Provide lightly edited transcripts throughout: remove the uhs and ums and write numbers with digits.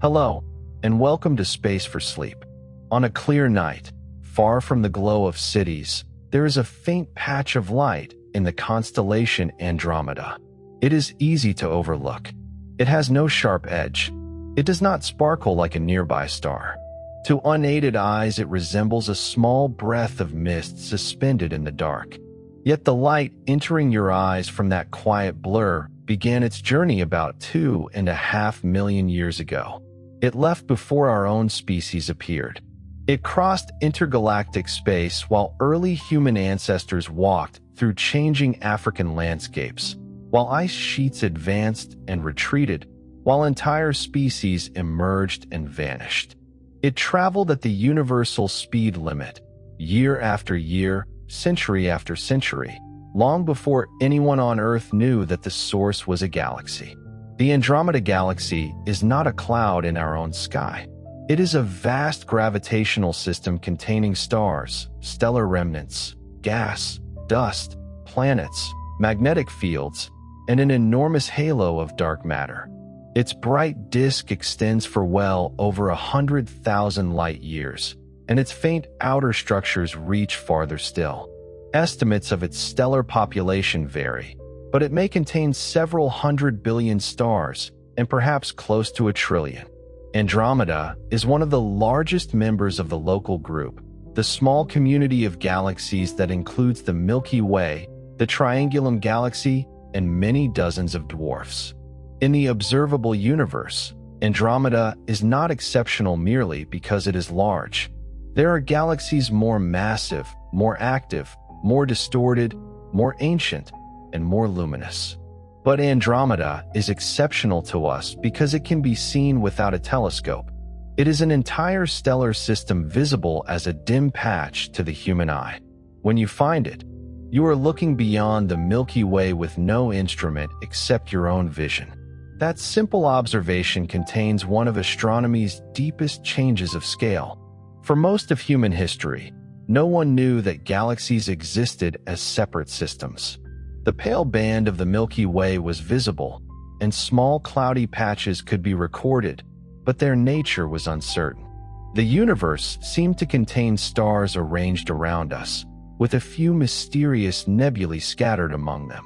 Hello, and welcome to Space for Sleep. On a clear night, far from the glow of cities, there is a faint patch of light in the constellation Andromeda. It is easy to overlook. It has no sharp edge. It does not sparkle like a nearby star. To unaided eyes, it resembles a small breath of mist suspended in the dark. Yet the light entering your eyes from that quiet blur began its journey about 2.5 million years ago. It left before our own species appeared. It crossed intergalactic space while early human ancestors walked through changing African landscapes, while ice sheets advanced and retreated, while entire species emerged and vanished. It traveled at the universal speed limit, year after year, century after century, long before anyone on Earth knew that the source was a galaxy. The Andromeda Galaxy is not a cloud in our own sky. It is a vast gravitational system containing stars, stellar remnants, gas, dust, planets, magnetic fields, and an enormous halo of dark matter. Its bright disk extends for well over 100,000 light years, and its faint outer structures reach farther still. Estimates of its stellar population vary, but it may contain several 100 billion stars and perhaps close to 1 trillion. Andromeda is one of the largest members of the local group, the small community of galaxies that includes the Milky Way, the Triangulum Galaxy, and many dozens of dwarfs. In the observable universe, Andromeda is not exceptional merely because it is large. There are galaxies more massive, more active, more distorted, more ancient, and more luminous. But Andromeda is exceptional to us because it can be seen without a telescope. It is an entire stellar system visible as a dim patch to the human eye. When you find it, you are looking beyond the Milky Way with no instrument except your own vision. That simple observation contains one of astronomy's deepest changes of scale. For most of human history, no one knew that galaxies existed as separate systems. The pale band of the Milky Way was visible, and small cloudy patches could be recorded, but their nature was uncertain. The universe seemed to contain stars arranged around us, with a few mysterious nebulae scattered among them.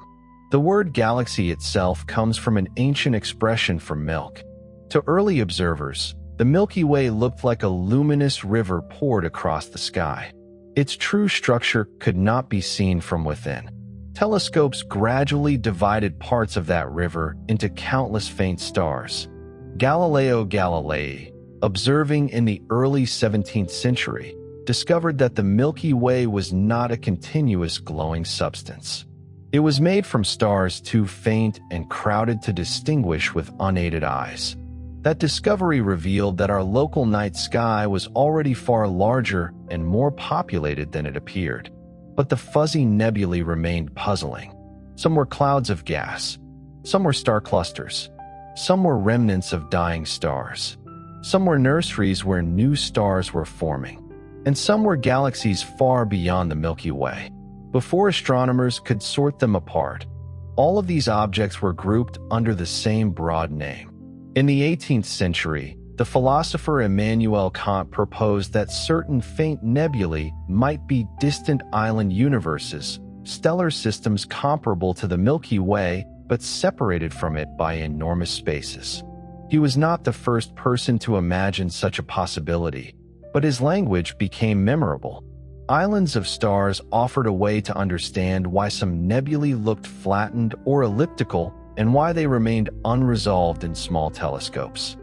The word galaxy itself comes from an ancient expression for milk. To early observers, the Milky Way looked like a luminous river poured across the sky. Its true structure could not be seen from within. Telescopes gradually divided parts of that river into countless faint stars. Galileo Galilei, observing in the early 17th century, discovered that the Milky Way was not a continuous glowing substance. It was made from stars too faint and crowded to distinguish with unaided eyes. That discovery revealed that our local night sky was already far larger and more populated than it appeared. But the fuzzy nebulae remained puzzling. Some were clouds of gas. Some were star clusters. Some were remnants of dying stars. Some were nurseries where new stars were forming. And some were galaxies far beyond the Milky Way. Before astronomers could sort them apart, all of these objects were grouped under the same broad name. In the 18th century, the philosopher Immanuel Kant proposed that certain faint nebulae might be distant island universes, stellar systems comparable to the Milky Way but separated from it by enormous spaces. He was not the first person to imagine such a possibility, but his language became memorable. Islands of stars offered a way to understand why some nebulae looked flattened or elliptical and why they remained unresolved in small telescopes.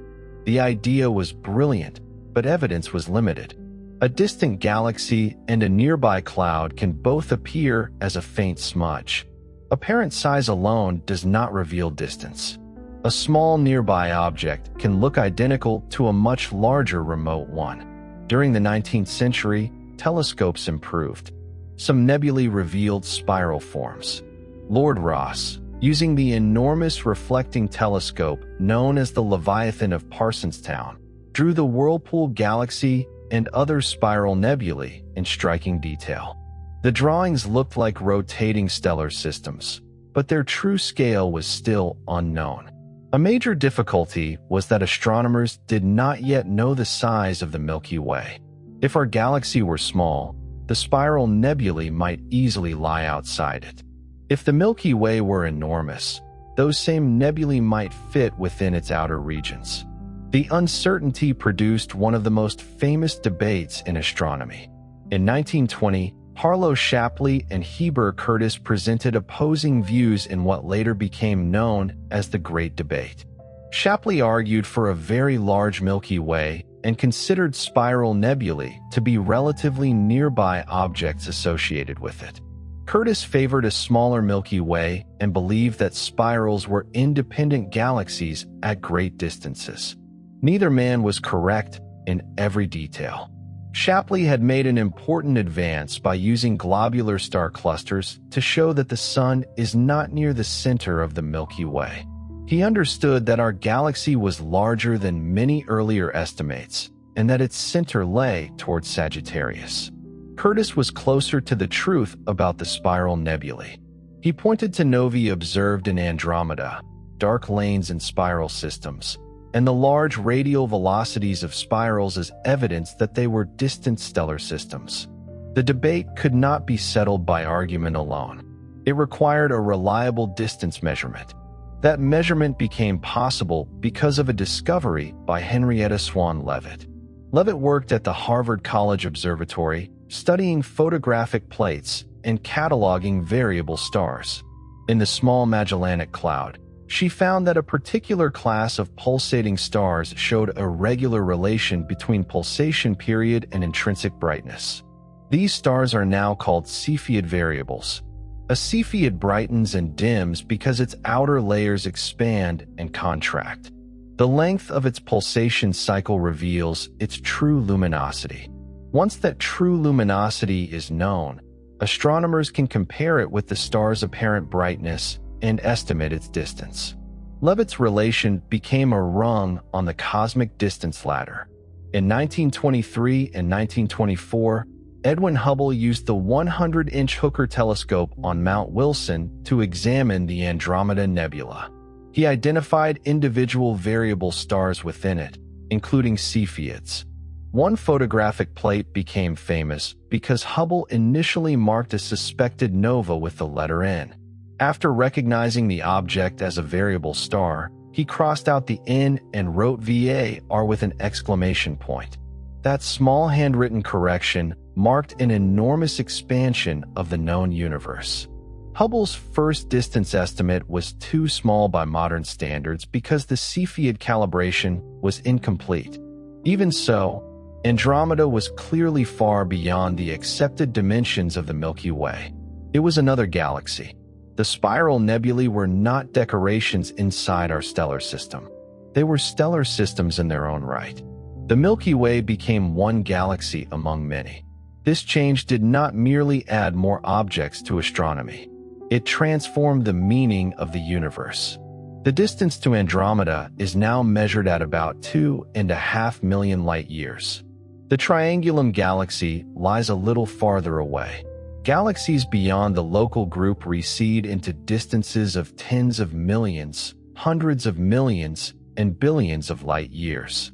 The idea was brilliant, but evidence was limited. A distant galaxy and a nearby cloud can both appear as a faint smudge. Apparent size alone does not reveal distance. A small nearby object can look identical to a much larger remote one. During the 19th century, telescopes improved. Some nebulae revealed spiral forms. Lord Rosse, using the enormous reflecting telescope known as the Leviathan of Parsonstown, drew the Whirlpool Galaxy and other spiral nebulae in striking detail. The drawings looked like rotating stellar systems, but their true scale was still unknown. A major difficulty was that astronomers did not yet know the size of the Milky Way. If our galaxy were small, the spiral nebulae might easily lie outside it. If the Milky Way were enormous, those same nebulae might fit within its outer regions. The uncertainty produced one of the most famous debates in astronomy. In 1920, Harlow Shapley and Heber Curtis presented opposing views in what later became known as the Great Debate. Shapley argued for a very large Milky Way and considered spiral nebulae to be relatively nearby objects associated with it. Curtis favored a smaller Milky Way and believed that spirals were independent galaxies at great distances. Neither man was correct in every detail. Shapley had made an important advance by using globular star clusters to show that the Sun is not near the center of the Milky Way. He understood that our galaxy was larger than many earlier estimates and that its center lay towards Sagittarius. Curtis was closer to the truth about the spiral nebulae. He pointed to novae observed in Andromeda, dark lanes in spiral systems, and the large radial velocities of spirals as evidence that they were distant stellar systems. The debate could not be settled by argument alone. It required a reliable distance measurement. That measurement became possible because of a discovery by Henrietta Swan Leavitt. Leavitt worked at the Harvard College Observatory, studying photographic plates and cataloging variable stars. In the Small Magellanic Cloud, she found that a particular class of pulsating stars showed a regular relation between pulsation period and intrinsic brightness. These stars are now called Cepheid variables. A Cepheid brightens and dims because its outer layers expand and contract. The length of its pulsation cycle reveals its true luminosity. Once that true luminosity is known, astronomers can compare it with the star's apparent brightness and estimate its distance. Leavitt's relation became a rung on the cosmic distance ladder. In 1923 and 1924, Edwin Hubble used the 100-inch Hooker telescope on Mount Wilson to examine the Andromeda Nebula. He identified individual variable stars within it, including Cepheids. One photographic plate became famous because Hubble initially marked a suspected nova with the letter N. After recognizing the object as a variable star, he crossed out the N and wrote VAR with an exclamation point. That small handwritten correction marked an enormous expansion of the known universe. Hubble's first distance estimate was too small by modern standards because the Cepheid calibration was incomplete. Even so, Andromeda was clearly far beyond the accepted dimensions of the Milky Way. It was another galaxy. The spiral nebulae were not decorations inside our stellar system. They were stellar systems in their own right. The Milky Way became one galaxy among many. This change did not merely add more objects to astronomy. It transformed the meaning of the universe. The distance to Andromeda is now measured at about 2.5 million light-years. The Triangulum Galaxy lies a little farther away. Galaxies beyond the local group recede into distances of tens of millions, hundreds of millions, and billions of light-years.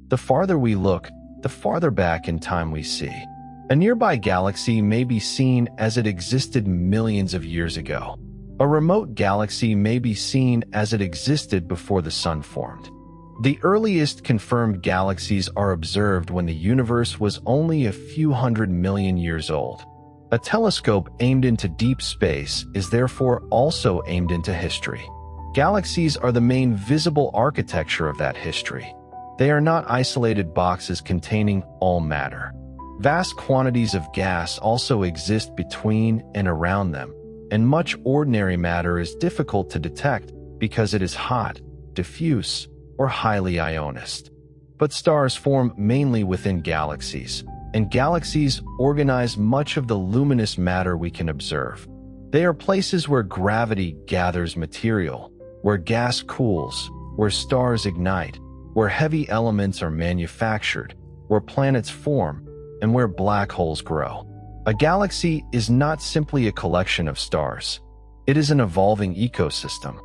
The farther we look, the farther back in time we see. A nearby galaxy may be seen as it existed millions of years ago. A remote galaxy may be seen as it existed before the Sun formed. The earliest confirmed galaxies are observed when the universe was only a few hundred million years old. A telescope aimed into deep space is therefore also aimed into history. Galaxies are the main visible architecture of that history. They are not isolated boxes containing all matter. Vast quantities of gas also exist between and around them, and much ordinary matter is difficult to detect because it is hot, diffuse, or highly ionized. But stars form mainly within galaxies, and galaxies organize much of the luminous matter we can observe. They are places where gravity gathers material, where gas cools, where stars ignite, where heavy elements are manufactured, where planets form, and where black holes grow. A galaxy is not simply a collection of stars. It is an evolving ecosystem.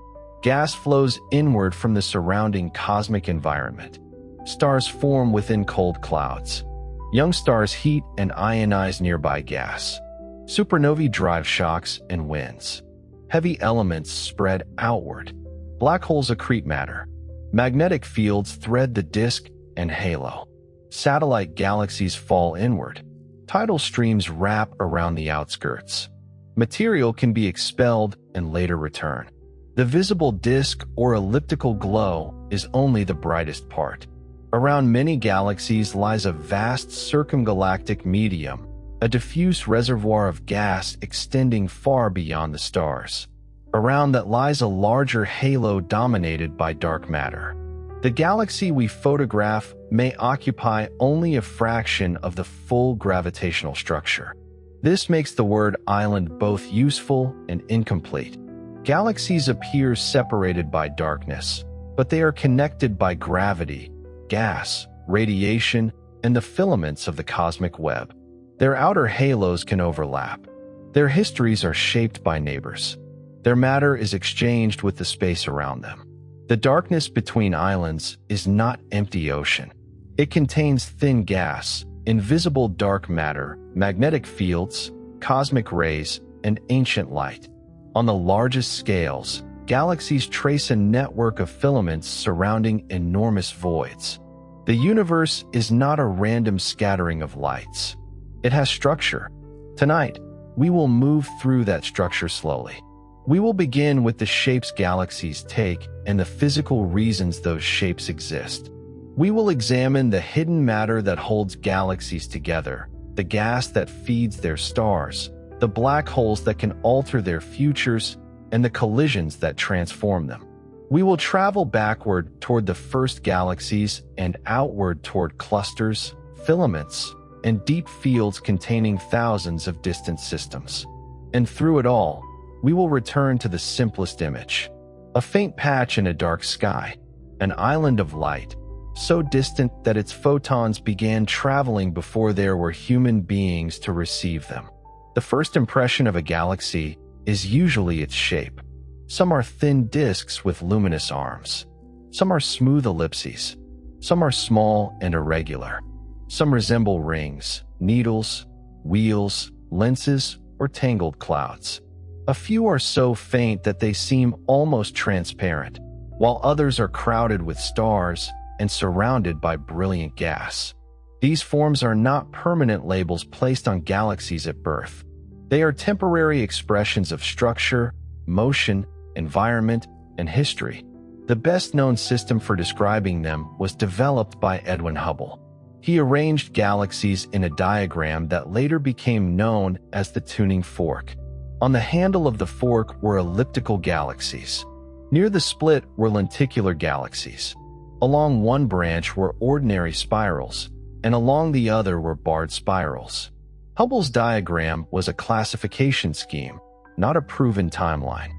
Gas flows inward from the surrounding cosmic environment. Stars form within cold clouds. Young stars heat and ionize nearby gas. Supernovae drive shocks and winds. Heavy elements spread outward. Black holes accrete matter. Magnetic fields thread the disk and halo. Satellite galaxies fall inward. Tidal streams wrap around the outskirts. Material can be expelled and later return. The visible disk or elliptical glow is only the brightest part. Around many galaxies lies a vast circumgalactic medium, a diffuse reservoir of gas extending far beyond the stars. Around that lies a larger halo dominated by dark matter. The galaxy we photograph may occupy only a fraction of the full gravitational structure. This makes the word island both useful and incomplete. Galaxies appear separated by darkness, but they are connected by gravity, gas, radiation, and the filaments of the cosmic web. Their outer halos can overlap. Their histories are shaped by neighbors. Their matter is exchanged with the space around them. The darkness between islands is not empty ocean. It contains thin gas, invisible dark matter, magnetic fields, cosmic rays, and ancient light. On the largest scales, galaxies trace a network of filaments surrounding enormous voids. The universe is not a random scattering of lights. It has structure. Tonight, we will move through that structure slowly. We will begin with the shapes galaxies take and the physical reasons those shapes exist. We will examine the hidden matter that holds galaxies together, the gas that feeds their stars, the black holes that can alter their futures, and the collisions that transform them. We will travel backward toward the first galaxies and outward toward clusters, filaments, and deep fields containing thousands of distant systems. And through it all, we will return to the simplest image. A faint patch in a dark sky, an island of light, so distant that its photons began traveling before there were human beings to receive them. The first impression of a galaxy is usually its shape. Some are thin disks with luminous arms. Some are smooth ellipses. Some are small and irregular. Some resemble rings, needles, wheels, lenses, or tangled clouds. A few are so faint that they seem almost transparent, while others are crowded with stars and surrounded by brilliant gas. These forms are not permanent labels placed on galaxies at birth. They are temporary expressions of structure, motion, environment, and history. The best-known system for describing them was developed by Edwin Hubble. He arranged galaxies in a diagram that later became known as the tuning fork. On the handle of the fork were elliptical galaxies. Near the split were lenticular galaxies. Along one branch were ordinary spirals, and along the other were barred spirals. Hubble's diagram was a classification scheme, not a proven timeline.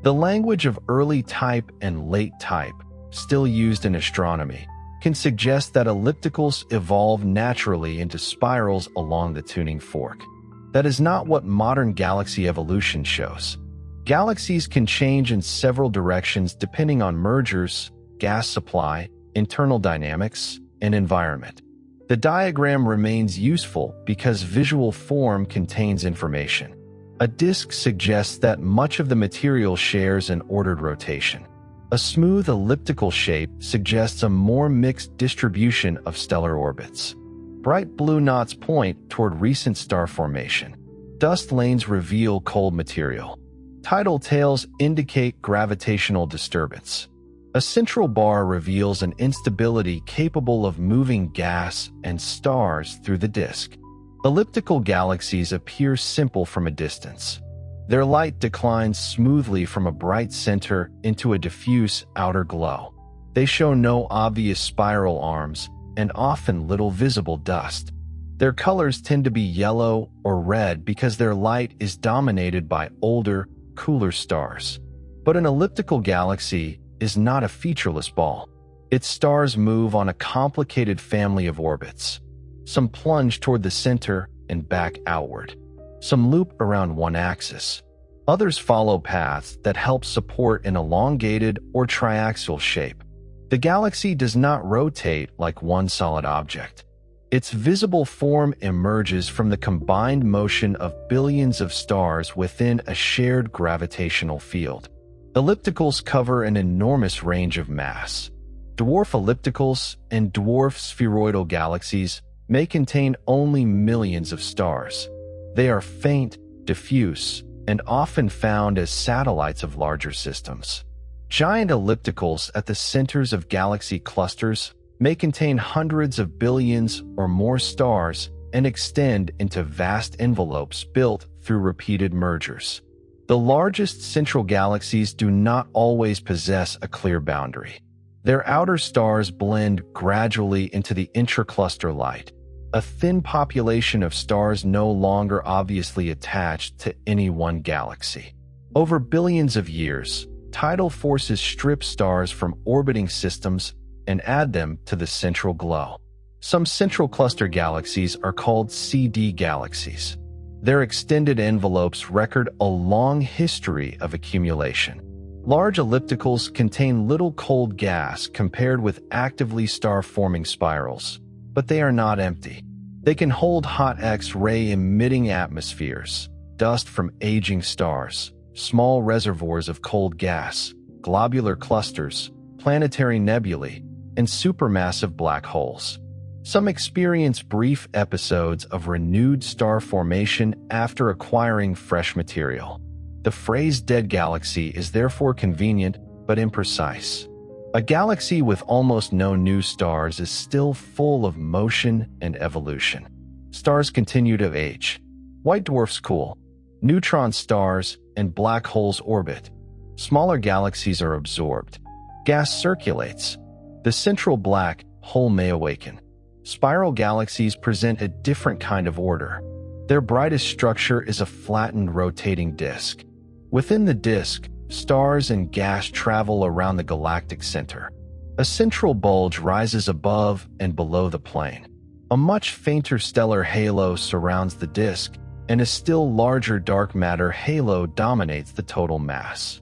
The language of early type and late type, still used in astronomy, can suggest that ellipticals evolved naturally into spirals along the tuning fork. That is not what modern galaxy evolution shows. Galaxies can change in several directions depending on mergers, gas supply, internal dynamics, and environment. The diagram remains useful because visual form contains information. A disk suggests that much of the material shares an ordered rotation. A smooth elliptical shape suggests a more mixed distribution of stellar orbits. Bright blue knots point toward recent star formation. Dust lanes reveal cold material. Tidal tails indicate gravitational disturbance. A central bar reveals an instability capable of moving gas and stars through the disk. Elliptical galaxies appear simple from a distance. Their light declines smoothly from a bright center into a diffuse outer glow. They show no obvious spiral arms and often little visible dust. Their colors tend to be yellow or red because their light is dominated by older, cooler stars. But an elliptical galaxy is not a featureless ball. Its stars move on a complicated family of orbits. Some plunge toward the center and back outward. Some loop around one axis. Others follow paths that help support an elongated or triaxial shape. The galaxy does not rotate like one solid object. Its visible form emerges from the combined motion of billions of stars within a shared gravitational field. Ellipticals cover an enormous range of mass. Dwarf ellipticals and dwarf spheroidal galaxies may contain only millions of stars. They are faint, diffuse, and often found as satellites of larger systems. Giant ellipticals at the centers of galaxy clusters may contain hundreds of billions or more stars and extend into vast envelopes built through repeated mergers. The largest central galaxies do not always possess a clear boundary. Their outer stars blend gradually into the intracluster light, a thin population of stars no longer obviously attached to any one galaxy. Over billions of years, tidal forces strip stars from orbiting systems and add them to the central glow. Some central cluster galaxies are called CD galaxies. Their extended envelopes record a long history of accumulation. Large ellipticals contain little cold gas compared with actively star-forming spirals, but they are not empty. They can hold hot X-ray emitting atmospheres, dust from aging stars, small reservoirs of cold gas, globular clusters, planetary nebulae, and supermassive black holes. Some experience brief episodes of renewed star formation after acquiring fresh material. The phrase dead galaxy is therefore convenient but imprecise. A galaxy with almost no new stars is still full of motion and evolution. Stars continue to age. White dwarfs cool. Neutron stars and black holes orbit. Smaller galaxies are absorbed. Gas circulates. The central black hole may awaken. Spiral galaxies present a different kind of order. Their brightest structure is a flattened rotating disk. Within the disk, stars and gas travel around the galactic center. A central bulge rises above and below the plane. A much fainter stellar halo surrounds the disk, and a still larger dark matter halo dominates the total mass.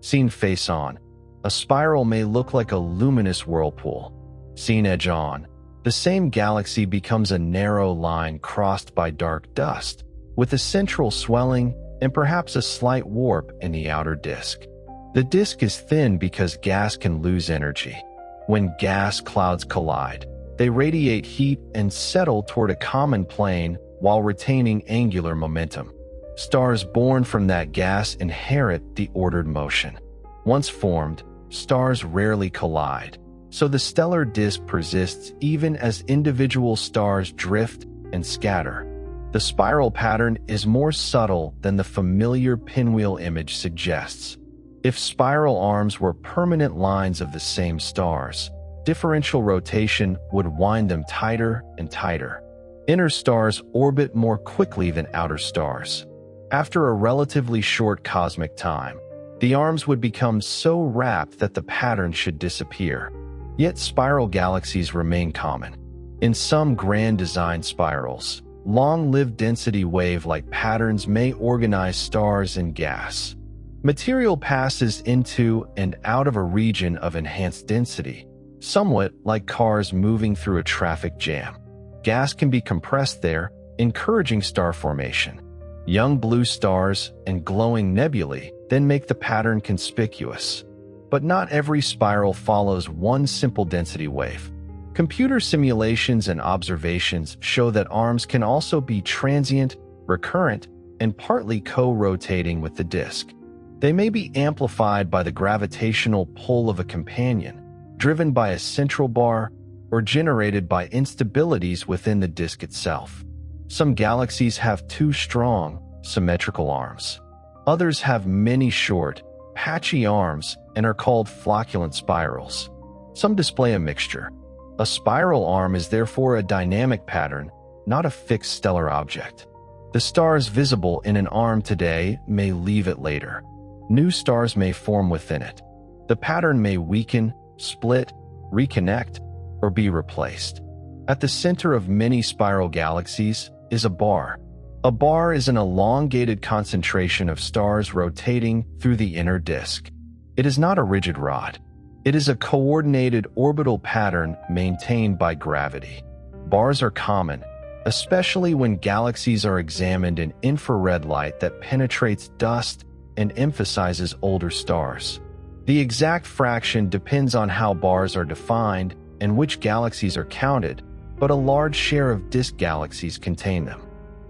Seen face-on, a spiral may look like a luminous whirlpool. Seen edge-on, the same galaxy becomes a narrow line crossed by dark dust, with a central swelling and perhaps a slight warp in the outer disk. The disk is thin because gas can lose energy. When gas clouds collide, they radiate heat and settle toward a common plane while retaining angular momentum. Stars born from that gas inherit the ordered motion. Once formed, stars rarely collide, so the stellar disk persists even as individual stars drift and scatter. The spiral pattern is more subtle than the familiar pinwheel image suggests. If spiral arms were permanent lines of the same stars, differential rotation would wind them tighter and tighter. Inner stars orbit more quickly than outer stars. After a relatively short cosmic time, the arms would become so wrapped that the pattern should disappear. Yet spiral galaxies remain common. In some grand design spirals, long-lived density wave-like patterns may organize stars and gas. Material passes into and out of a region of enhanced density, somewhat like cars moving through a traffic jam. Gas can be compressed there, encouraging star formation. Young blue stars and glowing nebulae then make the pattern conspicuous. But not every spiral follows one simple density wave. Computer simulations and observations show that arms can also be transient, recurrent, and partly co-rotating with the disk. They may be amplified by the gravitational pull of a companion, driven by a central bar, or generated by instabilities within the disk itself. Some galaxies have two strong, symmetrical arms. Others have many short, patchy arms and are called flocculent spirals. Some display a mixture. A spiral arm is therefore a dynamic pattern, not a fixed stellar object. The stars visible in an arm today may leave it later. New stars may form within it. The pattern may weaken, split, reconnect, or be replaced. At the center of many spiral galaxies is a bar, A bar is an elongated concentration of stars rotating through the inner disk. It is not a rigid rod. It is a coordinated orbital pattern maintained by gravity. Bars are common, especially when galaxies are examined in infrared light that penetrates dust and emphasizes older stars. The exact fraction depends on how bars are defined and which galaxies are counted, but a large share of disk galaxies contain them.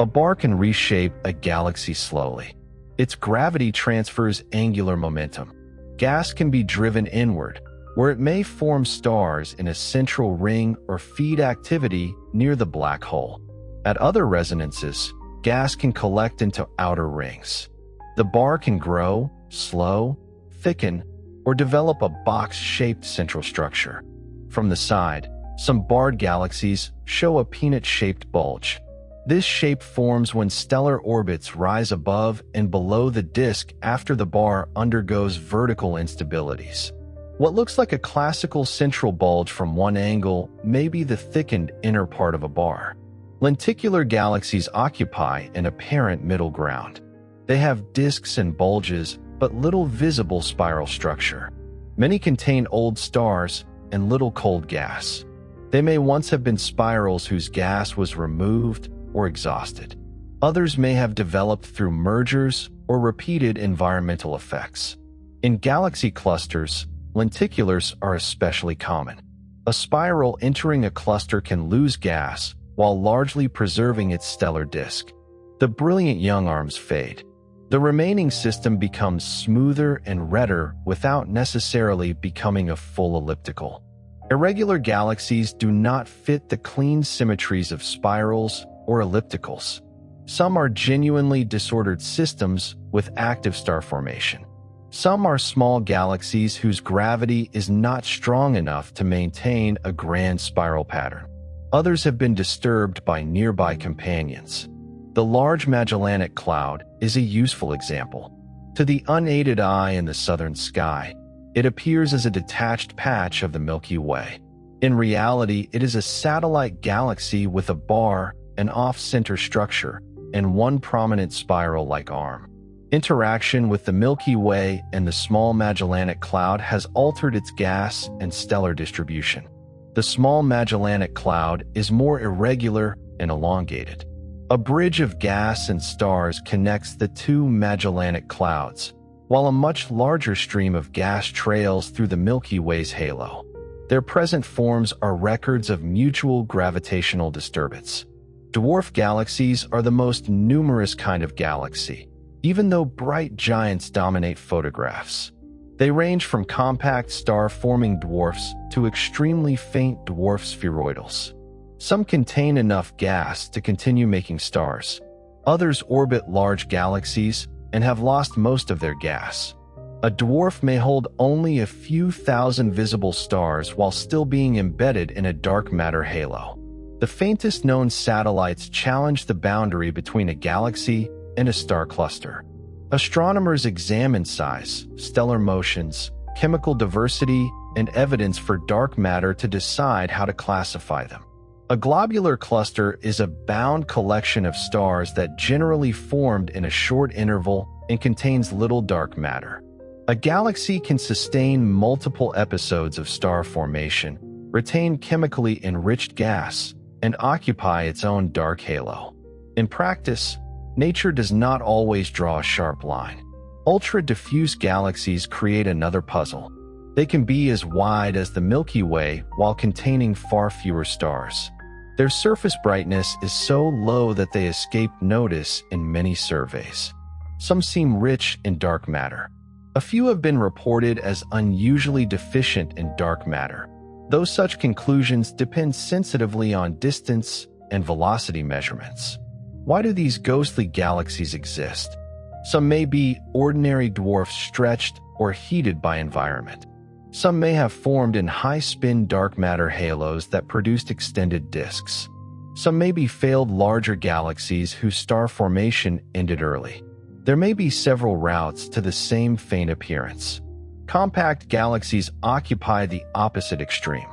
A bar can reshape a galaxy slowly. Its gravity transfers angular momentum. Gas can be driven inward, where it may form stars in a central ring or feed activity near the black hole. At other resonances, gas can collect into outer rings. The bar can grow, slow, thicken, or develop a box-shaped central structure. From the side, some barred galaxies show a peanut-shaped bulge. This shape forms when stellar orbits rise above and below the disk after the bar undergoes vertical instabilities. What looks like a classical central bulge from one angle may be the thickened inner part of a bar. Lenticular galaxies occupy an apparent middle ground. They have disks and bulges, but little visible spiral structure. Many contain old stars and little cold gas. They may once have been spirals whose gas was removed or exhausted. Others may have developed through mergers or repeated environmental effects. In galaxy clusters, lenticulars are especially common. A spiral entering a cluster can lose gas while largely preserving its stellar disk. The brilliant young arms fade. The remaining system becomes smoother and redder without necessarily becoming a full elliptical. Irregular galaxies do not fit the clean symmetries of spirals or ellipticals. Some are genuinely disordered systems with active star formation. Some are small galaxies whose gravity is not strong enough to maintain a grand spiral pattern. Others have been disturbed by nearby companions. The Large Magellanic Cloud is a useful example. To the unaided eye in the southern sky, it appears as a detached patch of the Milky Way. In reality, it is a satellite galaxy with a bar, an off-center structure, and one prominent spiral-like arm. Interaction with the Milky Way and the Small Magellanic Cloud has altered its gas and stellar distribution. The Small Magellanic Cloud is more irregular and elongated. A bridge of gas and stars connects the two Magellanic Clouds, while a much larger stream of gas trails through the Milky Way's halo. Their present forms are records of mutual gravitational disturbance. Dwarf galaxies are the most numerous kind of galaxy, even though bright giants dominate photographs. They range from compact star-forming dwarfs to extremely faint dwarf spheroidals. Some contain enough gas to continue making stars. Others orbit large galaxies and have lost most of their gas. A dwarf may hold only a few thousand visible stars while still being embedded in a dark matter halo. The faintest known satellites challenge the boundary between a galaxy and a star cluster. Astronomers examine size, stellar motions, chemical diversity, and evidence for dark matter to decide how to classify them. A globular cluster is a bound collection of stars that generally formed in a short interval and contains little dark matter. A galaxy can sustain multiple episodes of star formation, retain chemically enriched gas, and occupy its own dark halo. In practice, nature does not always draw a sharp line. Ultra-diffuse galaxies create another puzzle. They can be as wide as the Milky Way while containing far fewer stars. Their surface brightness is so low that they escape notice in many surveys. Some seem rich in dark matter. A few have been reported as unusually deficient in dark matter, though such conclusions depend sensitively on distance and velocity measurements. Why do these ghostly galaxies exist? Some may be ordinary dwarfs stretched or heated by environment. Some may have formed in high-spin dark matter halos that produced extended disks. Some may be failed larger galaxies whose star formation ended early. There may be several routes to the same faint appearance. Compact galaxies occupy the opposite extreme.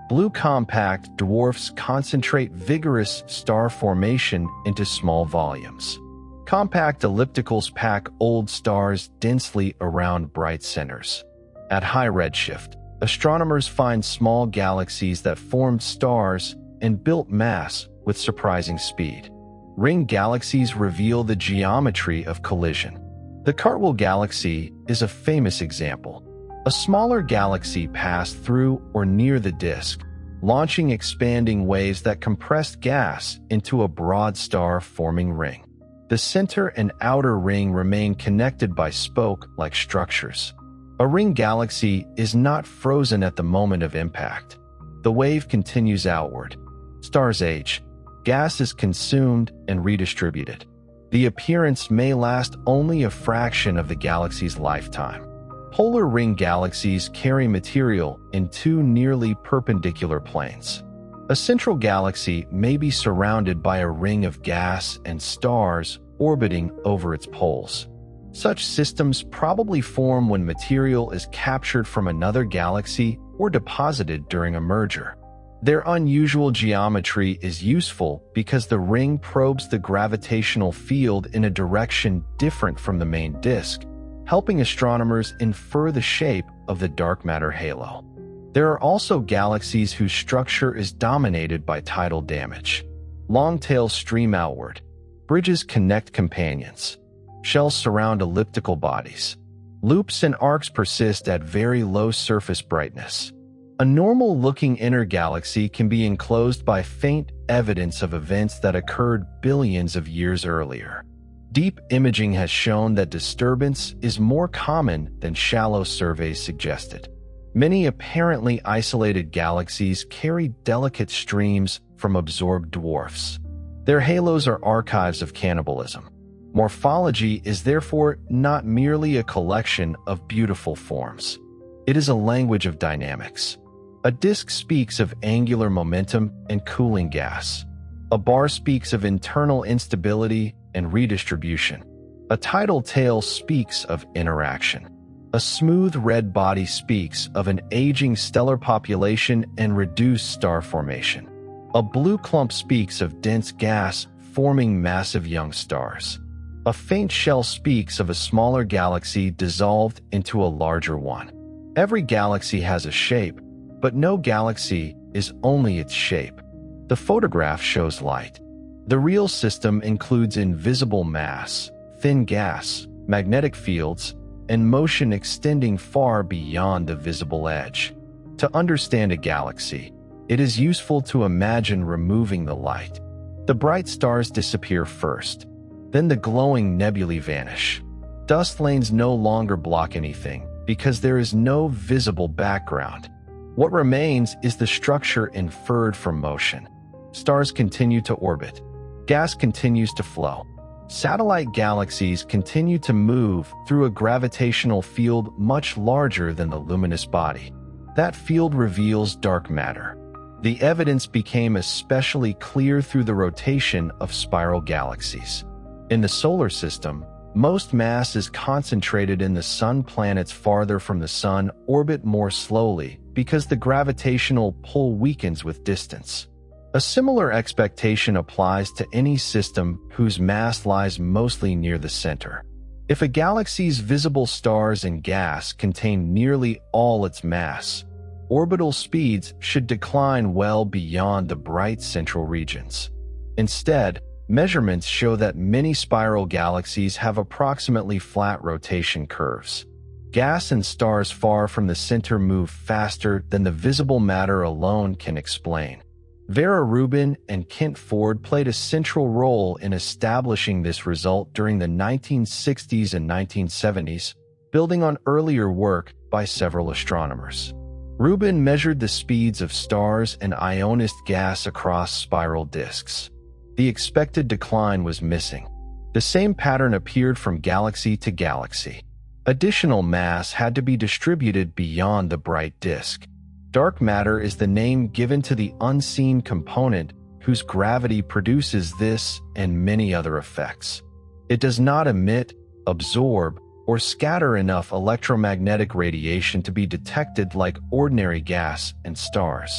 Blue compact dwarfs concentrate vigorous star formation into small volumes. Compact ellipticals pack old stars densely around bright centers. At high redshift, astronomers find small galaxies that formed stars and built mass with surprising speed. Ring galaxies reveal the geometry of collision. The Cartwheel Galaxy is a famous example. A smaller galaxy passed through or near the disk, launching expanding waves that compressed gas into a broad star-forming ring. The center and outer ring remain connected by spoke-like structures. A ring galaxy is not frozen at the moment of impact. The wave continues outward. Stars age. Gas is consumed and redistributed. The appearance may last only a fraction of the galaxy's lifetime. Polar ring galaxies carry material in two nearly perpendicular planes. A central galaxy may be surrounded by a ring of gas and stars orbiting over its poles. Such systems probably form when material is captured from another galaxy or deposited during a merger. Their unusual geometry is useful because the ring probes the gravitational field in a direction different from the main disk, helping astronomers infer the shape of the dark matter halo. There are also galaxies whose structure is dominated by tidal damage. Long tails stream outward. Bridges connect companions. Shells surround elliptical bodies. Loops and arcs persist at very low surface brightness. A normal-looking inner galaxy can be enclosed by faint evidence of events that occurred billions of years earlier. Deep imaging has shown that disturbance is more common than shallow surveys suggested. Many apparently isolated galaxies carry delicate streams from absorbed dwarfs. Their halos are archives of cannibalism. Morphology is therefore not merely a collection of beautiful forms. It is a language of dynamics. A disk speaks of angular momentum and cooling gas. A bar speaks of internal instability and redistribution. A tidal tail speaks of interaction. A smooth red body speaks of an aging stellar population and reduced star formation. A blue clump speaks of dense gas forming massive young stars. A faint shell speaks of a smaller galaxy dissolved into a larger one. Every galaxy has a shape, but no galaxy is only its shape. The photograph shows light. The real system includes invisible mass, thin gas, magnetic fields, and motion extending far beyond the visible edge. To understand a galaxy, it is useful to imagine removing the light. The bright stars disappear first. Then the glowing nebulae vanish. Dust lanes no longer block anything because there is no visible background. What remains is the structure inferred from motion. Stars continue to orbit. Gas continues to flow. Satellite galaxies continue to move through a gravitational field much larger than the luminous body. That field reveals dark matter. The evidence became especially clear through the rotation of spiral galaxies. In the solar system, most mass is concentrated in the sun. Planets farther from the sun orbit more slowly because the gravitational pull weakens with distance. A similar expectation applies to any system whose mass lies mostly near the center. If a galaxy's visible stars and gas contain nearly all its mass, orbital speeds should decline well beyond the bright central regions. Instead, measurements show that many spiral galaxies have approximately flat rotation curves. Gas and stars far from the center move faster than the visible matter alone can explain. Vera Rubin and Kent Ford played a central role in establishing this result during the 1960s and 1970s, building on earlier work by several astronomers. Rubin measured the speeds of stars and ionized gas across spiral disks. The expected decline was missing. The same pattern appeared from galaxy to galaxy. Additional mass had to be distributed beyond the bright disk. Dark matter is the name given to the unseen component whose gravity produces this and many other effects. It does not emit, absorb, or scatter enough electromagnetic radiation to be detected like ordinary gas and stars.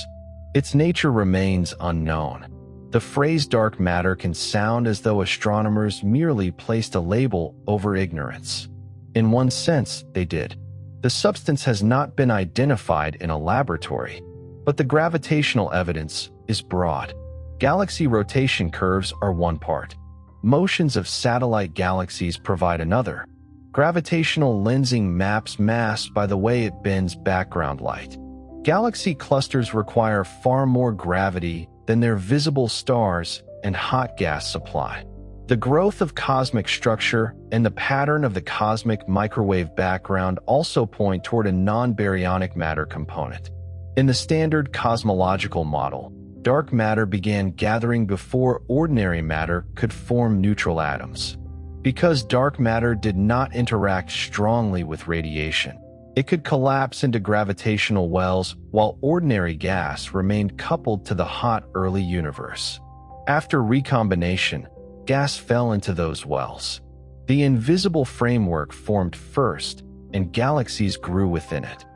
Its nature remains unknown. The phrase dark matter can sound as though astronomers merely placed a label over ignorance. In one sense, they did. The substance has not been identified in a laboratory, but the gravitational evidence is broad. Galaxy rotation curves are one part. Motions of satellite galaxies provide another. Gravitational lensing maps mass by the way it bends background light. Galaxy clusters require far more gravity than their visible stars and hot gas supply. The growth of cosmic structure and the pattern of the cosmic microwave background also point toward a non-baryonic matter component. In the standard cosmological model, dark matter began gathering before ordinary matter could form neutral atoms. Because dark matter did not interact strongly with radiation, it could collapse into gravitational wells while ordinary gas remained coupled to the hot early universe. After recombination, gas fell into those wells. The invisible framework formed first, and galaxies grew within it.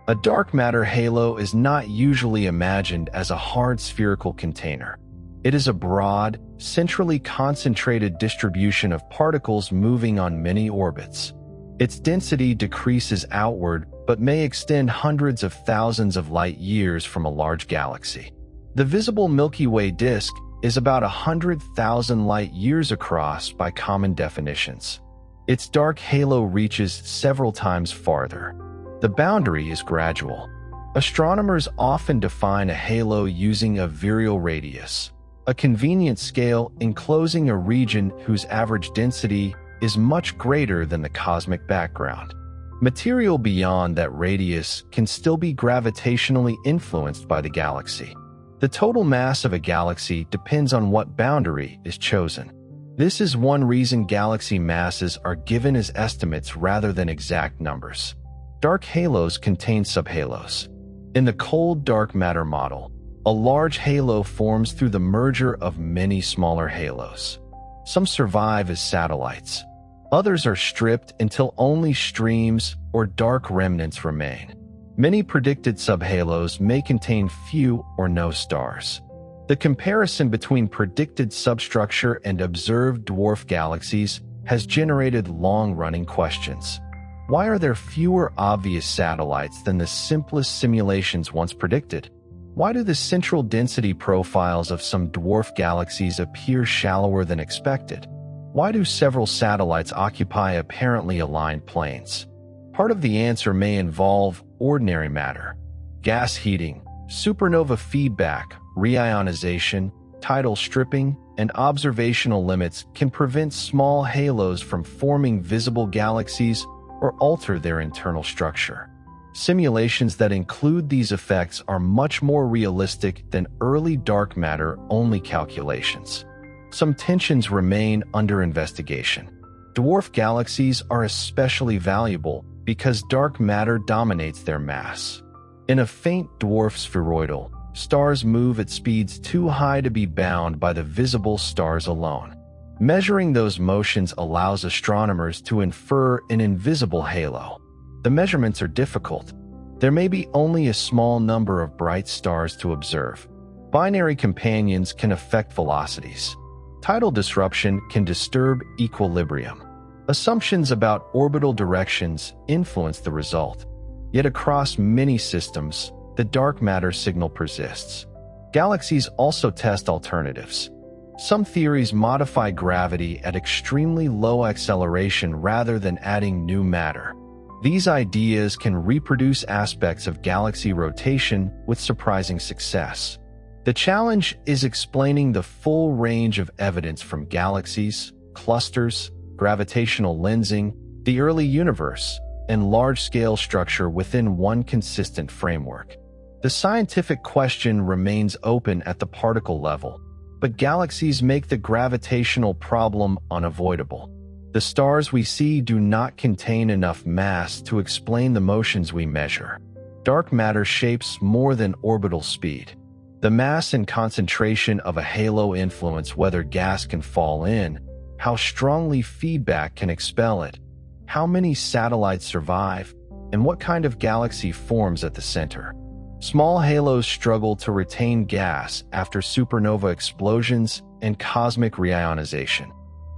A dark matter halo is not usually imagined as a hard spherical container. It is a broad, centrally concentrated distribution of particles moving on many orbits. Its density decreases outward but may extend hundreds of thousands of light years from a large galaxy. The visible Milky Way disk is about 100,000 light years across by common definitions. Its dark halo reaches several times farther. The boundary is gradual. Astronomers often define a halo using a virial radius, a convenient scale enclosing a region whose average density is much greater than the cosmic background. Material beyond that radius can still be gravitationally influenced by the galaxy. The total mass of a galaxy depends on what boundary is chosen. This is one reason galaxy masses are given as estimates rather than exact numbers. Dark halos contain subhalos. In the cold dark matter model, a large halo forms through the merger of many smaller halos. Some survive as satellites. Others are stripped until only streams or dark remnants remain. Many predicted subhalos may contain few or no stars. The comparison between predicted substructure and observed dwarf galaxies has generated long-running questions. Why are there fewer obvious satellites than the simplest simulations once predicted? Why do the central density profiles of some dwarf galaxies appear shallower than expected? Why do several satellites occupy apparently aligned planes? Part of the answer may involve ordinary matter. Gas heating, supernova feedback, reionization, tidal stripping, and observational limits can prevent small halos from forming visible galaxies or alter their internal structure. Simulations that include these effects are much more realistic than early dark matter-only calculations. Some tensions remain under investigation. Dwarf galaxies are especially valuable because dark matter dominates their mass. In a faint dwarf spheroidal, stars move at speeds too high to be bound by the visible stars alone. Measuring those motions allows astronomers to infer an invisible halo. The measurements are difficult. There may be only a small number of bright stars to observe. Binary companions can affect velocities. Tidal disruption can disturb equilibrium. Assumptions about orbital directions influence the result. Yet across many systems, the dark matter signal persists. Galaxies also test alternatives. Some theories modify gravity at extremely low acceleration rather than adding new matter. These ideas can reproduce aspects of galaxy rotation with surprising success. The challenge is explaining the full range of evidence from galaxies, clusters, gravitational lensing, the early universe, and large-scale structure within one consistent framework. The scientific question remains open at the particle level, but galaxies make the gravitational problem unavoidable. The stars we see do not contain enough mass to explain the motions we measure. Dark matter shapes more than orbital speed. The mass and concentration of a halo influence whether gas can fall in, how strongly feedback can expel it, how many satellites survive, and what kind of galaxy forms at the center. Small halos struggle to retain gas after supernova explosions and cosmic reionization.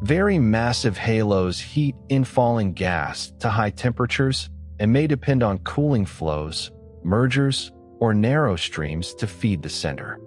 Very massive halos heat infalling gas to high temperatures and may depend on cooling flows, mergers, or narrow streams to feed the center.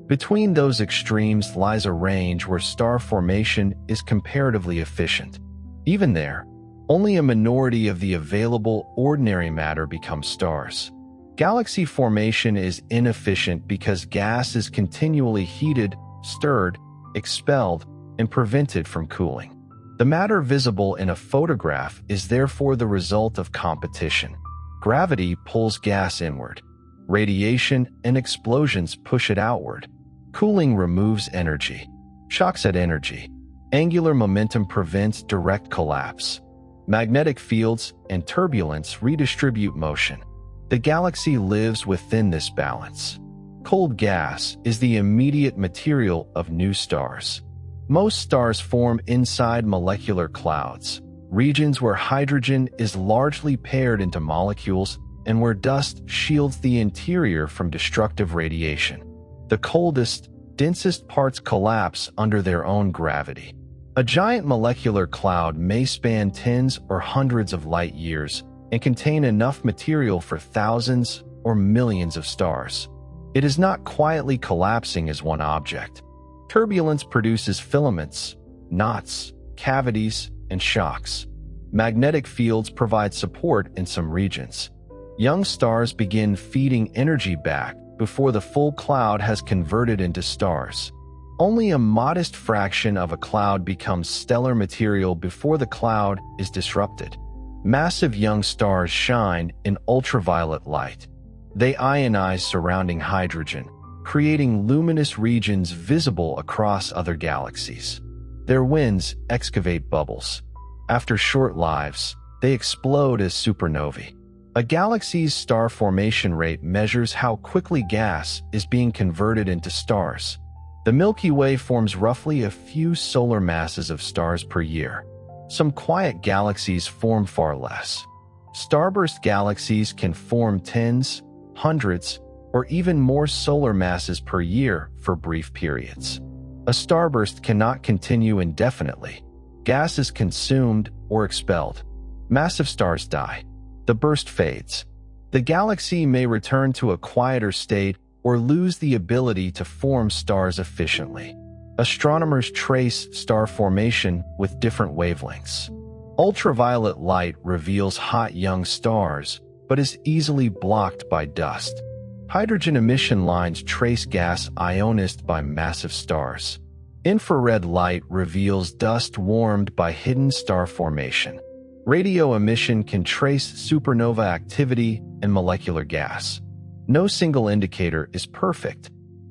Between those extremes lies a range where star formation is comparatively efficient. Even there, only a minority of the available ordinary matter becomes stars. Galaxy formation is inefficient because gas is continually heated, stirred, expelled, and prevented from cooling. The matter visible in a photograph is therefore the result of competition. Gravity pulls gas inward. Radiation and explosions push it outward. Cooling removes energy. Shocks add energy. Angular momentum prevents direct collapse. Magnetic fields and turbulence redistribute motion. The galaxy lives within this balance. Cold gas is the immediate material of new stars. Most stars form inside molecular clouds, regions where hydrogen is largely paired into molecules and where dust shields the interior from destructive radiation. The coldest, densest parts collapse under their own gravity. A giant molecular cloud may span tens or hundreds of light years and contain enough material for thousands or millions of stars. It is not quietly collapsing as one object. Turbulence produces filaments, knots, cavities, and shocks. Magnetic fields provide support in some regions. Young stars begin feeding energy back before the full cloud has converted into stars. Only a modest fraction of a cloud becomes stellar material before the cloud is disrupted. Massive young stars shine in ultraviolet light. They ionize surrounding hydrogen, creating luminous regions visible across other galaxies. Their winds excavate bubbles. After short lives, they explode as supernovae. A galaxy's star formation rate measures how quickly gas is being converted into stars. The Milky Way forms roughly a few solar masses of stars per year. Some quiet galaxies form far less. Starburst galaxies can form tens, hundreds, or even more solar masses per year for brief periods. A starburst cannot continue indefinitely. Gas is consumed or expelled. Massive stars die. The burst fades. The galaxy may return to a quieter state or lose the ability to form stars efficiently. Astronomers trace star formation with different wavelengths. Ultraviolet light reveals hot young stars, but is easily blocked by dust. Hydrogen emission lines trace gas ionized by massive stars. Infrared light reveals dust warmed by hidden star formation. Radio emission can trace supernova activity and molecular gas. No single indicator is perfect.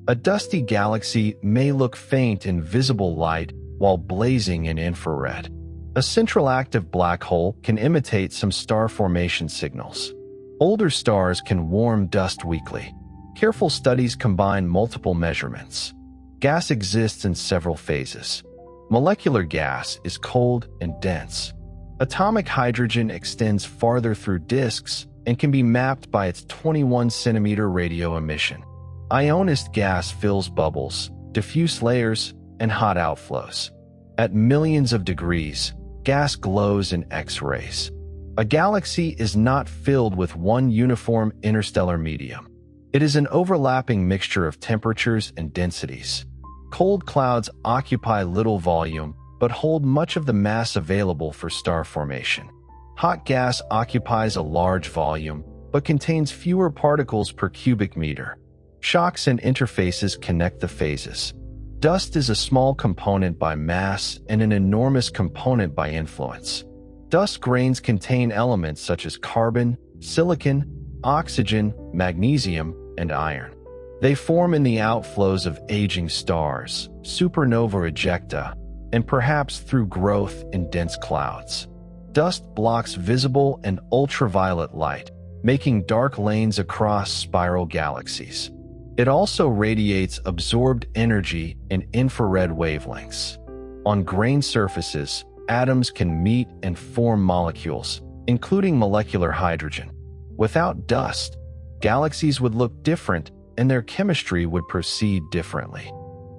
A dusty galaxy may look faint in visible light while blazing in infrared. A central active black hole can imitate some star formation signals. Older stars can warm dust weakly. Careful studies combine multiple measurements. Gas exists in several phases. Molecular gas is cold and dense. Atomic hydrogen extends farther through disks and can be mapped by its 21-centimeter radio emission. Ionized gas fills bubbles, diffuse layers, and hot outflows. At millions of degrees, gas glows in X-rays. A galaxy is not filled with one uniform interstellar medium. It is an overlapping mixture of temperatures and densities. Cold clouds occupy little volume, but hold much of the mass available for star formation. Hot gas occupies a large volume, but contains fewer particles per cubic meter. Shocks and interfaces connect the phases. Dust is a small component by mass and an enormous component by influence. Dust grains contain elements such as carbon, silicon, oxygen, magnesium, and iron. They form in the outflows of aging stars, supernova ejecta, and perhaps through growth in dense clouds. Dust blocks visible and ultraviolet light, making dark lanes across spiral galaxies. It also radiates absorbed energy in infrared wavelengths. On grain surfaces, atoms can meet and form molecules, including molecular hydrogen. Without dust, Galaxies would look different and their chemistry would proceed differently.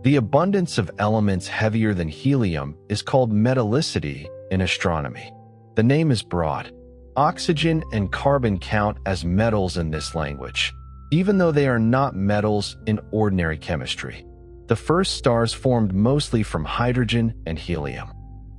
The abundance of elements heavier than helium is called metallicity in astronomy. The name is broad. Oxygen and carbon count as metals in this language, even though they are not metals in ordinary chemistry. The first stars formed mostly from hydrogen and helium.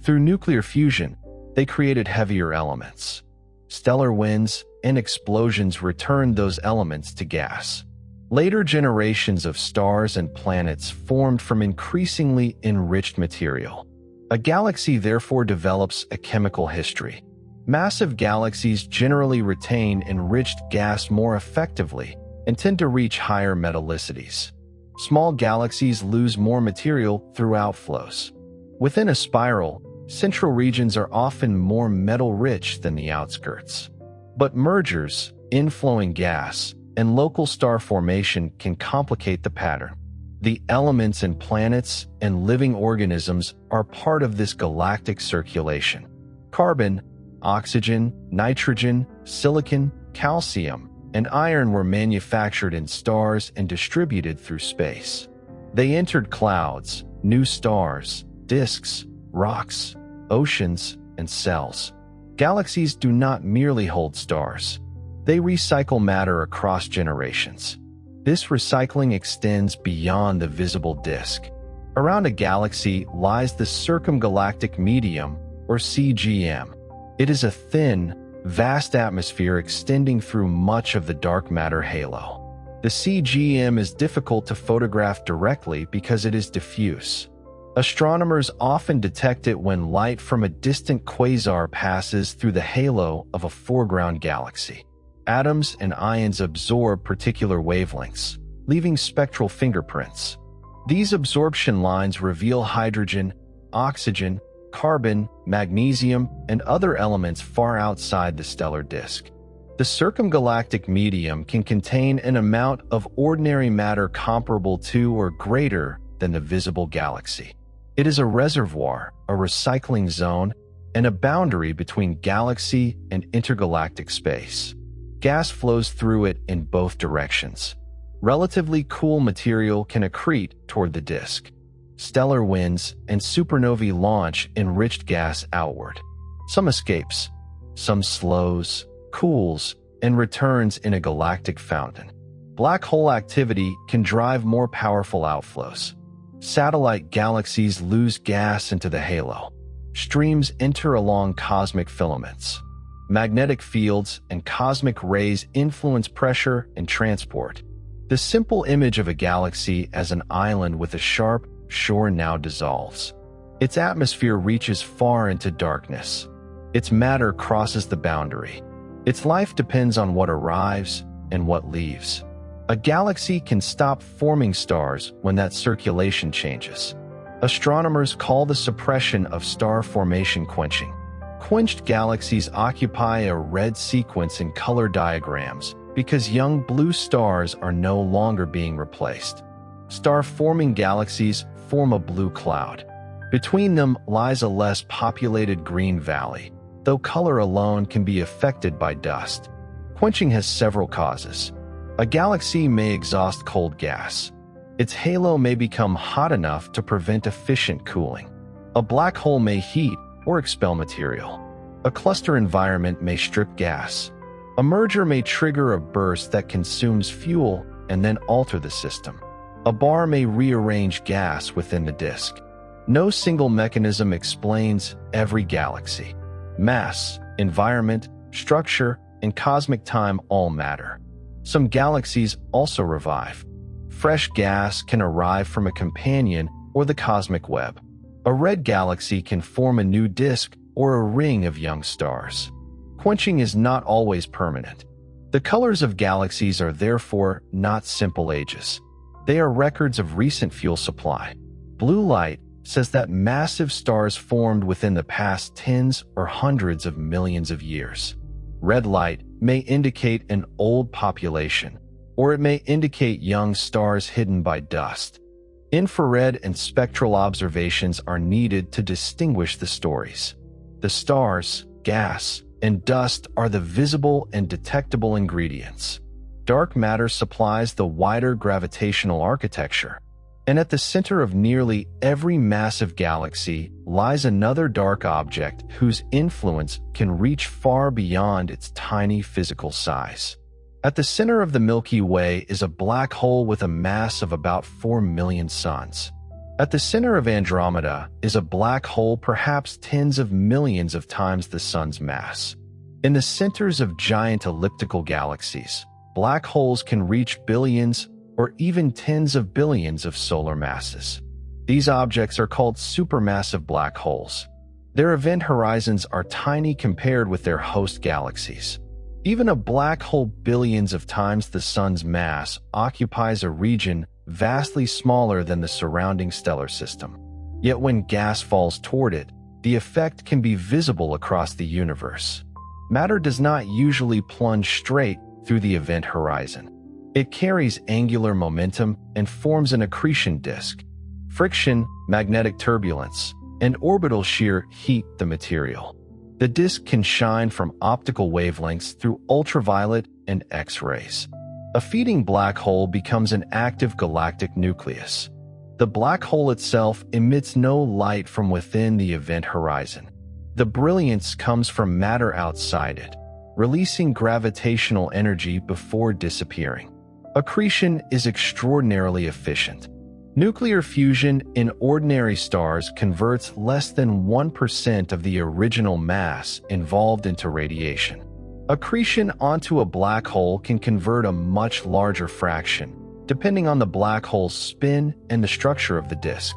Through nuclear fusion, they created heavier elements. Stellar winds and explosions returned those elements to gas. Later generations of stars and planets formed from increasingly enriched material. A galaxy therefore develops a chemical history. Massive galaxies generally retain enriched gas more effectively and tend to reach higher metallicities. Small galaxies lose more material through outflows. Within a spiral, central regions are often more metal-rich than the outskirts. But mergers, inflowing gas, and local star formation can complicate the pattern. The elements in planets and living organisms are part of this galactic circulation. Carbon, oxygen, nitrogen, silicon, calcium, and iron were manufactured in stars and distributed through space. They entered clouds, new stars, disks, rocks, oceans, and cells. Galaxies do not merely hold stars. They recycle matter across generations. This recycling extends beyond the visible disk. Around a galaxy lies the circumgalactic medium, or CGM. It is a thin, vast atmosphere extending through much of the dark matter halo. The CGM is difficult to photograph directly because it is diffuse. Astronomers often detect it when light from a distant quasar passes through the halo of a foreground galaxy. Atoms and ions absorb particular wavelengths, leaving spectral fingerprints. These absorption lines reveal hydrogen, oxygen, carbon, magnesium, and other elements far outside the stellar disk. The circumgalactic medium can contain an amount of ordinary matter comparable to or greater than the visible galaxy. It is a reservoir, a recycling zone, and a boundary between galaxy and intergalactic space. Gas flows through it in both directions. Relatively cool material can accrete toward the disk. Stellar winds and supernovae launch enriched gas outward. Some escapes, some slows, cools, and returns in a galactic fountain. Black hole activity can drive more powerful outflows. Satellite galaxies lose gas into the halo. Streams enter along cosmic filaments. Magnetic fields and cosmic rays influence pressure and transport. The simple image of a galaxy as an island with a sharp shore now dissolves. Its atmosphere reaches far into darkness. Its matter crosses the boundary. Its life depends on what arrives and what leaves. A galaxy can stop forming stars when that circulation changes. Astronomers call the suppression of star formation quenching. Quenched galaxies occupy a red sequence in color diagrams because young blue stars are no longer being replaced. Star-forming galaxies form a blue cloud. Between them lies a less populated green valley, though color alone can be affected by dust. Quenching has several causes. A galaxy may exhaust cold gas. Its halo may become hot enough to prevent efficient cooling. A black hole may heat or expel material. A cluster environment may strip gas. A merger may trigger a burst that consumes fuel and then alter the system. A bar may rearrange gas within the disk. No single mechanism explains every galaxy. Mass, environment, structure, and cosmic time all matter. Some galaxies also revive. Fresh gas can arrive from a companion or the cosmic web. A red galaxy can form a new disk or a ring of young stars. Quenching is not always permanent. The colors of galaxies are therefore not simple ages. They are records of recent fuel supply. Blue light says that massive stars formed within the past tens or hundreds of millions of years. Red light may indicate an old population, or it may indicate young stars hidden by dust. Infrared and spectral observations are needed to distinguish the stories. The stars, gas, and dust are the visible and detectable ingredients. Dark matter supplies the wider gravitational architecture. And at the center of nearly every massive galaxy lies another dark object whose influence can reach far beyond its tiny physical size. At the center of the Milky Way is a black hole with a mass of about 4 million suns. At the center of Andromeda is a black hole perhaps tens of millions of times the Sun's mass. In the centers of giant elliptical galaxies, black holes can reach billions or even tens of billions of solar masses. These objects are called supermassive black holes. Their event horizons are tiny compared with their host galaxies. Even a black hole billions of times the Sun's mass occupies a region vastly smaller than the surrounding stellar system. Yet when gas falls toward it, the effect can be visible across the universe. Matter does not usually plunge straight through the event horizon. It carries angular momentum and forms an accretion disk. Friction, magnetic turbulence, and orbital shear heat the material. The disk can shine from optical wavelengths through ultraviolet and X-rays. A feeding black hole becomes an active galactic nucleus. The black hole itself emits no light from within the event horizon. The brilliance comes from matter outside it, releasing gravitational energy before disappearing. Accretion is extraordinarily efficient. Nuclear fusion in ordinary stars converts less than 1% of the original mass involved into radiation. Accretion onto a black hole can convert a much larger fraction, depending on the black hole's spin and the structure of the disk.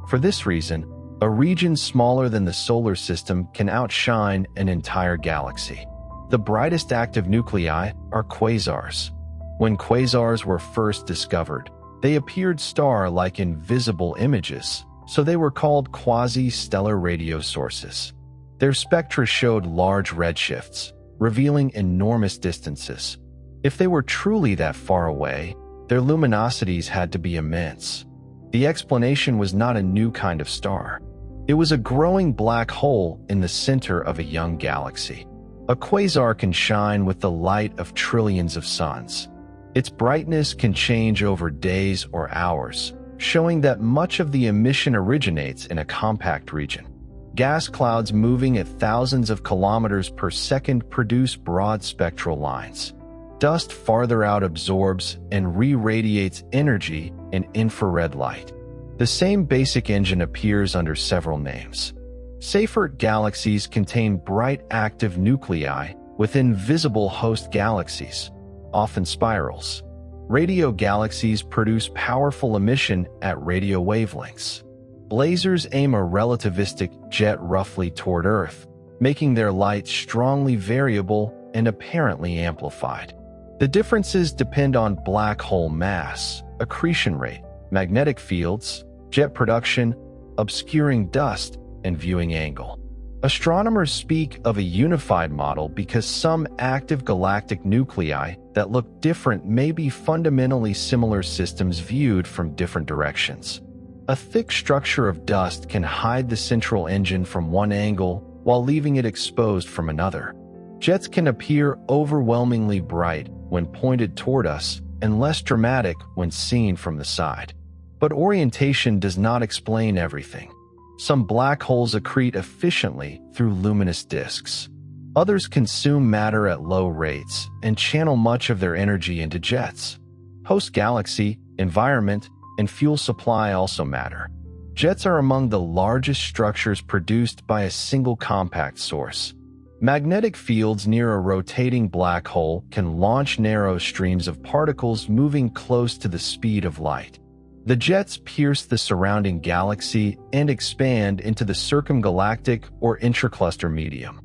For this reason, a region smaller than the solar system can outshine an entire galaxy. The brightest active nuclei are quasars. When quasars were first discovered, they appeared star-like in visible images, so they were called quasi-stellar radio sources. Their spectra showed large redshifts, revealing enormous distances. If they were truly that far away, their luminosities had to be immense. The explanation was not a new kind of star. It was a growing black hole in the center of a young galaxy. A quasar can shine with the light of trillions of suns. Its brightness can change over days or hours, showing that much of the emission originates in a compact region. Gas clouds moving at thousands of kilometers per second produce broad spectral lines. Dust farther out absorbs and re-radiates energy in infrared light. The same basic engine appears under several names. Seyfert galaxies contain bright active nuclei within visible host galaxies, often spirals. Radio galaxies produce powerful emission at radio wavelengths. Blazars aim a relativistic jet roughly toward Earth, making their light strongly variable and apparently amplified. The differences depend on black hole mass, accretion rate, magnetic fields, jet production, obscuring dust, and viewing angle. Astronomers speak of a unified model because some active galactic nuclei that look different may be fundamentally similar systems viewed from different directions. A thick structure of dust can hide the central engine from one angle while leaving it exposed from another. Jets can appear overwhelmingly bright when pointed toward us and less dramatic when seen from the side. But orientation does not explain everything. Some black holes accrete efficiently through luminous disks. Others consume matter at low rates and channel much of their energy into jets. Host galaxy, environment, and fuel supply also matter. Jets are among the largest structures produced by a single compact source. Magnetic fields near a rotating black hole can launch narrow streams of particles moving close to the speed of light. The jets pierce the surrounding galaxy and expand into the circumgalactic or intracluster medium.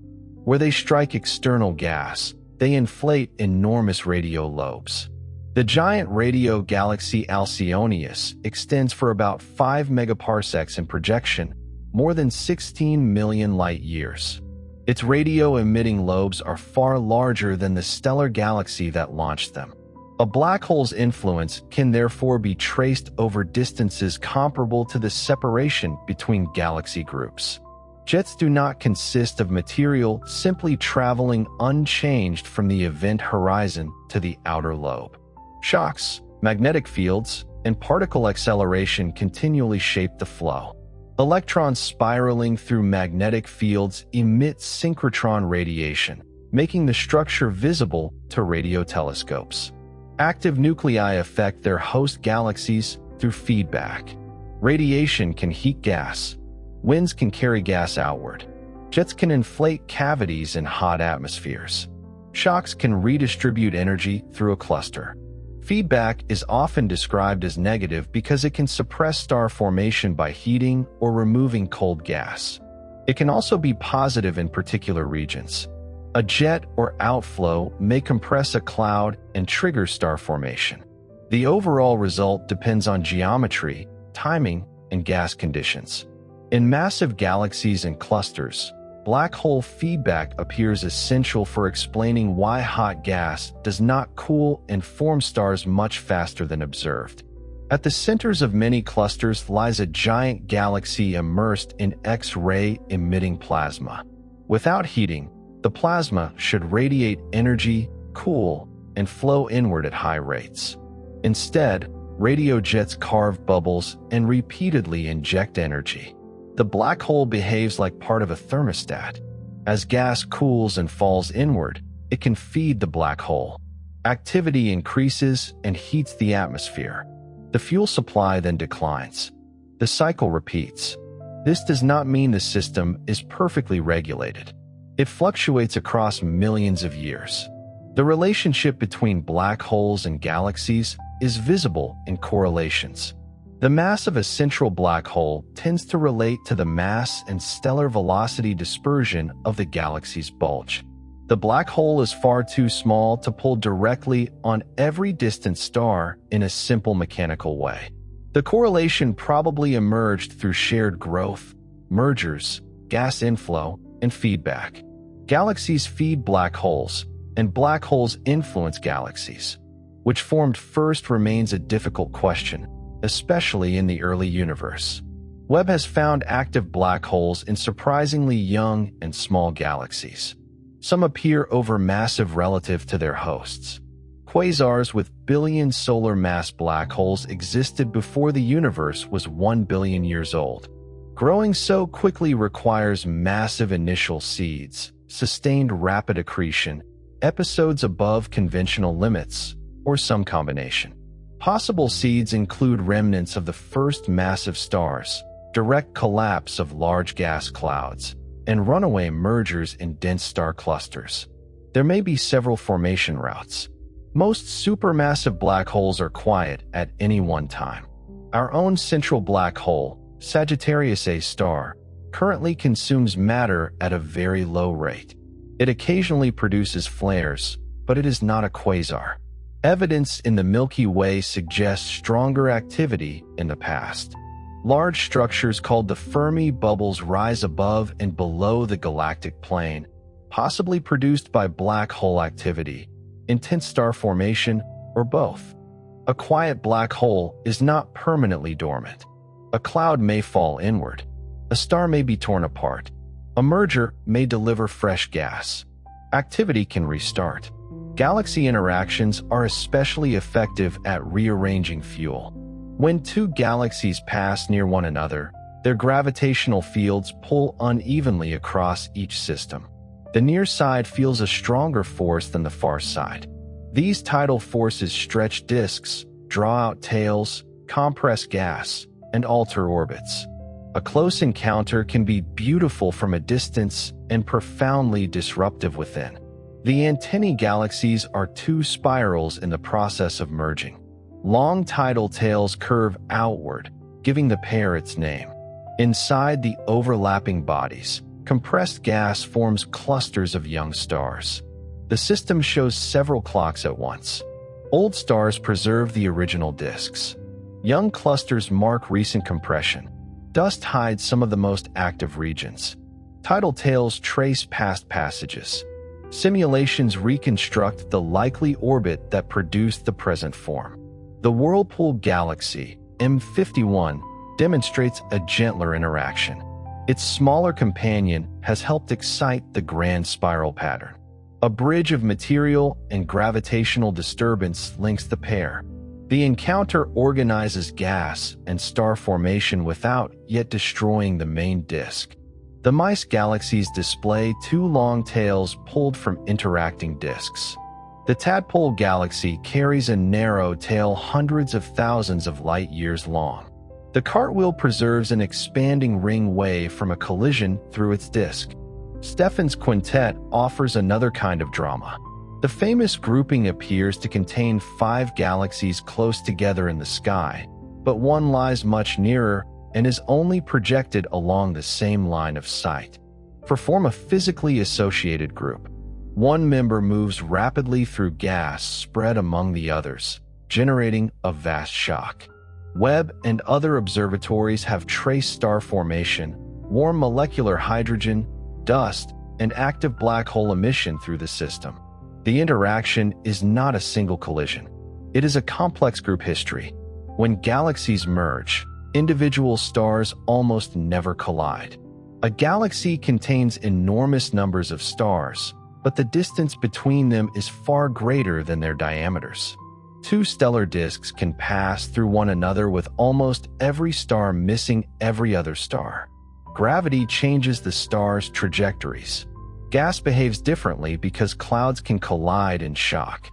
Where they strike external gas, they inflate enormous radio lobes. The giant radio galaxy Alcyonius extends for about 5 megaparsecs in projection, more than 16 million light-years. Its radio-emitting lobes are far larger than the stellar galaxy that launched them. A black hole's influence can therefore be traced over distances comparable to the separation between galaxy groups. Jets do not consist of material simply traveling unchanged from the event horizon to the outer lobe. Shocks, magnetic fields, and particle acceleration continually shape the flow. Electrons spiraling through magnetic fields emit synchrotron radiation, making the structure visible to radio telescopes. Active nuclei affect their host galaxies through feedback. Radiation can heat gas. Winds can carry gas outward. Jets can inflate cavities in hot atmospheres. Shocks can redistribute energy through a cluster. Feedback is often described as negative because it can suppress star formation by heating or removing cold gas. It can also be positive in particular regions. A jet or outflow may compress a cloud and trigger star formation. The overall result depends on geometry, timing, and gas conditions. In massive galaxies and clusters, black hole feedback appears essential for explaining why hot gas does not cool and form stars much faster than observed. At the centers of many clusters lies a giant galaxy immersed in X-ray emitting plasma. Without heating, the plasma should radiate energy, cool, and flow inward at high rates. Instead, radio jets carve bubbles and repeatedly inject energy. The black hole behaves like part of a thermostat. As gas cools and falls inward, it can feed the black hole. Activity increases and heats the atmosphere. The fuel supply then declines. The cycle repeats. This does not mean the system is perfectly regulated. It fluctuates across millions of years. The relationship between black holes and galaxies is visible in correlations. The mass of a central black hole tends to relate to the mass and stellar velocity dispersion of the galaxy's bulge. The black hole is far too small to pull directly on every distant star in a simple mechanical way. The correlation probably emerged through shared growth, mergers, gas inflow, and feedback. Galaxies feed black holes, and black holes influence galaxies. Which formed first remains a difficult question, especially in the early universe. Webb has found active black holes in surprisingly young and small galaxies. Some appear overmassive relative to their hosts. Quasars with billion solar mass black holes existed before the universe was 1 billion years old. Growing so quickly requires massive initial seeds, sustained rapid accretion, episodes above conventional limits, or some combination. Possible seeds include remnants of the first massive stars, direct collapse of large gas clouds, and runaway mergers in dense star clusters. There may be several formation routes. Most supermassive black holes are quiet at any one time. Our own central black hole, Sagittarius A star, currently consumes matter at a very low rate. It occasionally produces flares, but it is not a quasar. Evidence in the Milky Way suggests stronger activity in the past. Large structures called the Fermi bubbles rise above and below the galactic plane, possibly produced by black hole activity, intense star formation, or both. A quiet black hole is not permanently dormant. A cloud may fall inward. A star may be torn apart. A merger may deliver fresh gas. Activity can restart. Galaxy interactions are especially effective at rearranging fuel. When two galaxies pass near one another, their gravitational fields pull unevenly across each system. The near side feels a stronger force than the far side. These tidal forces stretch disks, draw out tails, compress gas, and alter orbits. A close encounter can be beautiful from a distance and profoundly disruptive within. The antennae galaxies are two spirals in the process of merging. Long tidal tails curve outward, giving the pair its name. Inside the overlapping bodies, compressed gas forms clusters of young stars. The system shows several clocks at once. Old stars preserve the original disks. Young clusters mark recent compression. Dust hides some of the most active regions. Tidal tails trace past passages. Simulations reconstruct the likely orbit that produced the present form. The Whirlpool Galaxy, M51, demonstrates a gentler interaction. Its smaller companion has helped excite the grand spiral pattern. A bridge of material and gravitational disturbance links the pair. The encounter organizes gas and star formation without yet destroying the main disk. The mice galaxies display two long tails pulled from interacting disks. The tadpole galaxy carries a narrow tail hundreds of thousands of light-years long. The cartwheel preserves an expanding ring wave from a collision through its disk. Stephan's quintet offers another kind of drama. The famous grouping appears to contain 5 galaxies close together in the sky, but one lies much nearer and is only projected along the same line of sight. Form a physically associated group. One member moves rapidly through gas spread among the others, generating a vast shock. Webb and other observatories have traced star formation, warm molecular hydrogen, dust, and active black hole emission through the system. The interaction is not a single collision. It is a complex group history. When galaxies merge, individual stars almost never collide. A galaxy contains enormous numbers of stars, but the distance between them is far greater than their diameters. 2 stellar disks can pass through one another with almost every star missing every other star. Gravity changes the stars' trajectories. Gas behaves differently because clouds can collide and shock.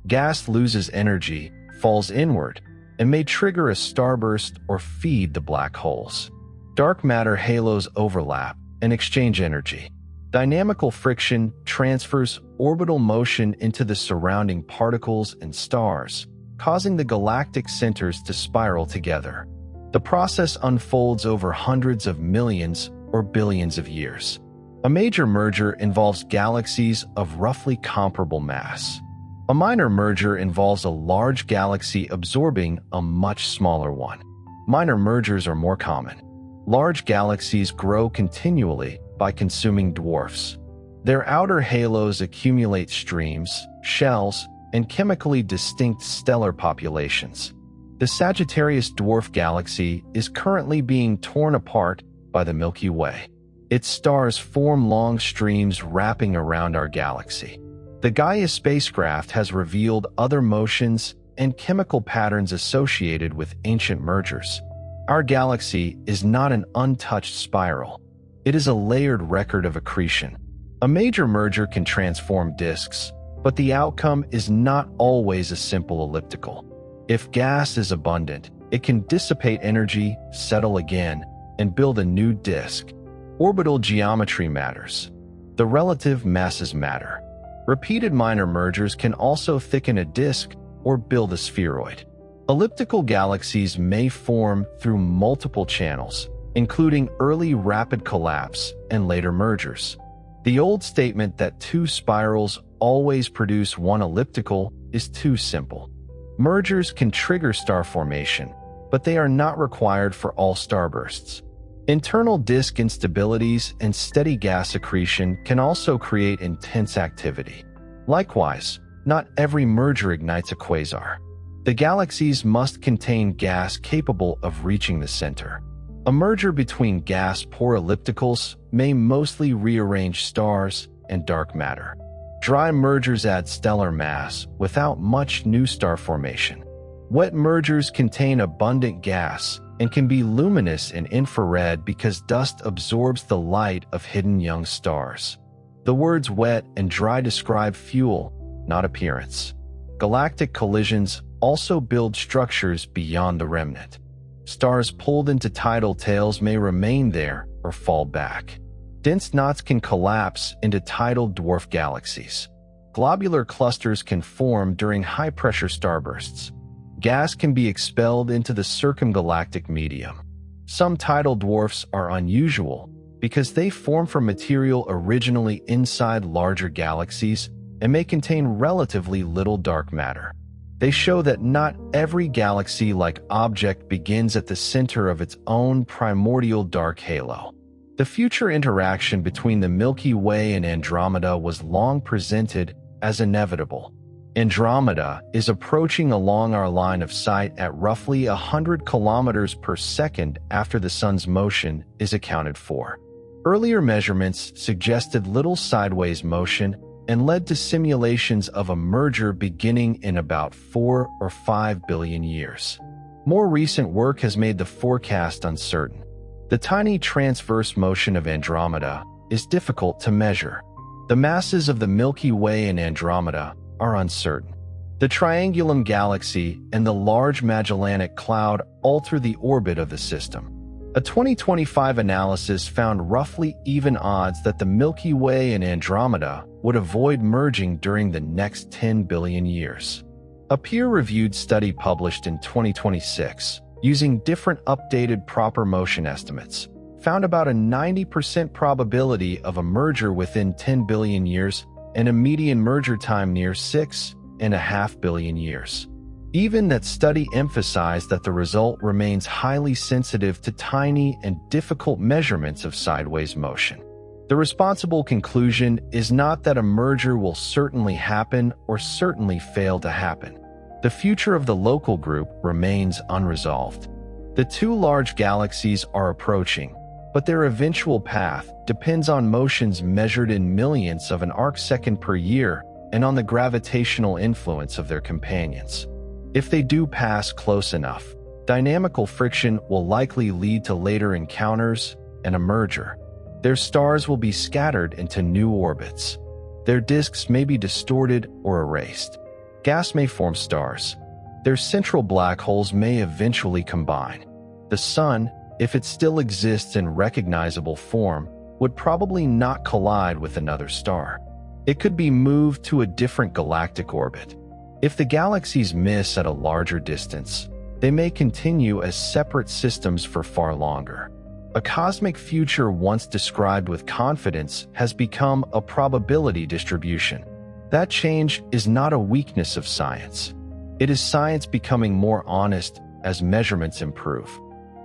Gas loses energy, falls inward, and may trigger a starburst or feed the black holes. Dark matter halos overlap and exchange energy. Dynamical friction transfers orbital motion into the surrounding particles and stars, causing the galactic centers to spiral together. The process unfolds over hundreds of millions or billions of years. A major merger involves galaxies of roughly comparable mass. A minor merger involves a large galaxy absorbing a much smaller one. Minor mergers are more common. Large galaxies grow continually by consuming dwarfs. Their outer halos accumulate streams, shells, and chemically distinct stellar populations. The Sagittarius dwarf galaxy is currently being torn apart by the Milky Way. Its stars form long streams wrapping around our galaxy. The Gaia spacecraft has revealed other motions and chemical patterns associated with ancient mergers. Our galaxy is not an untouched spiral. It is a layered record of accretion. A major merger can transform disks, but the outcome is not always a simple elliptical. If gas is abundant, it can dissipate energy, settle again, and build a new disk. Orbital geometry matters. The relative masses matter. Repeated minor mergers can also thicken a disk or build a spheroid. Elliptical galaxies may form through multiple channels, including early rapid collapse and later mergers. The old statement that 2 spirals always produce one elliptical is too simple. Mergers can trigger star formation, but they are not required for all starbursts. Internal disk instabilities and steady gas accretion can also create intense activity. Likewise, not every merger ignites a quasar. The galaxies must contain gas capable of reaching the center. A merger between gas-poor ellipticals may mostly rearrange stars and dark matter. Dry mergers add stellar mass without much new star formation. Wet mergers contain abundant gas and can be luminous in infrared because dust absorbs the light of hidden young stars. The words wet and dry describe fuel, not appearance. Galactic collisions also build structures beyond the remnant. Stars pulled into tidal tails may remain there or fall back. Dense knots can collapse into tidal dwarf galaxies. Globular clusters can form during high-pressure starbursts. Gas can be expelled into the circumgalactic medium. Some tidal dwarfs are unusual because they form from material originally inside larger galaxies and may contain relatively little dark matter. They show that not every galaxy-like object begins at the center of its own primordial dark halo. The future interaction between the Milky Way and Andromeda was long presented as inevitable. Andromeda is approaching along our line of sight at roughly 100 kilometers per second after the Sun's motion is accounted for. Earlier measurements suggested little sideways motion and led to simulations of a merger beginning in about 4 or 5 billion years. More recent work has made the forecast uncertain. The tiny transverse motion of Andromeda is difficult to measure. The masses of the Milky Way and Andromeda are uncertain. The Triangulum Galaxy and the Large Magellanic Cloud alter the orbit of the system. A 2025 analysis found roughly even odds that the Milky Way and Andromeda would avoid merging during the next 10 billion years. A peer-reviewed study published in 2026, using different updated proper motion estimates, found about a 90% probability of a merger within 10 billion years and a median merger time near 6.5 billion years. Even that study emphasized that the result remains highly sensitive to tiny and difficult measurements of sideways motion. The responsible conclusion is not that a merger will certainly happen or certainly fail to happen. The future of the local group remains unresolved. The two large galaxies are approaching, but their eventual path depends on motions measured in millionths of an arcsecond per year and on the gravitational influence of their companions. If they do pass close enough, dynamical friction will likely lead to later encounters and a merger. Their stars will be scattered into new orbits. Their disks may be distorted or erased. Gas may form stars. Their central black holes may eventually combine. The Sun, if it still exists in recognizable form, would probably not collide with another star. It could be moved to a different galactic orbit. If the galaxies miss at a larger distance, they may continue as separate systems for far longer. A cosmic future once described with confidence has become a probability distribution. That change is not a weakness of science. It is science becoming more honest as measurements improve.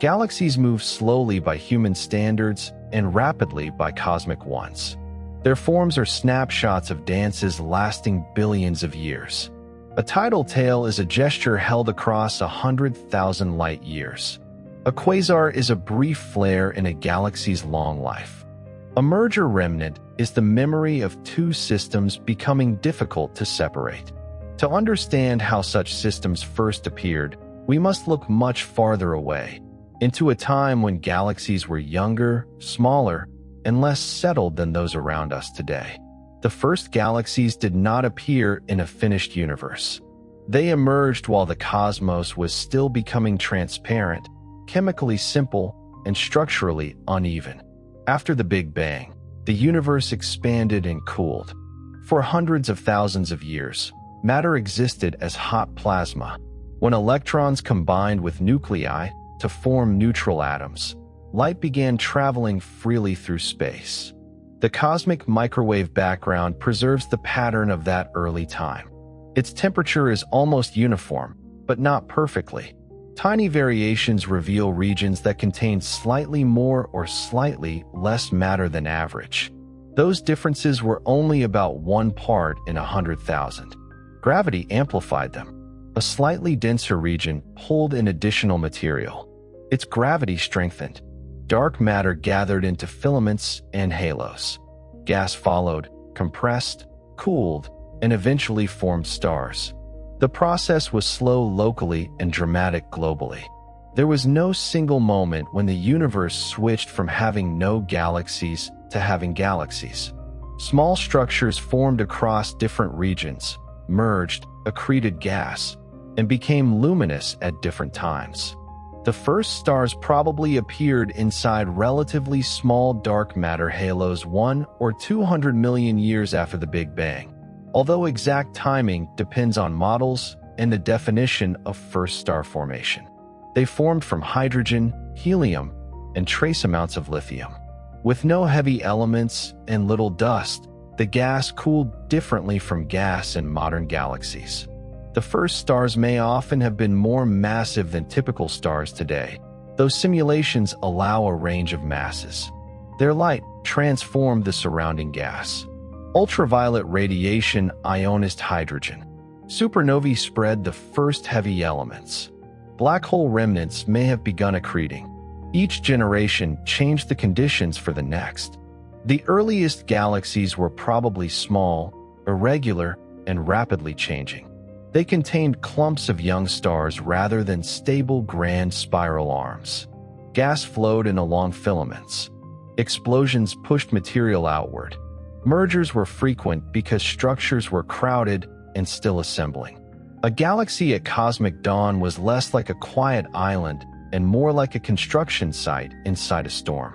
Galaxies move slowly by human standards and rapidly by cosmic ones. Their forms are snapshots of dances lasting billions of years. A tidal tail is a gesture held across 100,000 light years. A quasar is a brief flare in a galaxy's long life. A merger remnant is the memory of two systems becoming difficult to separate. To understand how such systems first appeared, we must look much farther away, into a time when galaxies were younger, smaller, and less settled than those around us today. The first galaxies did not appear in a finished universe. They emerged while the cosmos was still becoming transparent, chemically simple, and structurally uneven. After the Big Bang, the universe expanded and cooled. For hundreds of thousands of years, matter existed as hot plasma. When electrons combined with nuclei to form neutral atoms, light began traveling freely through space. The cosmic microwave background preserves the pattern of that early time. Its temperature is almost uniform, but not perfectly. Tiny variations reveal regions that contain slightly more or slightly less matter than average. Those differences were only about 1 part in 100,000. Gravity amplified them. A slightly denser region pulled in additional material. Its gravity strengthened. Dark matter gathered into filaments and halos. Gas followed, compressed, cooled, and eventually formed stars. The process was slow locally and dramatic globally. There was no single moment when the universe switched from having no galaxies to having galaxies. Small structures formed across different regions, merged, accreted gas, and became luminous at different times. The first stars probably appeared inside relatively small dark matter halos 1 or 200 million years after the Big Bang, although exact timing depends on models and the definition of first star formation. They formed from hydrogen, helium, and trace amounts of lithium. With no heavy elements and little dust, the gas cooled differently from gas in modern galaxies. The first stars may often have been more massive than typical stars today, though simulations allow a range of masses. Their light transformed the surrounding gas. Ultraviolet radiation ionized hydrogen. Supernovae spread the first heavy elements. Black hole remnants may have begun accreting. Each generation changed the conditions for the next. The earliest galaxies were probably small, irregular, and rapidly changing. They contained clumps of young stars rather than stable grand spiral arms. Gas flowed in along filaments. Explosions pushed material outward. Mergers were frequent because structures were crowded and still assembling. A galaxy at cosmic dawn was less like a quiet island and more like a construction site inside a storm.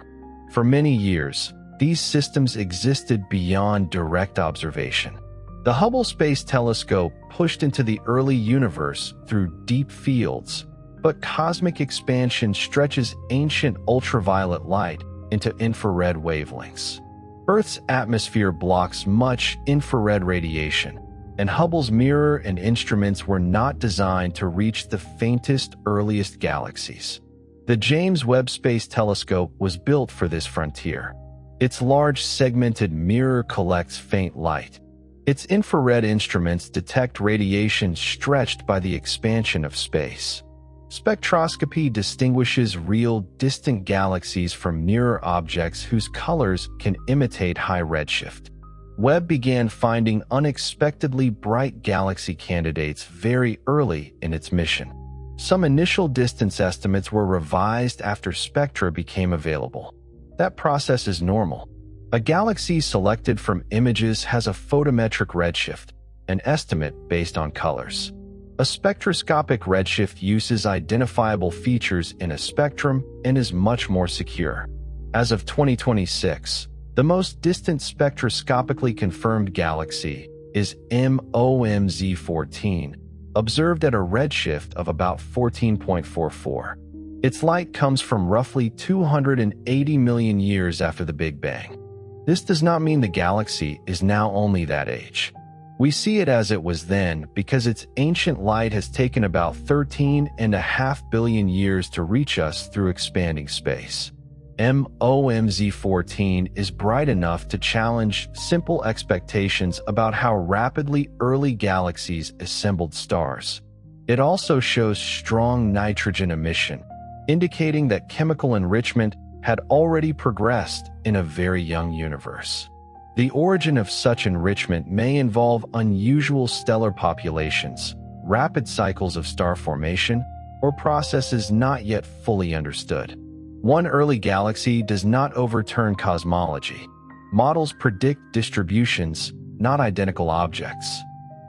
For many years, these systems existed beyond direct observation. The Hubble Space Telescope pushed into the early universe through deep fields, but cosmic expansion stretches ancient ultraviolet light into infrared wavelengths. Earth's atmosphere blocks much infrared radiation, and Hubble's mirror and instruments were not designed to reach the faintest, earliest galaxies. The James Webb Space Telescope was built for this frontier. Its large segmented mirror collects faint light. Its infrared instruments detect radiation stretched by the expansion of space. Spectroscopy distinguishes real, distant galaxies from nearer objects whose colors can imitate high redshift. Webb began finding unexpectedly bright galaxy candidates very early in its mission. Some initial distance estimates were revised after spectra became available. That process is normal. A galaxy selected from images has a photometric redshift, an estimate based on colors. A spectroscopic redshift uses identifiable features in a spectrum and is much more secure. As of 2026, the most distant spectroscopically confirmed galaxy is MOMZ14, observed at a redshift of about 14.44. Its light comes from roughly 280 million years after the Big Bang. This does not mean the galaxy is now only that age. We see it as it was then because its ancient light has taken about 13.5 billion years to reach us through expanding space. MOMZ14 is bright enough to challenge simple expectations about how rapidly early galaxies assembled stars. It also shows strong nitrogen emission, indicating that chemical enrichment had already progressed in a very young universe. The origin of such enrichment may involve unusual stellar populations, rapid cycles of star formation, or processes not yet fully understood. One early galaxy does not overturn cosmology. Models predict distributions, not identical objects.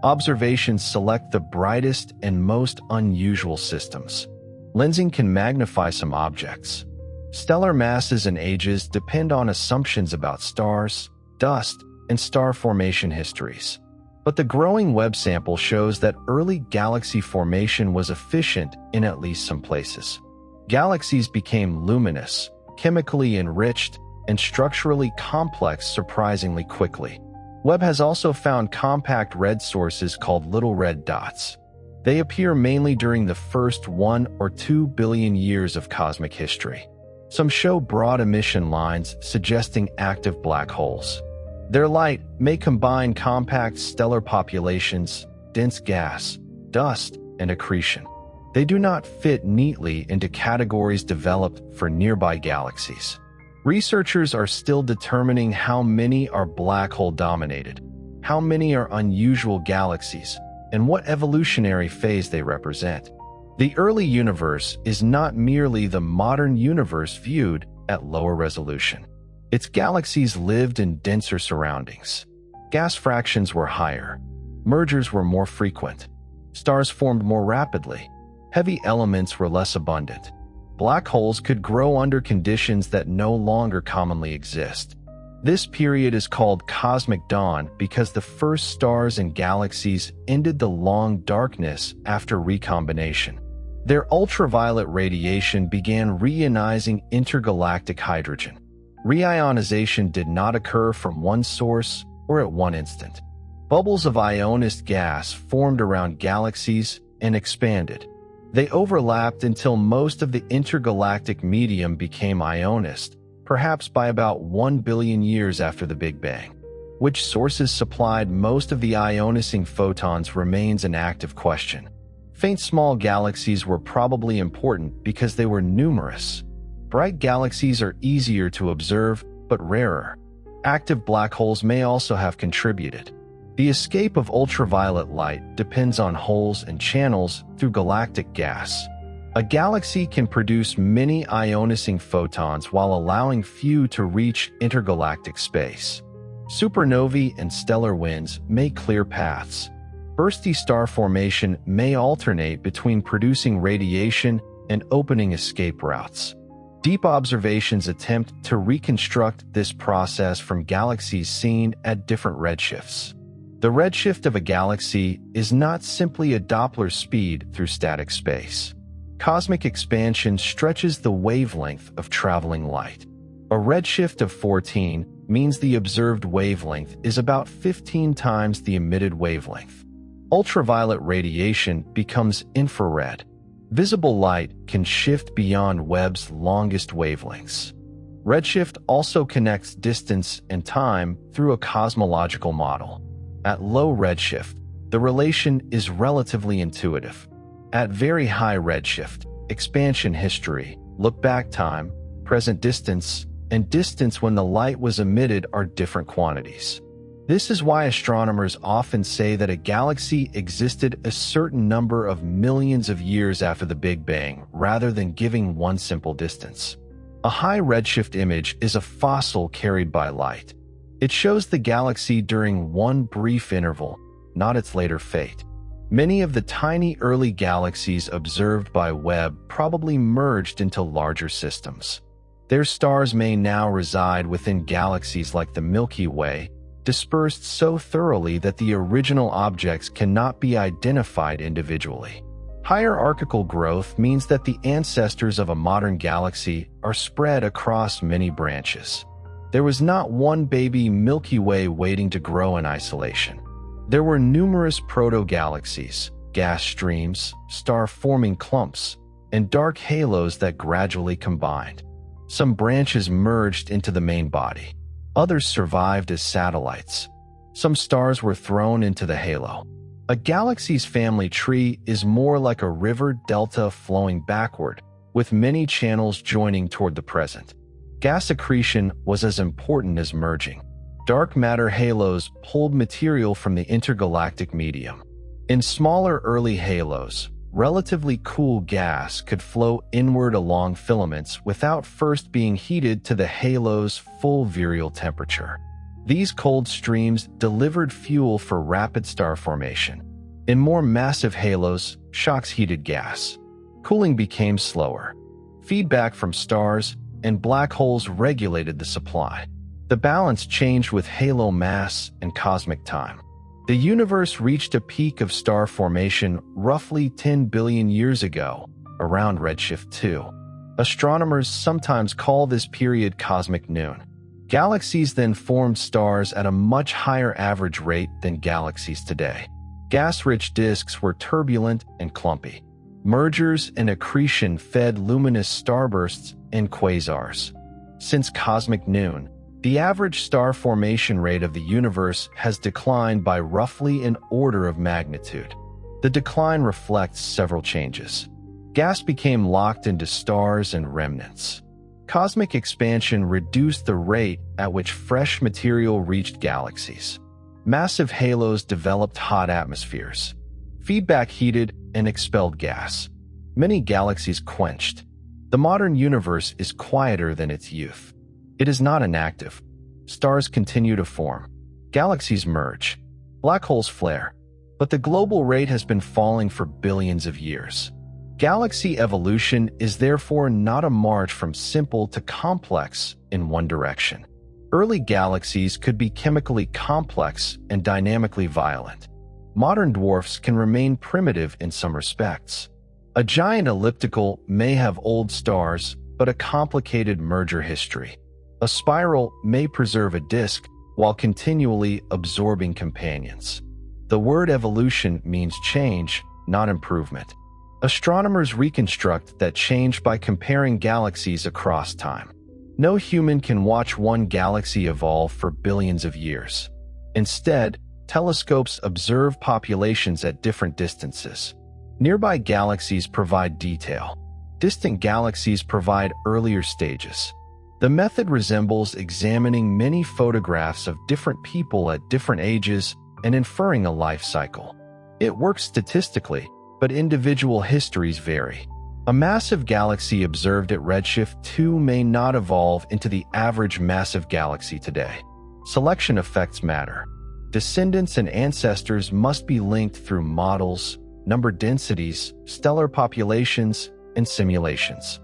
Observations select the brightest and most unusual systems. Lensing can magnify some objects. Stellar masses and ages depend on assumptions about stars, dust, and star formation histories. But the growing Webb sample shows that early galaxy formation was efficient in at least some places. Galaxies became luminous, chemically enriched, and structurally complex surprisingly quickly. Webb has also found compact red sources called little red dots. They appear mainly during the first 1 or 2 billion years of cosmic history. Some show broad emission lines suggesting active black holes. Their light may combine compact stellar populations, dense gas, dust, and accretion. They do not fit neatly into categories developed for nearby galaxies. Researchers are still determining how many are black hole dominated, how many are unusual galaxies, and what evolutionary phase they represent. The early universe is not merely the modern universe viewed at lower resolution. Its galaxies lived in denser surroundings. Gas fractions were higher. Mergers were more frequent. Stars formed more rapidly. Heavy elements were less abundant. Black holes could grow under conditions that no longer commonly exist. This period is called cosmic dawn because the first stars and galaxies ended the long darkness after recombination. Their ultraviolet radiation began reionizing intergalactic hydrogen. Reionization did not occur from one source or at one instant. Bubbles of ionized gas formed around galaxies and expanded. They overlapped until most of the intergalactic medium became ionized, perhaps by about 1 billion years after the Big Bang. Which sources supplied most of the ionizing photons remains an active question. Faint small galaxies were probably important because they were numerous. Bright galaxies are easier to observe, but rarer. Active black holes may also have contributed. The escape of ultraviolet light depends on holes and channels through galactic gas. A galaxy can produce many ionicing photons while allowing few to reach intergalactic space. Supernovae and stellar winds may clear paths. Bursty star formation may alternate between producing radiation and opening escape routes. Deep observations attempt to reconstruct this process from galaxies seen at different redshifts. The redshift of a galaxy is not simply a Doppler speed through static space. Cosmic expansion stretches the wavelength of traveling light. A redshift of 14 means the observed wavelength is about 15 times the emitted wavelength. Ultraviolet radiation becomes infrared. Visible light can shift beyond Webb's longest wavelengths. Redshift also connects distance and time through a cosmological model. At low redshift, the relation is relatively intuitive. At very high redshift, expansion history, look-back time, present distance, and distance when the light was emitted are different quantities. This is why astronomers often say that a galaxy existed a certain number of millions of years after the Big Bang, rather than giving one simple distance. A high redshift image is a fossil carried by light. It shows the galaxy during one brief interval, not its later fate. Many of the tiny early galaxies observed by Webb probably merged into larger systems. Their stars may now reside within galaxies like the Milky Way, dispersed so thoroughly that the original objects cannot be identified individually. Hierarchical growth means that the ancestors of a modern galaxy are spread across many branches. There was not one baby Milky Way waiting to grow in isolation. There were numerous proto-galaxies, gas streams, star-forming clumps, and dark halos that gradually combined. Some branches merged into the main body. Others survived as satellites. Some stars were thrown into the halo. A galaxy's family tree is more like a river delta flowing backward, with many channels joining toward the present. Gas accretion was as important as merging. Dark matter halos pulled material from the intergalactic medium. In smaller early halos, relatively cool gas could flow inward along filaments without first being heated to the halo's full virial temperature. These cold streams delivered fuel for rapid star formation. In more massive halos, shocks heated gas. Cooling became slower. Feedback from stars and black holes regulated the supply. The balance changed with halo mass and cosmic time. The universe reached a peak of star formation roughly 10 billion years ago, around redshift 2. Astronomers sometimes call this period cosmic noon. Galaxies then formed stars at a much higher average rate than galaxies today. Gas-rich disks were turbulent and clumpy. Mergers and accretion fed luminous starbursts and quasars. Since cosmic noon, the average star formation rate of the universe has declined by roughly an order of magnitude. The decline reflects several changes. Gas became locked into stars and remnants. Cosmic expansion reduced the rate at which fresh material reached galaxies. Massive halos developed hot atmospheres. Feedback heated and expelled gas. Many galaxies quenched. The modern universe is quieter than its youth. It is not inactive. Stars continue to form. Galaxies merge. Black holes flare. But the global rate has been falling for billions of years. Galaxy evolution is therefore not a march from simple to complex in one direction. Early galaxies could be chemically complex and dynamically violent. Modern dwarfs can remain primitive in some respects. A giant elliptical may have old stars, but a complicated merger history. A spiral may preserve a disk while continually absorbing companions. The word evolution means change, not improvement. Astronomers reconstruct that change by comparing galaxies across time. No human can watch one galaxy evolve for billions of years. Instead, telescopes observe populations at different distances. Nearby galaxies provide detail. Distant galaxies provide earlier stages. The method resembles examining many photographs of different people at different ages and inferring a life cycle. It works statistically, but individual histories vary. A massive galaxy observed at redshift 2 may not evolve into the average massive galaxy today. Selection effects matter. Descendants and ancestors must be linked through models, number densities, stellar populations, and simulations.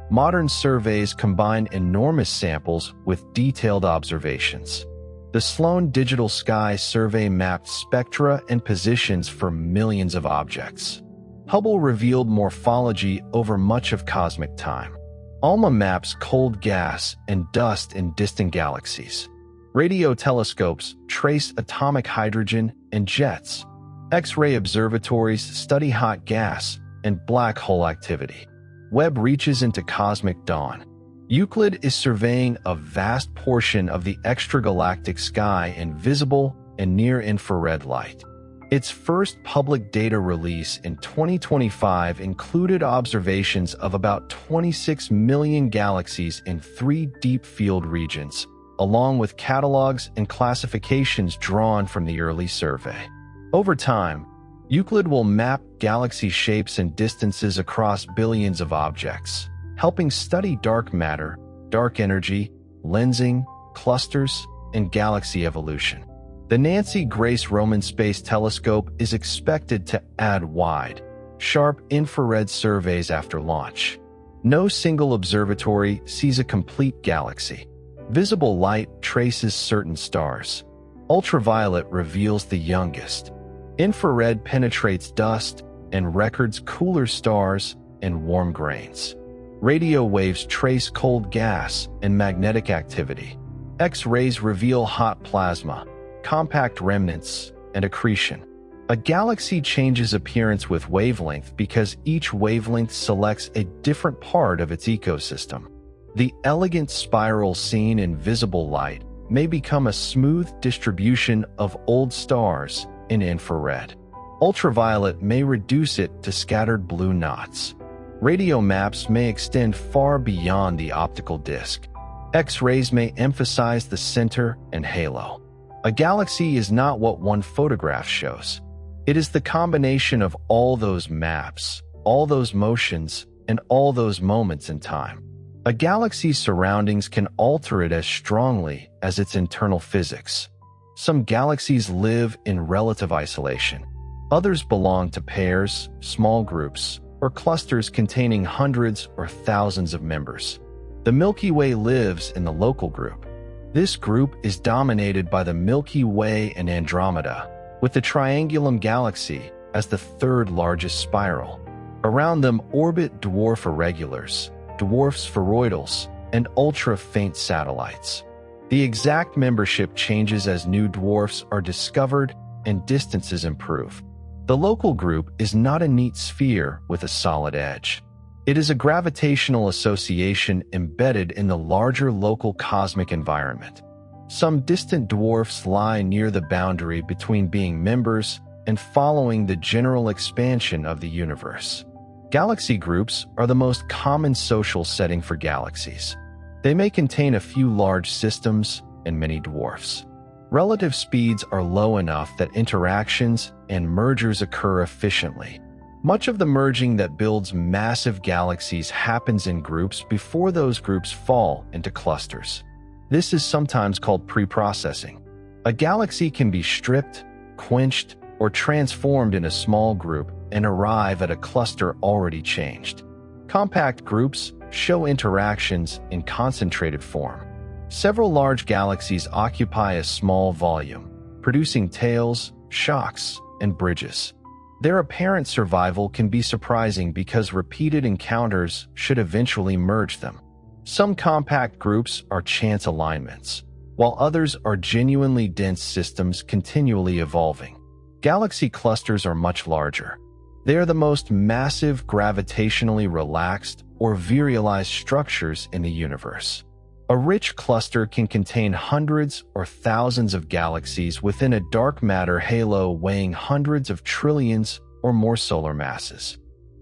Modern surveys combine enormous samples with detailed observations. The Sloan Digital Sky Survey mapped spectra and positions for millions of objects. Hubble revealed morphology over much of cosmic time. ALMA maps cold gas and dust in distant galaxies. Radio telescopes trace atomic hydrogen and jets. X-ray observatories study hot gas and black hole activity. Webb reaches into cosmic dawn. Euclid is surveying a vast portion of the extragalactic sky in visible and near-infrared light. Its first public data release in 2025 included observations of about 26 million galaxies in 3 deep field regions, along with catalogs and classifications drawn from the early survey. Over time, Euclid will map galaxy shapes and distances across billions of objects, helping study dark matter, dark energy, lensing, clusters, and galaxy evolution. The Nancy Grace Roman Space Telescope is expected to add wide, sharp infrared surveys after launch. No single observatory sees a complete galaxy. Visible light traces certain stars. Ultraviolet reveals the youngest. Infrared penetrates dust and records cooler stars and warm grains. Radio waves trace cold gas and magnetic activity. X-rays reveal hot plasma, compact remnants, and accretion. A galaxy changes appearance with wavelength because each wavelength selects a different part of its ecosystem. The elegant spiral seen in visible light may become a smooth distribution of old stars in infrared. Ultraviolet may reduce it to scattered blue knots. Radio maps may extend far beyond the optical disc. X-rays may emphasize the center and halo. A galaxy is not what one photograph shows. It is the combination of all those maps, all those motions, and all those moments in time. A galaxy's surroundings can alter it as strongly as its internal physics. Some galaxies live in relative isolation. Others belong to pairs, small groups, or clusters containing hundreds or thousands of members. The Milky Way lives in the local group. This group is dominated by the Milky Way and Andromeda, with the Triangulum Galaxy as the third largest spiral. Around them orbit dwarf irregulars, dwarf spheroidals, and ultra-faint satellites. The exact membership changes as new dwarfs are discovered and distances improve. The local group is not a neat sphere with a solid edge. It is a gravitational association embedded in the larger local cosmic environment. Some distant dwarfs lie near the boundary between being members and following the general expansion of the universe. Galaxy groups are the most common social setting for galaxies. They may contain a few large systems and many dwarfs. Relative speeds are low enough that interactions and mergers occur efficiently. Much of the merging that builds massive galaxies happens in groups before those groups fall into clusters. This is sometimes called pre-processing. A galaxy can be stripped, quenched, or transformed in a small group and arrive at a cluster already changed. Compact groups show interactions in concentrated form. Several large galaxies occupy a small volume, producing tails, shocks, and bridges. Their apparent survival can be surprising because repeated encounters should eventually merge them. Some compact groups are chance alignments, while others are genuinely dense systems continually evolving. Galaxy clusters are much larger. They are the most massive gravitationally relaxed or virialized structures in the universe. A rich cluster can contain hundreds or thousands of galaxies within a dark matter halo weighing hundreds of trillions or more solar masses.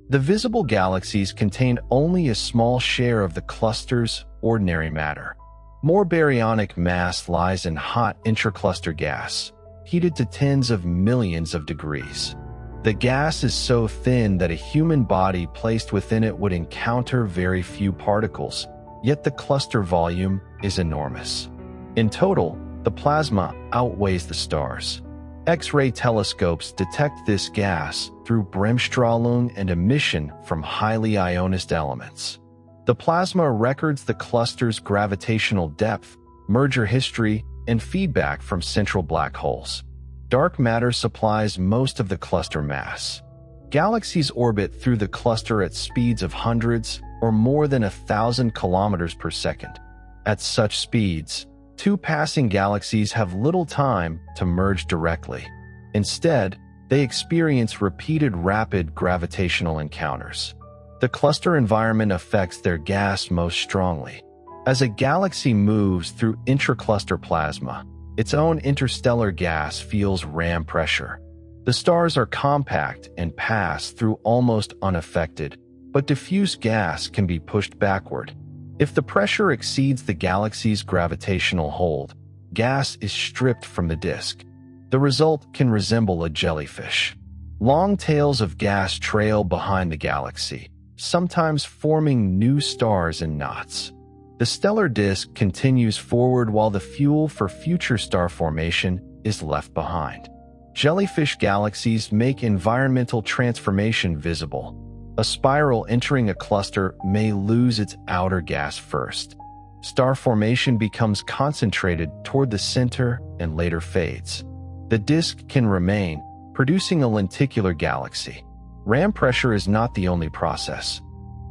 The visible galaxies contain only a small share of the cluster's ordinary matter. More baryonic mass lies in hot intracluster gas, heated to tens of millions of degrees. The gas is so thin that a human body placed within it would encounter very few particles, yet the cluster volume is enormous. In total, the plasma outweighs the stars. X-ray telescopes detect this gas through Bremsstrahlung and emission from highly ionized elements. The plasma records the cluster's gravitational depth, merger history, and feedback from central black holes. Dark matter supplies most of the cluster mass. Galaxies orbit through the cluster at speeds of hundreds or more than 1,000 kilometers per second. At such speeds, two passing galaxies have little time to merge directly. Instead, they experience repeated rapid gravitational encounters. The cluster environment affects their gas most strongly. As a galaxy moves through intracluster plasma, its own interstellar gas feels ram pressure. The stars are compact and pass through almost unaffected, but diffuse gas can be pushed backward. If the pressure exceeds the galaxy's gravitational hold, gas is stripped from the disk. The result can resemble a jellyfish. Long tails of gas trail behind the galaxy, sometimes forming new stars and knots. The stellar disk continues forward while the fuel for future star formation is left behind. Jellyfish galaxies make environmental transformation visible. A spiral entering a cluster may lose its outer gas first. Star formation becomes concentrated toward the center and later fades. The disk can remain, producing a lenticular galaxy. Ram pressure is not the only process.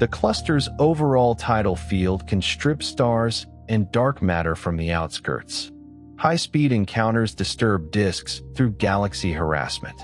The cluster's overall tidal field can strip stars and dark matter from the outskirts. High-speed encounters disturb disks through galaxy harassment.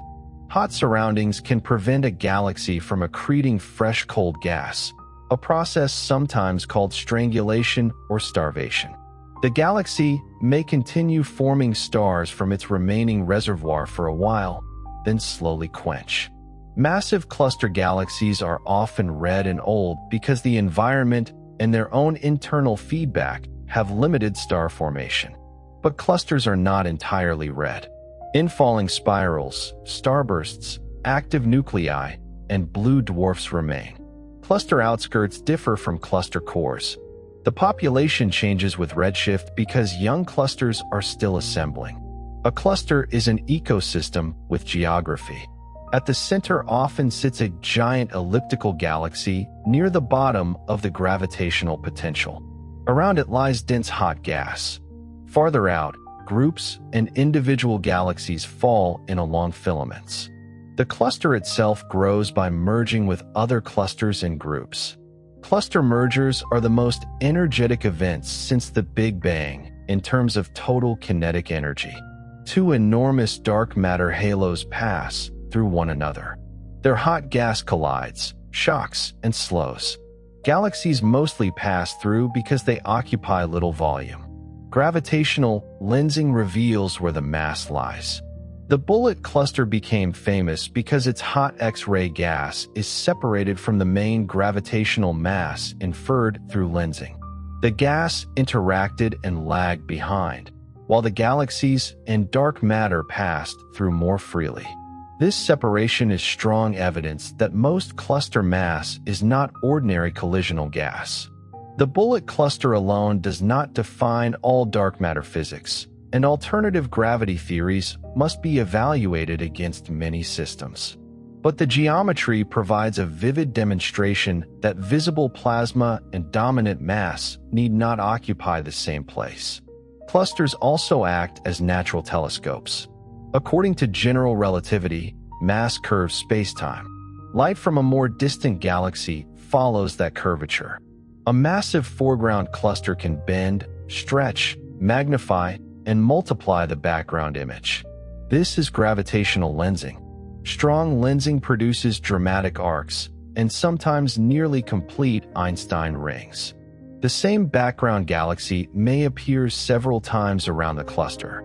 Hot surroundings can prevent a galaxy from accreting fresh cold gas, a process sometimes called strangulation or starvation. The galaxy may continue forming stars from its remaining reservoir for a while, then slowly quench. Massive cluster galaxies are often red and old because the environment and their own internal feedback have limited star formation. But clusters are not entirely red. Infalling spirals, starbursts, active nuclei, and blue dwarfs remain. Cluster outskirts differ from cluster cores. The population changes with redshift because young clusters are still assembling. A cluster is an ecosystem with geography. At the center often sits a giant elliptical galaxy near the bottom of the gravitational potential. Around it lies dense hot gas. Farther out, groups and individual galaxies fall in along filaments. The cluster itself grows by merging with other clusters and groups. Cluster mergers are the most energetic events since the Big Bang in terms of total kinetic energy. Two enormous dark matter halos pass through one another. Their hot gas collides, shocks, and slows. Galaxies mostly pass through because they occupy little volume. Gravitational lensing reveals where the mass lies. The bullet cluster became famous because its hot X-ray gas is separated from the main gravitational mass inferred through lensing. The gas interacted and lagged behind, while the galaxies and dark matter passed through more freely. This separation is strong evidence that most cluster mass is not ordinary collisional gas. The bullet cluster alone does not define all dark matter physics, and alternative gravity theories must be evaluated against many systems. But the geometry provides a vivid demonstration that visible plasma and dominant mass need not occupy the same place. Clusters also act as natural telescopes. According to general relativity, mass curves spacetime. Light from a more distant galaxy follows that curvature. A massive foreground cluster can bend, stretch, magnify, and multiply the background image. This is gravitational lensing. Strong lensing produces dramatic arcs and sometimes nearly complete Einstein rings. The same background galaxy may appear several times around the cluster.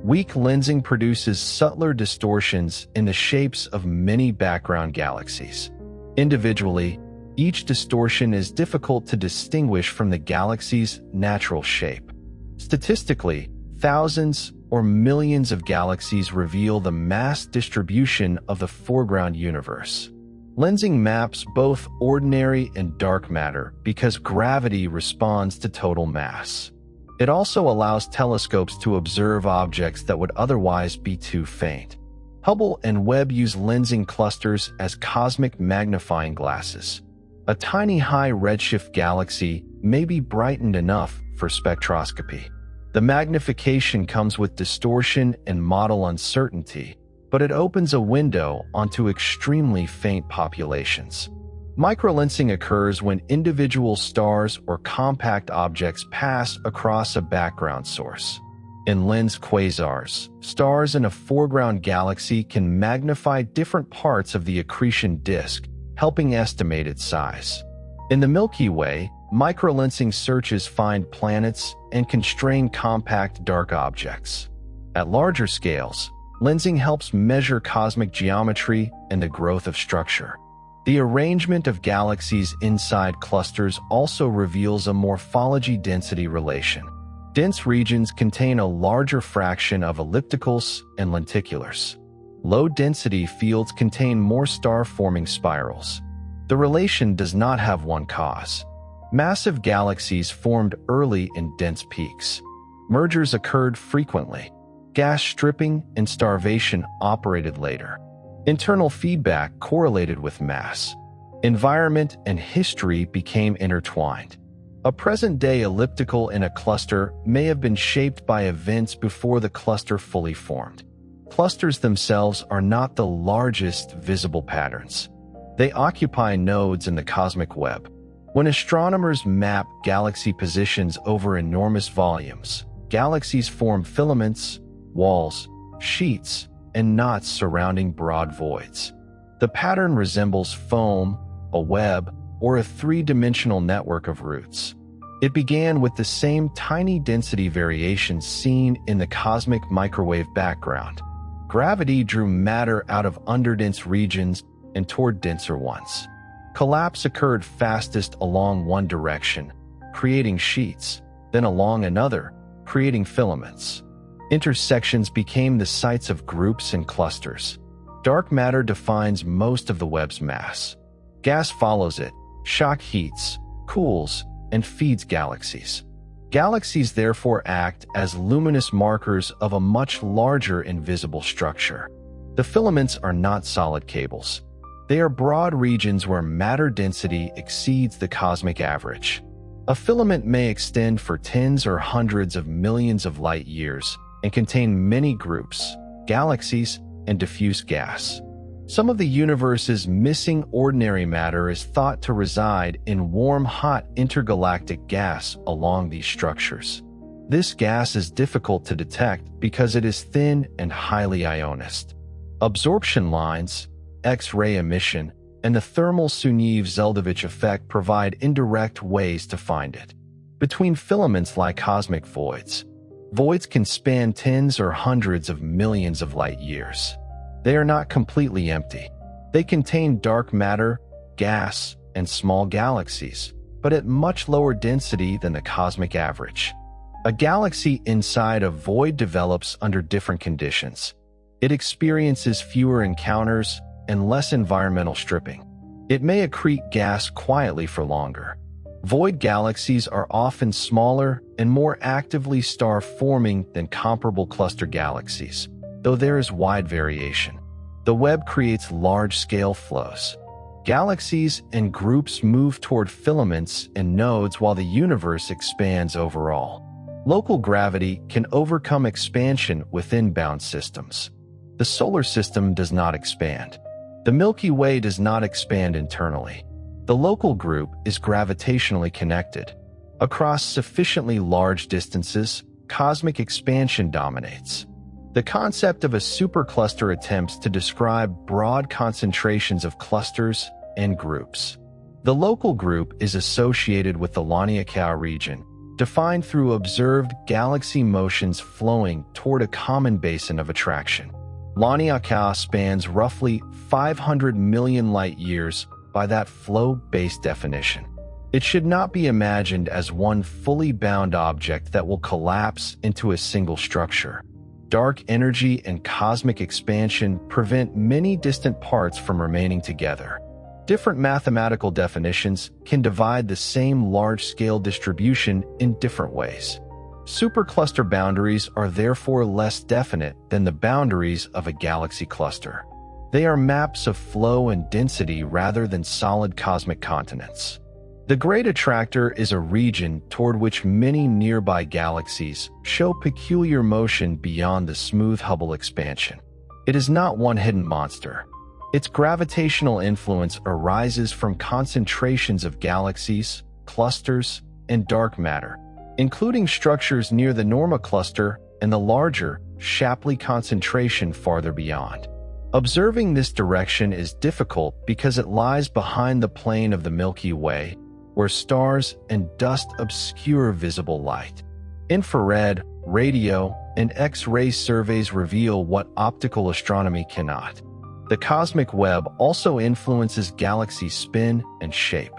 Weak lensing produces subtler distortions in the shapes of many background galaxies. Individually, each distortion is difficult to distinguish from the galaxy's natural shape. Statistically, thousands or millions of galaxies reveal the mass distribution of the foreground universe. Lensing maps both ordinary and dark matter because gravity responds to total mass. It also allows telescopes to observe objects that would otherwise be too faint. Hubble and Webb use lensing clusters as cosmic magnifying glasses. A tiny high redshift galaxy may be brightened enough for spectroscopy. The magnification comes with distortion and model uncertainty, but it opens a window onto extremely faint populations. Microlensing occurs when individual stars or compact objects pass across a background source. In lens quasars, stars in a foreground galaxy can magnify different parts of the accretion disk, helping estimate its size. In the Milky Way, microlensing searches find planets and constrain compact dark objects. At larger scales, lensing helps measure cosmic geometry and the growth of structure. The arrangement of galaxies inside clusters also reveals a morphology density relation. Dense regions contain a larger fraction of ellipticals and lenticulars. Low-density fields contain more star-forming spirals. The relation does not have one cause. Massive galaxies formed early in dense peaks. Mergers occurred frequently. Gas stripping and starvation operated later. Internal feedback correlated with mass. Environment and history became intertwined. A present-day elliptical in a cluster may have been shaped by events before the cluster fully formed. Clusters themselves are not the largest visible patterns. They occupy nodes in the cosmic web. When astronomers map galaxy positions over enormous volumes, galaxies form filaments, walls, sheets, and knots surrounding broad voids. The pattern resembles foam, a web, or a three-dimensional network of roots. It began with the same tiny density variations seen in the cosmic microwave background. Gravity drew matter out of underdense regions and toward denser ones. Collapse occurred fastest along one direction, creating sheets, then along another, creating filaments. Intersections became the sites of groups and clusters. Dark matter defines most of the web's mass. Gas follows it, shock heats, cools, and feeds galaxies. Galaxies therefore act as luminous markers of a much larger invisible structure. The filaments are not solid cables. They are broad regions where matter density exceeds the cosmic average. A filament may extend for tens or hundreds of millions of light years and contain many groups, galaxies, and diffuse gas. Some of the universe's missing ordinary matter is thought to reside in warm, hot intergalactic gas along these structures. This gas is difficult to detect because it is thin and highly ionized. Absorption lines, X-ray emission, and the thermal Sunyaev-Zeldovich effect provide indirect ways to find it. Between filaments lie cosmic voids. Voids can span tens or hundreds of millions of light years. They are not completely empty. They contain dark matter, gas, and small galaxies, but at much lower density than the cosmic average. A galaxy inside a void develops under different conditions. It experiences fewer encounters and less environmental stripping. It may accrete gas quietly for longer. Void galaxies are often smaller and more actively star-forming than comparable cluster galaxies, though there is wide variation. The Webb creates large-scale flows. Galaxies and groups move toward filaments and nodes while the universe expands overall. Local gravity can overcome expansion within bound systems. The solar system does not expand. The Milky Way does not expand internally. The local group is gravitationally connected. Across sufficiently large distances, cosmic expansion dominates. The concept of a supercluster attempts to describe broad concentrations of clusters and groups. The local group is associated with the Laniakea region, defined through observed galaxy motions flowing toward a common basin of attraction. Laniakea spans roughly 500 million light-years by that flow-based definition. It should not be imagined as one fully bound object that will collapse into a single structure. Dark energy and cosmic expansion prevent many distant parts from remaining together. Different mathematical definitions can divide the same large-scale distribution in different ways. Supercluster boundaries are therefore less definite than the boundaries of a galaxy cluster. They are maps of flow and density rather than solid cosmic continents. The Great Attractor is a region toward which many nearby galaxies show peculiar motion beyond the smooth Hubble expansion. It is not one hidden monster. Its gravitational influence arises from concentrations of galaxies, clusters, and dark matter, including structures near the Norma cluster and the larger Shapley concentration farther beyond. Observing this direction is difficult because it lies behind the plane of the Milky Way, where stars and dust obscure visible light. Infrared, radio, and X-ray surveys reveal what optical astronomy cannot. The cosmic web also influences galaxy spin and shape.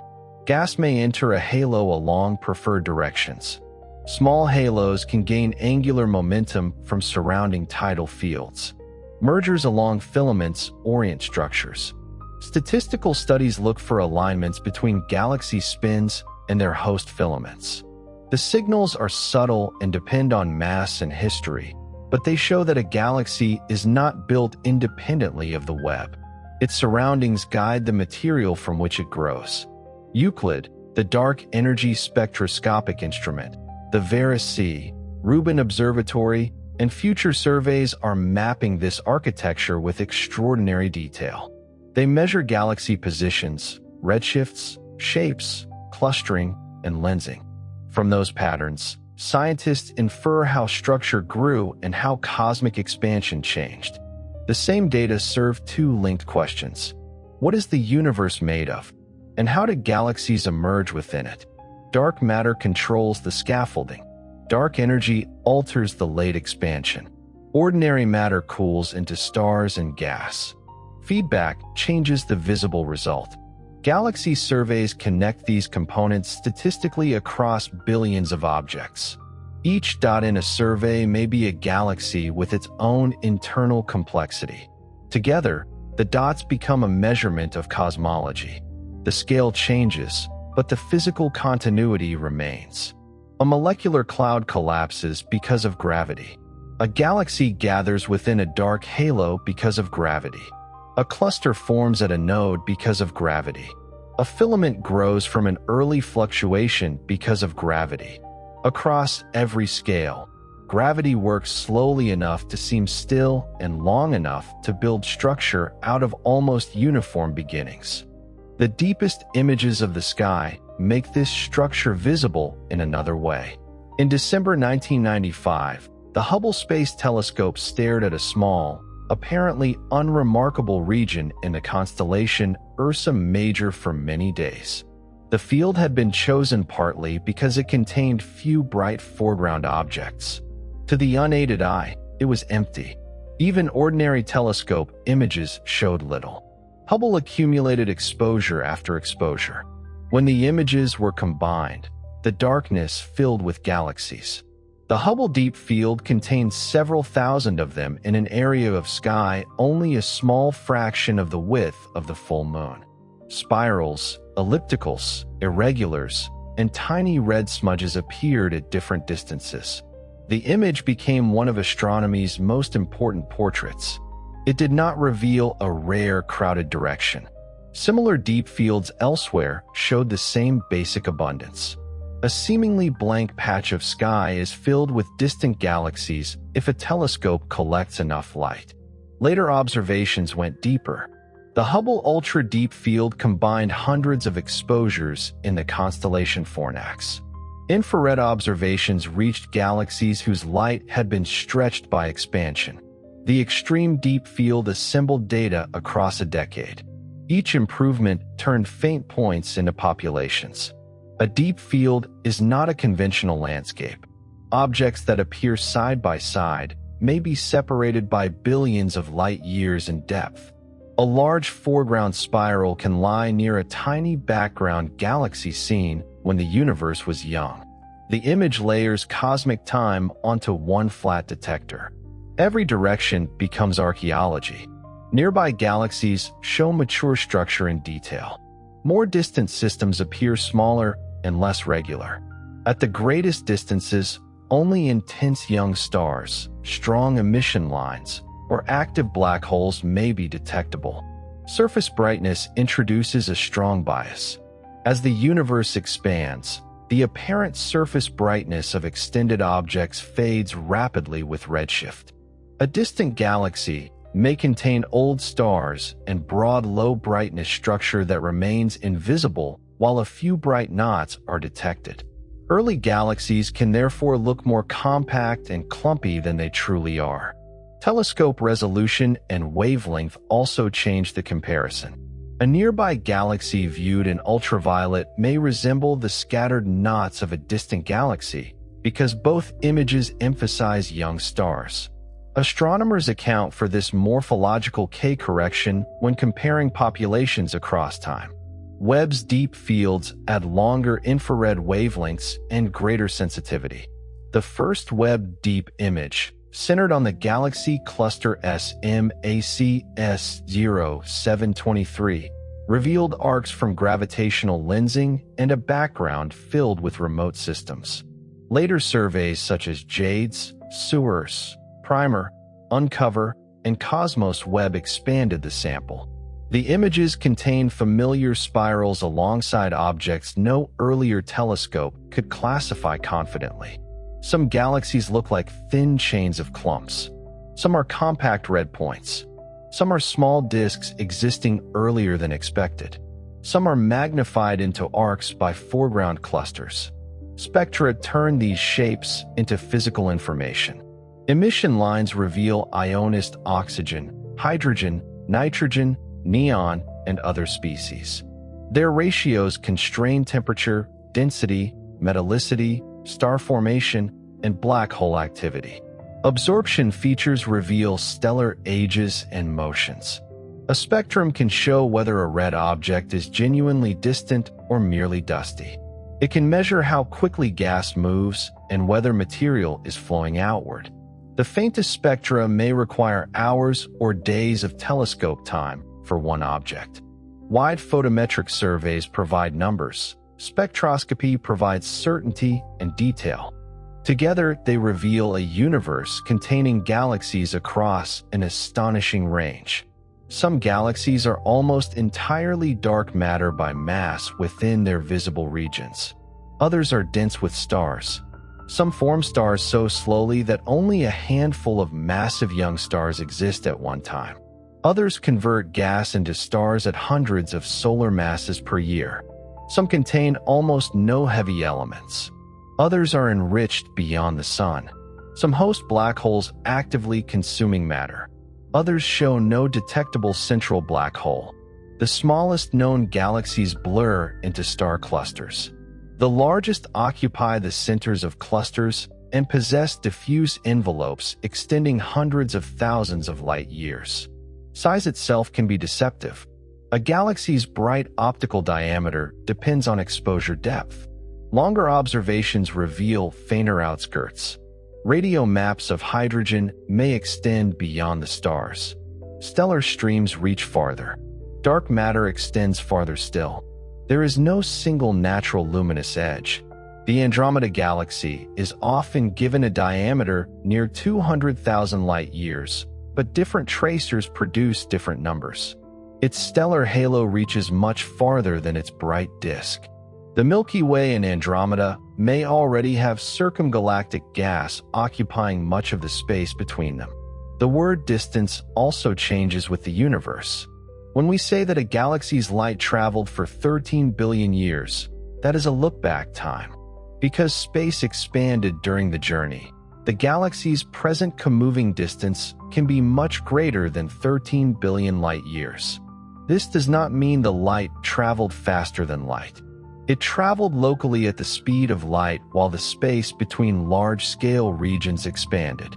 Gas may enter a halo along preferred directions. Small halos can gain angular momentum from surrounding tidal fields. Mergers along filaments orient structures. Statistical studies look for alignments between galaxy spins and their host filaments. The signals are subtle and depend on mass and history, but they show that a galaxy is not built independently of the web. Its surroundings guide the material from which it grows. Euclid, the dark energy spectroscopic instrument, the Vera C, Rubin Observatory, and future surveys are mapping this architecture with extraordinary detail. They measure galaxy positions, redshifts, shapes, clustering, and lensing. From those patterns, scientists infer how structure grew and how cosmic expansion changed. The same data serve two linked questions. What is the universe made of? And how did galaxies emerge within it? Dark matter controls the scaffolding. Dark energy alters the late expansion. Ordinary matter cools into stars and gas. Feedback changes the visible result. Galaxy surveys connect these components statistically across billions of objects. Each dot in a survey may be a galaxy with its own internal complexity. Together, the dots become a measurement of cosmology. The scale changes, but the physical continuity remains. A molecular cloud collapses because of gravity. A galaxy gathers within a dark halo because of gravity. A cluster forms at a node because of gravity. A filament grows from an early fluctuation because of gravity. Across every scale, gravity works slowly enough to seem still and long enough to build structure out of almost uniform beginnings. The deepest images of the sky make this structure visible in another way. In December 1995, the Hubble Space Telescope stared at a small, apparently unremarkable region in the constellation Ursa Major for many days. The field had been chosen partly because it contained few bright foreground objects. To the unaided eye, it was empty. Even ordinary telescope images showed little. Hubble accumulated exposure after exposure. When the images were combined, the darkness filled with galaxies. The Hubble Deep Field contains several thousand of them in an area of sky only a small fraction of the width of the full moon. Spirals, ellipticals, irregulars, and tiny red smudges appeared at different distances. The image became one of astronomy's most important portraits. It did not reveal a rare, crowded direction. Similar deep fields elsewhere showed the same basic abundance. A seemingly blank patch of sky is filled with distant galaxies if a telescope collects enough light. Later observations went deeper. The Hubble Ultra Deep Field combined hundreds of exposures in the constellation Fornax. Infrared observations reached galaxies whose light had been stretched by expansion. The Extreme Deep Field assembled data across a decade. Each improvement turned faint points into populations. A deep field is not a conventional landscape. Objects that appear side by side may be separated by billions of light years in depth. A large foreground spiral can lie near a tiny background galaxy seen when the universe was young. The image layers cosmic time onto one flat detector. Every direction becomes archaeology. Nearby galaxies show mature structure and detail. More distant systems appear smaller and less regular. At the greatest distances, only intense young stars, strong emission lines, or active black holes may be detectable. Surface brightness introduces a strong bias. As the universe expands, the apparent surface brightness of extended objects fades rapidly with redshift. A distant galaxy may contain old stars and broad low-brightness structure that remains invisible while a few bright knots are detected. Early galaxies can therefore look more compact and clumpy than they truly are. Telescope resolution and wavelength also change the comparison. A nearby galaxy viewed in ultraviolet may resemble the scattered knots of a distant galaxy because both images emphasize young stars. Astronomers account for this morphological K-correction when comparing populations across time. Webb's deep fields add longer infrared wavelengths and greater sensitivity. The first Webb deep image, centered on the galaxy cluster SMACS0723, revealed arcs from gravitational lensing and a background filled with remote systems. Later surveys such as JADES, SEWERS, Primer, Uncover, and Cosmos Webb expanded the sample. The images contain familiar spirals alongside objects no earlier telescope could classify confidently. Some galaxies look like thin chains of clumps. Some are compact red points. Some are small disks existing earlier than expected. Some are magnified into arcs by foreground clusters. Spectra turn these shapes into physical information. Emission lines reveal ionized oxygen, hydrogen, nitrogen, neon, and other species. Their ratios constrain temperature, density, metallicity, star formation, and black hole activity. Absorption features reveal stellar ages and motions. A spectrum can show whether a red object is genuinely distant or merely dusty. It can measure how quickly gas moves and whether material is flowing outward. The faintest spectra may require hours or days of telescope time for one object. Wide photometric surveys provide numbers. Spectroscopy provides certainty and detail. Together, they reveal a universe containing galaxies across an astonishing range. Some galaxies are almost entirely dark matter by mass within their visible regions. Others are dense with stars. Some form stars so slowly that only a handful of massive young stars exist at one time. Others convert gas into stars at hundreds of solar masses per year. Some contain almost no heavy elements. Others are enriched beyond the sun. Some host black holes actively consuming matter. Others show no detectable central black hole. The smallest known galaxies blur into star clusters. The largest occupy the centers of clusters and possess diffuse envelopes extending hundreds of thousands of light years. Size itself can be deceptive. A galaxy's bright optical diameter depends on exposure depth. Longer observations reveal fainter outskirts. Radio maps of hydrogen may extend beyond the stars. Stellar streams reach farther. Dark matter extends farther still. There is no single natural luminous edge. The Andromeda galaxy is often given a diameter near 200,000 light years, but different tracers produce different numbers. Its stellar halo reaches much farther than its bright disk. The Milky Way and Andromeda may already have circumgalactic gas occupying much of the space between them. The word distance also changes with the universe. When we say that a galaxy's light traveled for 13 billion years, that is a look-back time. Because space expanded during the journey, the galaxy's present comoving distance can be much greater than 13 billion light years. This does not mean the light traveled faster than light. It traveled locally at the speed of light while the space between large-scale regions expanded.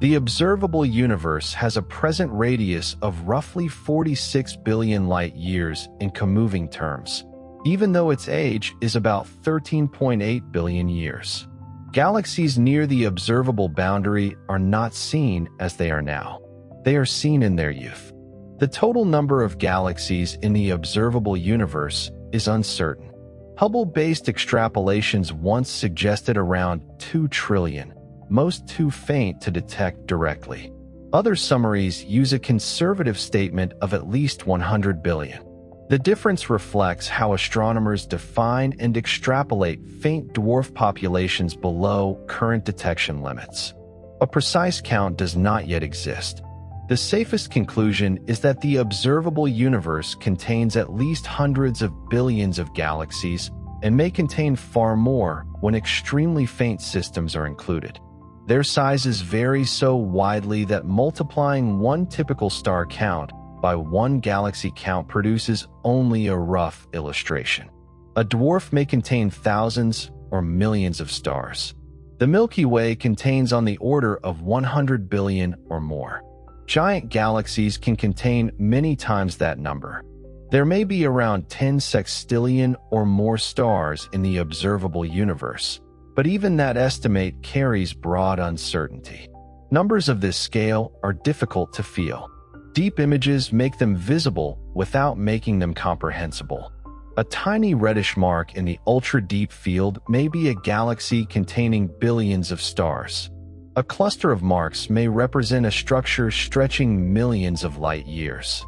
The observable universe has a present radius of roughly 46 billion light-years in comoving terms, even though its age is about 13.8 billion years. Galaxies near the observable boundary are not seen as they are now. They are seen in their youth. The total number of galaxies in the observable universe is uncertain. Hubble-based extrapolations once suggested around 2 trillion, most too faint to detect directly. Other summaries use a conservative statement of at least 100 billion. The difference reflects how astronomers define and extrapolate faint dwarf populations below current detection limits. A precise count does not yet exist. The safest conclusion is that the observable universe contains at least hundreds of billions of galaxies and may contain far more when extremely faint systems are included. Their sizes vary so widely that multiplying one typical star count by one galaxy count produces only a rough illustration. A dwarf may contain thousands or millions of stars. The Milky Way contains on the order of 100 billion or more. Giant galaxies can contain many times that number. There may be around 10 sextillion or more stars in the observable universe, but even that estimate carries broad uncertainty. Numbers of this scale are difficult to feel. Deep images make them visible without making them comprehensible. A tiny reddish mark in the ultra-deep field may be a galaxy containing billions of stars. A cluster of marks may represent a structure stretching millions of light-years.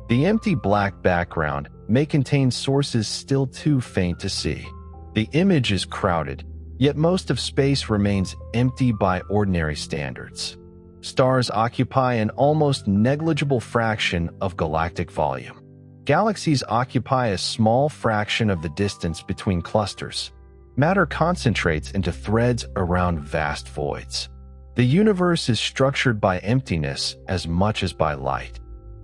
The empty black background may contain sources still too faint to see. The image is crowded, yet most of space remains empty by ordinary standards. Stars occupy an almost negligible fraction of galactic volume. Galaxies occupy a small fraction of the distance between clusters. Matter concentrates into threads around vast voids. The universe is structured by emptiness as much as by light.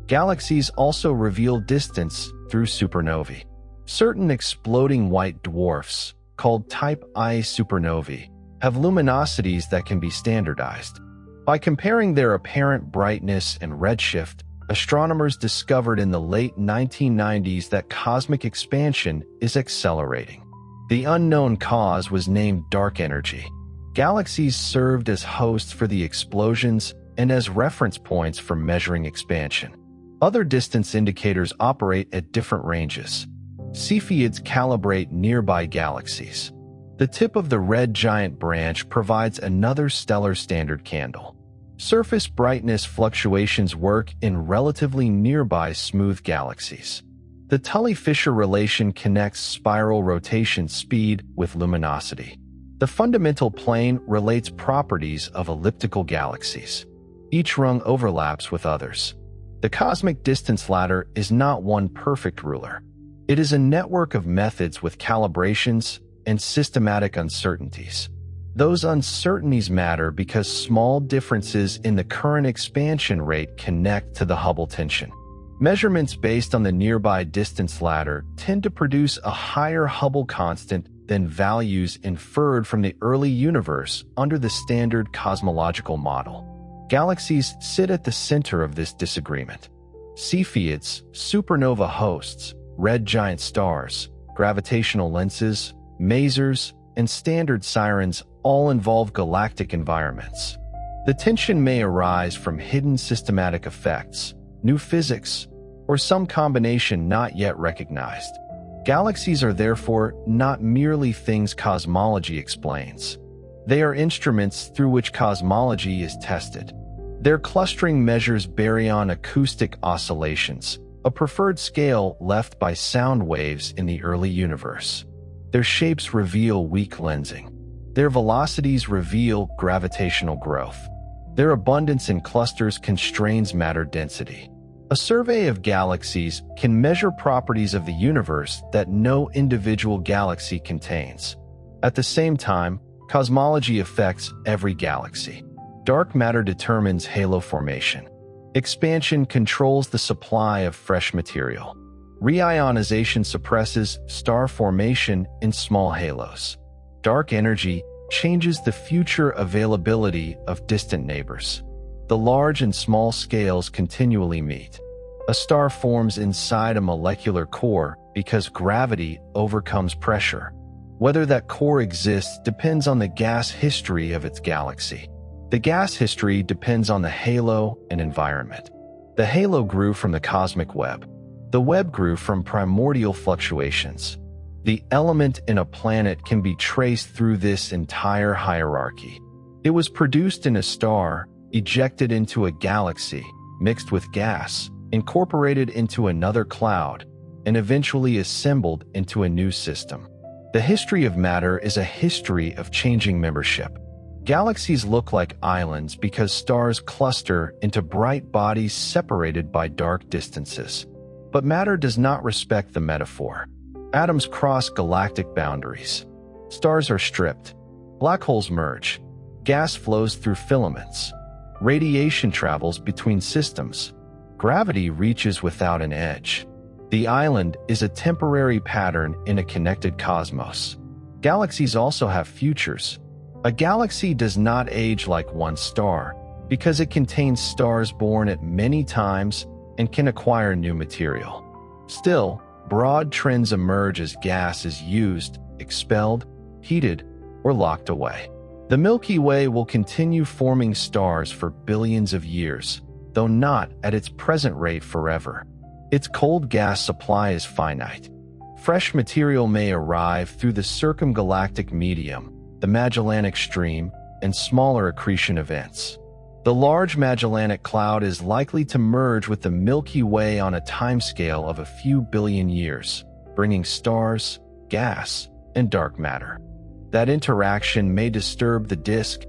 Galaxies also reveal distance through supernovae. Certain exploding white dwarfs, called Type I supernovae, have luminosities that can be standardized. By comparing their apparent brightness and redshift, astronomers discovered in the late 1990s that cosmic expansion is accelerating. The unknown cause was named dark energy. Galaxies served as hosts for the explosions and as reference points for measuring expansion. Other distance indicators operate at different ranges. Cepheids calibrate nearby galaxies. The tip of the red giant branch provides another stellar standard candle. Surface brightness fluctuations work in relatively nearby smooth galaxies. The Tully-Fisher relation connects spiral rotation speed with luminosity. The fundamental plane relates properties of elliptical galaxies. Each rung overlaps with others. The cosmic distance ladder is not one perfect ruler. It is a network of methods with calibrations and systematic uncertainties. Those uncertainties matter because small differences in the current expansion rate connect to the Hubble tension. Measurements based on the nearby distance ladder tend to produce a higher Hubble constant than values inferred from the early universe under the standard cosmological model. Galaxies sit at the center of this disagreement. Cepheids, supernova hosts, red giant stars, gravitational lenses, masers, and standard sirens all involve galactic environments. The tension may arise from hidden systematic effects, new physics, or some combination not yet recognized. Galaxies are therefore not merely things cosmology explains. They are instruments through which cosmology is tested. Their clustering measures baryon acoustic oscillations, a preferred scale left by sound waves in the early universe. Their shapes reveal weak lensing. Their velocities reveal gravitational growth. Their abundance in clusters constrains matter density. A survey of galaxies can measure properties of the universe that no individual galaxy contains. At the same time, cosmology affects every galaxy. Dark matter determines halo formation. Expansion controls the supply of fresh material. Reionization suppresses star formation in small halos. Dark energy changes the future availability of distant neighbors. The large and small scales continually meet. A star forms inside a molecular core because gravity overcomes pressure. Whether that core exists depends on the gas history of its galaxy. The gas history depends on the halo and environment. The halo grew from the cosmic web. The web grew from primordial fluctuations. The element in a planet can be traced through this entire hierarchy. It was produced in a star, ejected into a galaxy, mixed with gas, incorporated into another cloud, and eventually assembled into a new system. The history of matter is a history of changing membership. Galaxies look like islands because stars cluster into bright bodies separated by dark distances. But matter does not respect the metaphor. Atoms cross galactic boundaries. Stars are stripped. Black holes merge. Gas flows through filaments. Radiation travels between systems. Gravity reaches without an edge. The island is a temporary pattern in a connected cosmos. Galaxies also have futures. A galaxy does not age like one star because it contains stars born at many times and can acquire new material. Still, broad trends emerge as gas is used, expelled, heated, or locked away. The Milky Way will continue forming stars for billions of years, though not at its present rate forever. Its cold gas supply is finite. Fresh material may arrive through the circumgalactic medium, the Magellanic Stream, and smaller accretion events. The Large Magellanic Cloud is likely to merge with the Milky Way on a timescale of a few billion years, bringing stars, gas, and dark matter. That interaction may disturb the disk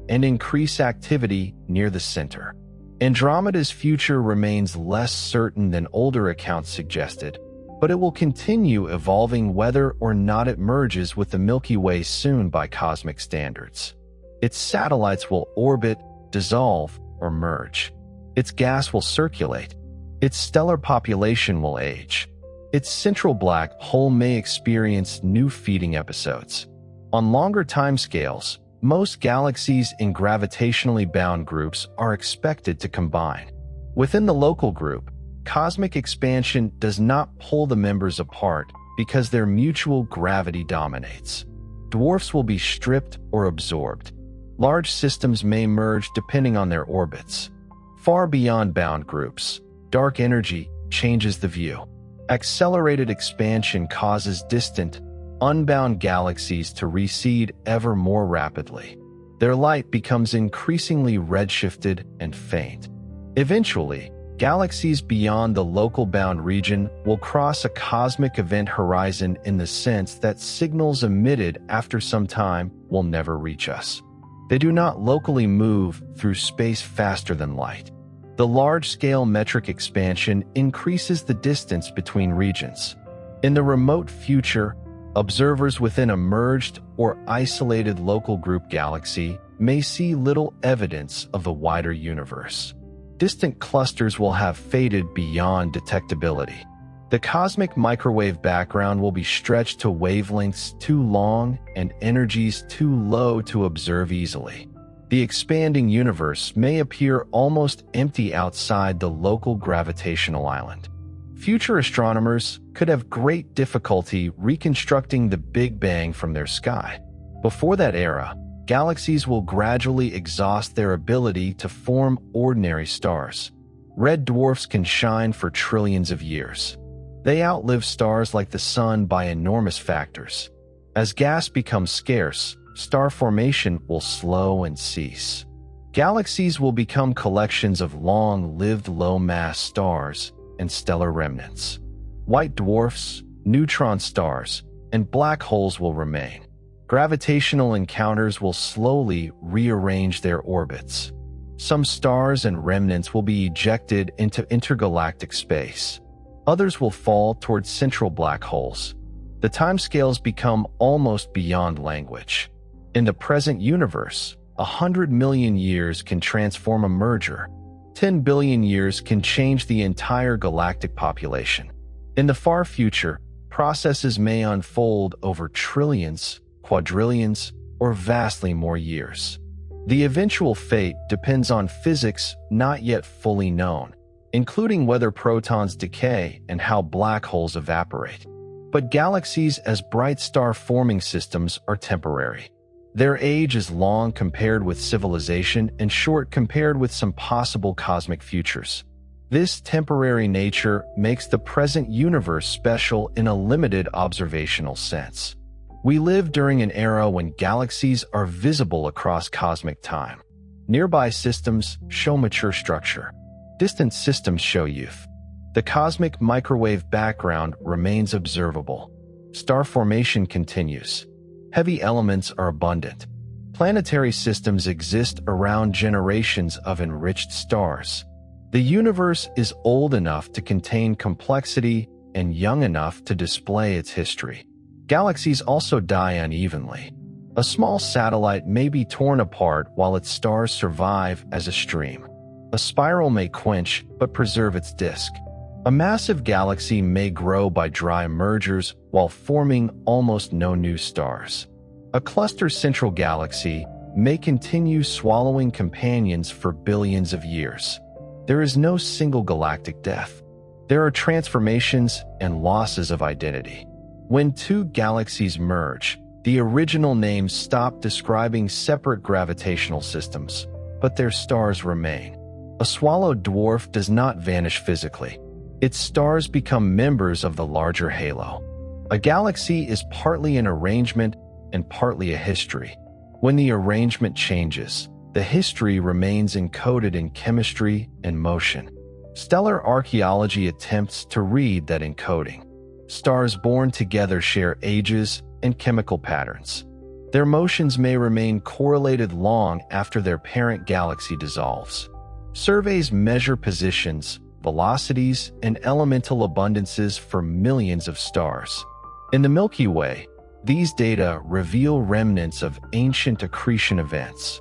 and increase activity near the center. Andromeda's future remains less certain than older accounts suggested, but it will continue evolving whether or not it merges with the Milky Way soon by cosmic standards. Its satellites will orbit, dissolve, or merge. Its gas will circulate. Its stellar population will age. Its central black hole may experience new feeding episodes. On longer timescales, most galaxies in gravitationally bound groups are expected to combine. Within the local group, cosmic expansion does not pull the members apart because their mutual gravity dominates. Dwarfs will be stripped or absorbed. Large systems may merge depending on their orbits. Far beyond bound groups, dark energy changes the view. Accelerated expansion causes distant, unbound galaxies to recede ever more rapidly. Their light becomes increasingly redshifted and faint. Eventually, galaxies beyond the local bound region will cross a cosmic event horizon in the sense that signals emitted after some time will never reach us. They do not locally move through space faster than light. The large-scale metric expansion increases the distance between regions. In the remote future, observers within a merged or isolated local group galaxy may see little evidence of the wider universe. Distant clusters will have faded beyond detectability. The cosmic microwave background will be stretched to wavelengths too long and energies too low to observe easily. The expanding universe may appear almost empty outside the local gravitational island. Future astronomers could have great difficulty reconstructing the Big Bang from their sky. Before that era, galaxies will gradually exhaust their ability to form ordinary stars. Red dwarfs can shine for trillions of years. They outlive stars like the Sun by enormous factors. As gas becomes scarce, star formation will slow and cease. Galaxies will become collections of long-lived low-mass stars and stellar remnants. White dwarfs, neutron stars, and black holes will remain. Gravitational encounters will slowly rearrange their orbits. Some stars and remnants will be ejected into intergalactic space. Others will fall towards central black holes. The timescales become almost beyond language. In the present universe, 100 million years can transform a merger. 10 billion years can change the entire galactic population. In the far future, processes may unfold over trillions, quadrillions, or vastly more years. The eventual fate depends on physics not yet fully known, including whether protons decay and how black holes evaporate. But galaxies as bright star-forming systems are temporary. Their age is long compared with civilization and short compared with some possible cosmic futures. This temporary nature makes the present universe special in a limited observational sense. We live during an era when galaxies are visible across cosmic time. Nearby systems show mature structure. Distant systems show youth. The cosmic microwave background remains observable. Star formation continues. Heavy elements are abundant. Planetary systems exist around generations of enriched stars. The universe is old enough to contain complexity and young enough to display its history. Galaxies also die unevenly. A small satellite may be torn apart while its stars survive as a stream. A spiral may quench but preserve its disk. A massive galaxy may grow by dry mergers while forming almost no new stars. A cluster central galaxy may continue swallowing companions for billions of years. There is no single galactic death. There are transformations and losses of identity. When two galaxies merge, the original names stop describing separate gravitational systems, but their stars remain. A swallowed dwarf does not vanish physically. Its stars become members of the larger halo. A galaxy is partly an arrangement and partly a history. When the arrangement changes, the history remains encoded in chemistry and motion. Stellar archaeology attempts to read that encoding. Stars born together share ages and chemical patterns. Their motions may remain correlated long after their parent galaxy dissolves. Surveys measure positions, velocities, and elemental abundances for millions of stars. In the Milky Way, these data reveal remnants of ancient accretion events.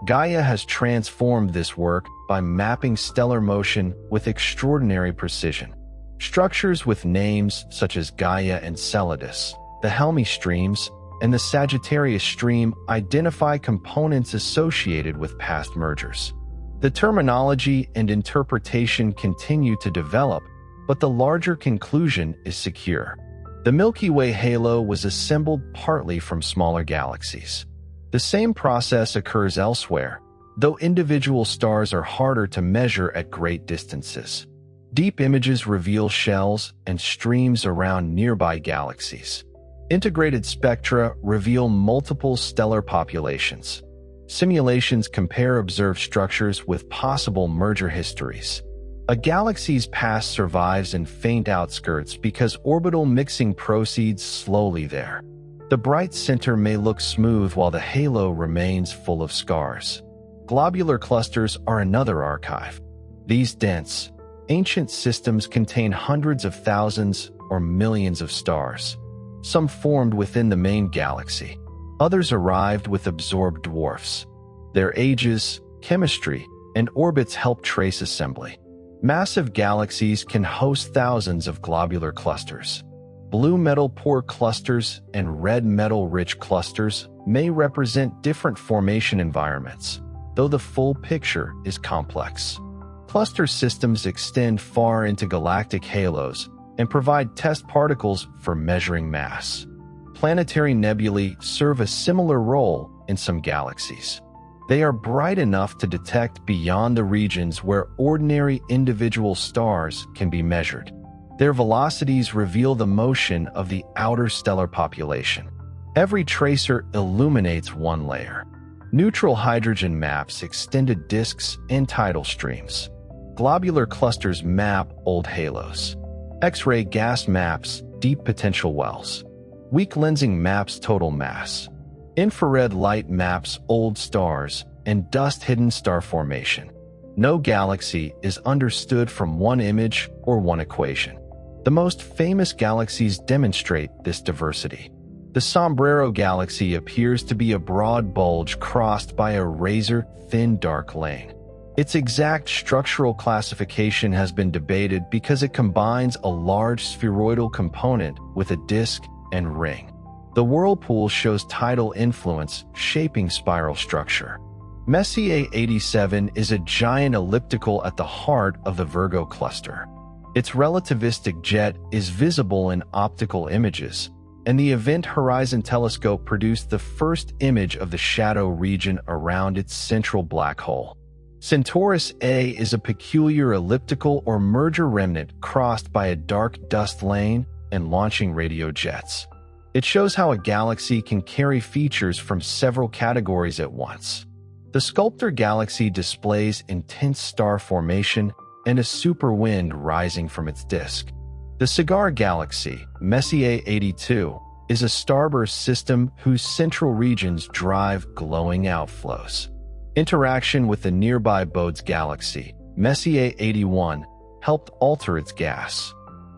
Gaia has transformed this work by mapping stellar motion with extraordinary precision. Structures with names such as Gaia Enceladus, the Helmi streams, and the Sagittarius stream identify components associated with past mergers. The terminology and interpretation continue to develop, but the larger conclusion is secure. The Milky Way halo was assembled partly from smaller galaxies. The same process occurs elsewhere, though individual stars are harder to measure at great distances. Deep images reveal shells and streams around nearby galaxies. Integrated spectra reveal multiple stellar populations. Simulations compare observed structures with possible merger histories. A galaxy's past survives in faint outskirts because orbital mixing proceeds slowly there. The bright center may look smooth while the halo remains full of scars. Globular clusters are another archive. These dense, ancient systems contain hundreds of thousands or millions of stars. Some formed within the main galaxy. Others arrived with absorbed dwarfs. Their ages, chemistry, and orbits help trace assembly. Massive galaxies can host thousands of globular clusters. Blue metal-poor clusters and red metal-rich clusters may represent different formation environments, though the full picture is complex. Cluster systems extend far into galactic halos and provide test particles for measuring mass. Planetary nebulae serve a similar role in some galaxies. They are bright enough to detect beyond the regions where ordinary individual stars can be measured. Their velocities reveal the motion of the outer stellar population. Every tracer illuminates one layer. Neutral hydrogen maps extended disks and tidal streams. Globular clusters map old halos. X-ray gas maps deep potential wells. Weak lensing maps total mass. Infrared light maps old stars and dust-hidden star formation. No galaxy is understood from one image or one equation. The most famous galaxies demonstrate this diversity. The Sombrero Galaxy appears to be a broad bulge crossed by a razor-thin dark lane. Its exact structural classification has been debated because it combines a large spheroidal component with a disk and ring. The whirlpool shows tidal influence shaping spiral structure. Messier 87 is a giant elliptical at the heart of the Virgo cluster. Its relativistic jet is visible in optical images, and the Event Horizon Telescope produced the first image of the shadow region around its central black hole. Centaurus A is a peculiar elliptical or merger remnant crossed by a dark dust lane and launching radio jets. It shows how a galaxy can carry features from several categories at once. The Sculptor Galaxy displays intense star formation and a super wind rising from its disk. The Cigar Galaxy, Messier 82, is a starburst system whose central regions drive glowing outflows. Interaction with the nearby Bode's Galaxy, Messier 81, helped alter its gas.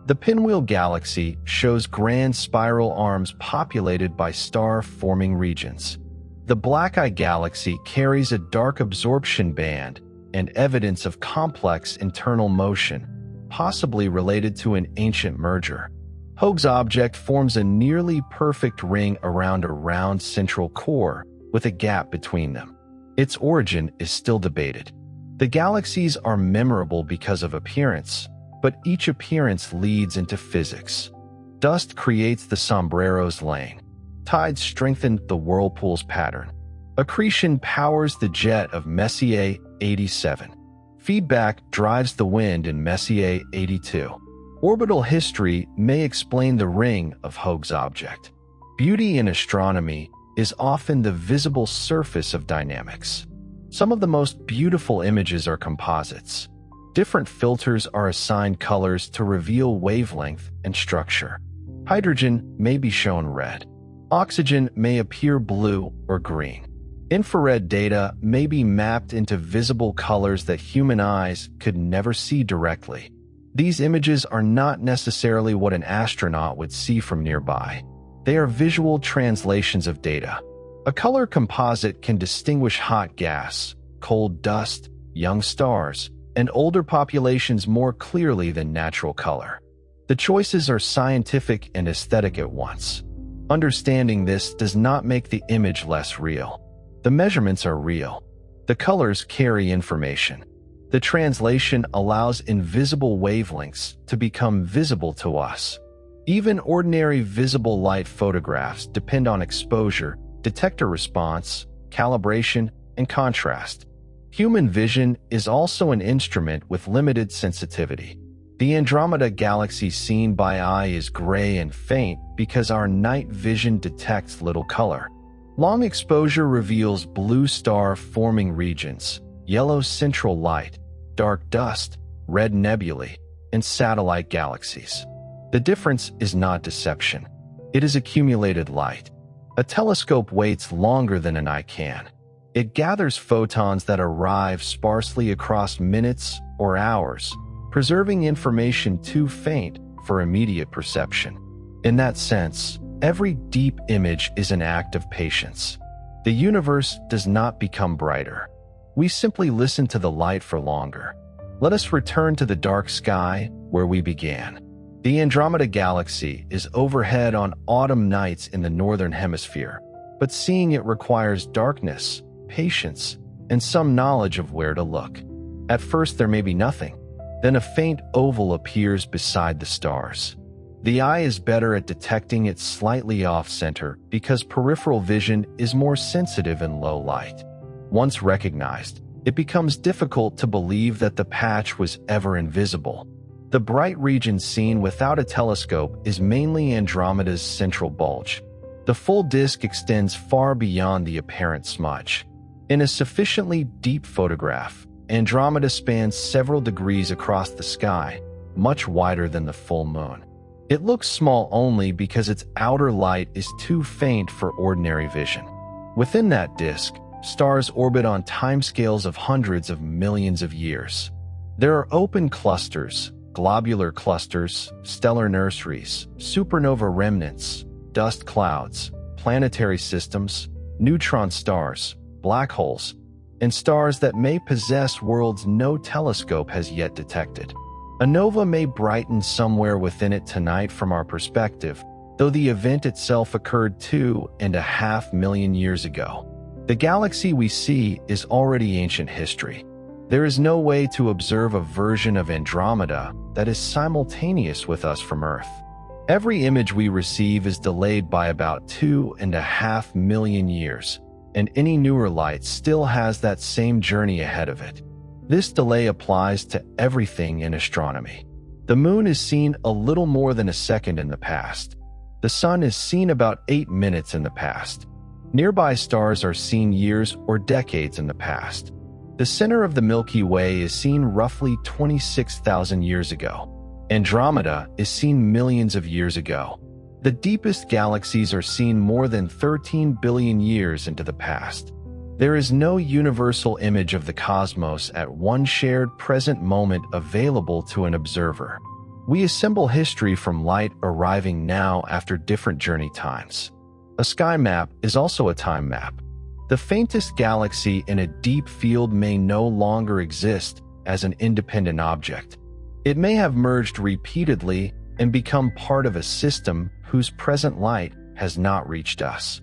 The Pinwheel Galaxy shows grand spiral arms populated by star-forming regions. The Black Eye Galaxy carries a dark absorption band and evidence of complex internal motion, possibly related to an ancient merger. Hoag's object forms a nearly perfect ring around a round central core with a gap between them. Its origin is still debated. The galaxies are memorable because of appearance, but each appearance leads into physics. Dust creates the sombrero's lane. Tides strengthen the whirlpool's pattern. Accretion powers the jet of Messier 87. Feedback drives the wind in Messier 82. Orbital history may explain the ring of Hoag's object. Beauty in astronomy is often the visible surface of dynamics. Some of the most beautiful images are composites. Different filters are assigned colors to reveal wavelength and structure. Hydrogen may be shown red. Oxygen may appear blue or green. Infrared data may be mapped into visible colors that human eyes could never see directly. These images are not necessarily what an astronaut would see from nearby. They are visual translations of data. A color composite can distinguish hot gas, cold dust, young stars, and older populations more clearly than natural color. The choices are scientific and aesthetic at once. Understanding this does not make the image less real. The measurements are real. The colors carry information. The translation allows invisible wavelengths to become visible to us. Even ordinary visible light photographs depend on exposure, detector response, calibration, and contrast. Human vision is also an instrument with limited sensitivity. The Andromeda galaxy seen by eye is gray and faint because our night vision detects little color. Long exposure reveals blue star-forming regions, yellow central light, dark dust, red nebulae, and satellite galaxies. The difference is not deception. It is accumulated light. A telescope waits longer than an eye can. It gathers photons that arrive sparsely across minutes or hours, preserving information too faint for immediate perception. In that sense, every deep image is an act of patience. The universe does not become brighter. We simply listen to the light for longer. Let us return to the dark sky where we began. The Andromeda galaxy is overhead on autumn nights in the northern hemisphere, but seeing it requires darkness, patience, and some knowledge of where to look. At first there may be nothing. Then a faint oval appears beside the stars. The eye is better at detecting its slightly off-center because peripheral vision is more sensitive in low light. Once recognized, it becomes difficult to believe that the patch was ever invisible. The bright region seen without a telescope is mainly Andromeda's central bulge. The full disk extends far beyond the apparent smudge. In a sufficiently deep photograph, Andromeda spans several degrees across the sky, much wider than the full moon. It looks small only because its outer light is too faint for ordinary vision. Within that disk, stars orbit on timescales of hundreds of millions of years. There are open clusters, globular clusters, stellar nurseries, supernova remnants, dust clouds, planetary systems, neutron stars, black holes, and stars that may possess worlds no telescope has yet detected. A nova may brighten somewhere within it tonight from our perspective, though the event itself occurred 2.5 million years ago. The galaxy we see is already ancient history. There is no way to observe a version of Andromeda that is simultaneous with us from Earth. Every image we receive is delayed by about 2.5 million years, and any newer light still has that same journey ahead of it. This delay applies to everything in astronomy. The moon is seen a little more than a second in the past. The sun is seen about 8 minutes in the past. Nearby stars are seen years or decades in the past. The center of the Milky Way is seen roughly 26,000 years ago. Andromeda is seen millions of years ago. The deepest galaxies are seen more than 13 billion years into the past. There is no universal image of the cosmos at one shared present moment available to an observer. We assemble history from light arriving now after different journey times. A sky map is also a time map. The faintest galaxy in a deep field may no longer exist as an independent object. It may have merged repeatedly and become part of a system whose present light has not reached us.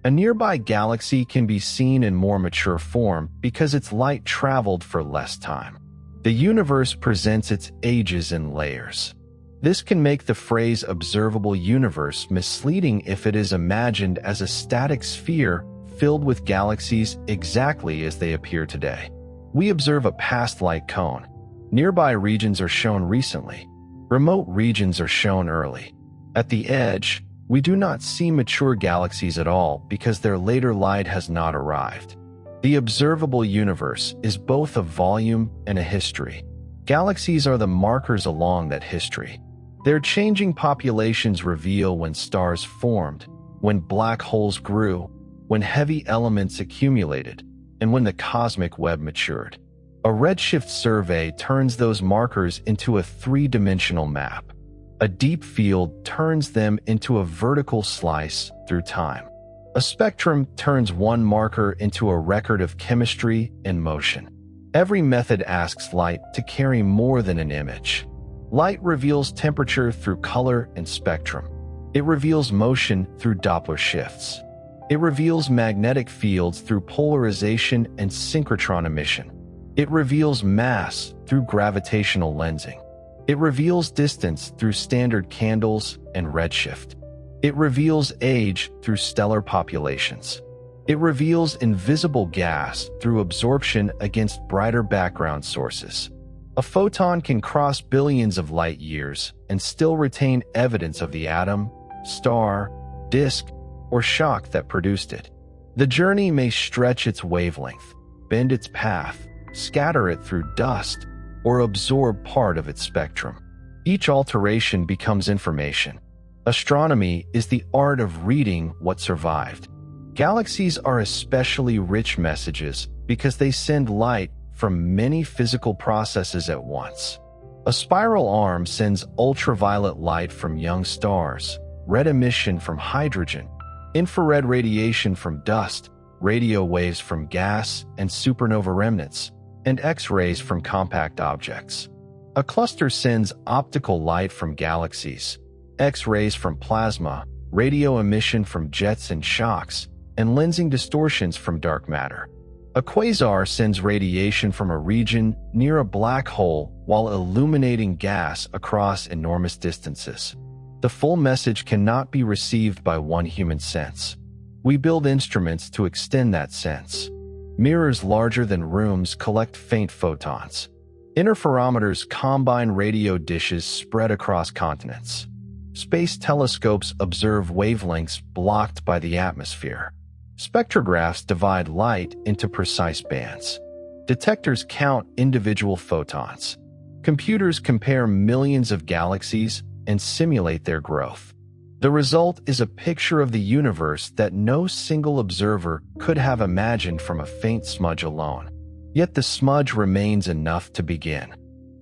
A nearby galaxy can be seen in more mature form because its light traveled for less time. The universe presents its ages in layers. This can make the phrase observable universe misleading if it is imagined as a static sphere filled with galaxies exactly as they appear today. We observe a past light cone. Nearby regions are shown recently. Remote regions are shown early. At the edge, we do not see mature galaxies at all because their later light has not arrived. The observable universe is both a volume and a history. Galaxies are the markers along that history. Their changing populations reveal when stars formed, when black holes grew, when heavy elements accumulated, and when the cosmic web matured. A redshift survey turns those markers into a three-dimensional map. A deep field turns them into a vertical slice through time. A spectrum turns one marker into a record of chemistry and motion. Every method asks light to carry more than an image. Light reveals temperature through color and spectrum. It reveals motion through Doppler shifts. It reveals magnetic fields through polarization and synchrotron emission. It reveals mass through gravitational lensing. It reveals distance through standard candles and redshift. It reveals age through stellar populations. It reveals invisible gas through absorption against brighter background sources. A photon can cross billions of light years and still retain evidence of the atom, star, disk, or shock that produced it. The journey may stretch its wavelength, bend its path, scatter it through dust, or absorb part of its spectrum. Each alteration becomes information. Astronomy is the art of reading what survived. Galaxies are especially rich messages because they send light from many physical processes at once. A spiral arm sends ultraviolet light from young stars, red emission from hydrogen, infrared radiation from dust, radio waves from gas and supernova remnants, and X-rays from compact objects. A cluster sends optical light from galaxies, X-rays from plasma, radio emission from jets and shocks, and lensing distortions from dark matter. A quasar sends radiation from a region near a black hole while illuminating gas across enormous distances. The full message cannot be received by one human sense. We build instruments to extend that sense. Mirrors larger than rooms collect faint photons. Interferometers combine radio dishes spread across continents. Space telescopes observe wavelengths blocked by the atmosphere. Spectrographs divide light into precise bands. Detectors count individual photons. Computers compare millions of galaxies and simulate their growth. The result is a picture of the universe that no single observer could have imagined from a faint smudge alone. Yet the smudge remains enough to begin.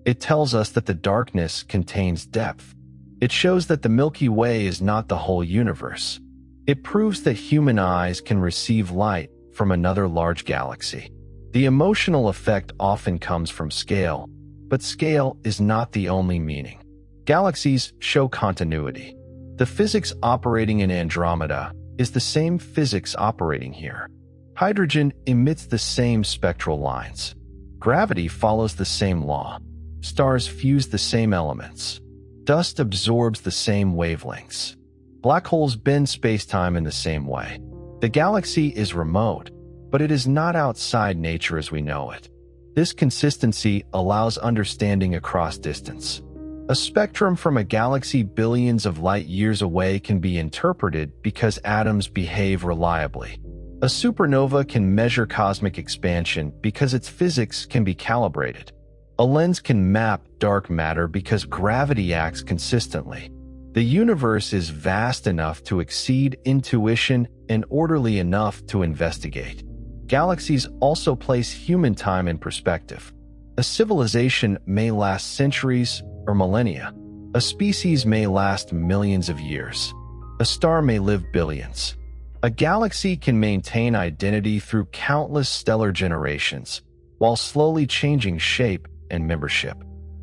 It tells us that the darkness contains depth. It shows that the Milky Way is not the whole universe. It proves that human eyes can receive light from another large galaxy. The emotional effect often comes from scale, but scale is not the only meaning. Galaxies show continuity. The physics operating in Andromeda is the same physics operating here. Hydrogen emits the same spectral lines. Gravity follows the same law. Stars fuse the same elements. Dust absorbs the same wavelengths. Black holes bend space-time in the same way. The galaxy is remote, but it is not outside nature as we know it. This consistency allows understanding across distance. A spectrum from a galaxy billions of light years away can be interpreted because atoms behave reliably. A supernova can measure cosmic expansion because its physics can be calibrated. A lens can map dark matter because gravity acts consistently. The universe is vast enough to exceed intuition and orderly enough to investigate. Galaxies also place human time in perspective. A civilization may last centuries or millennia. A species may last millions of years. A star may live billions. A galaxy can maintain identity through countless stellar generations, while slowly changing shape and membership.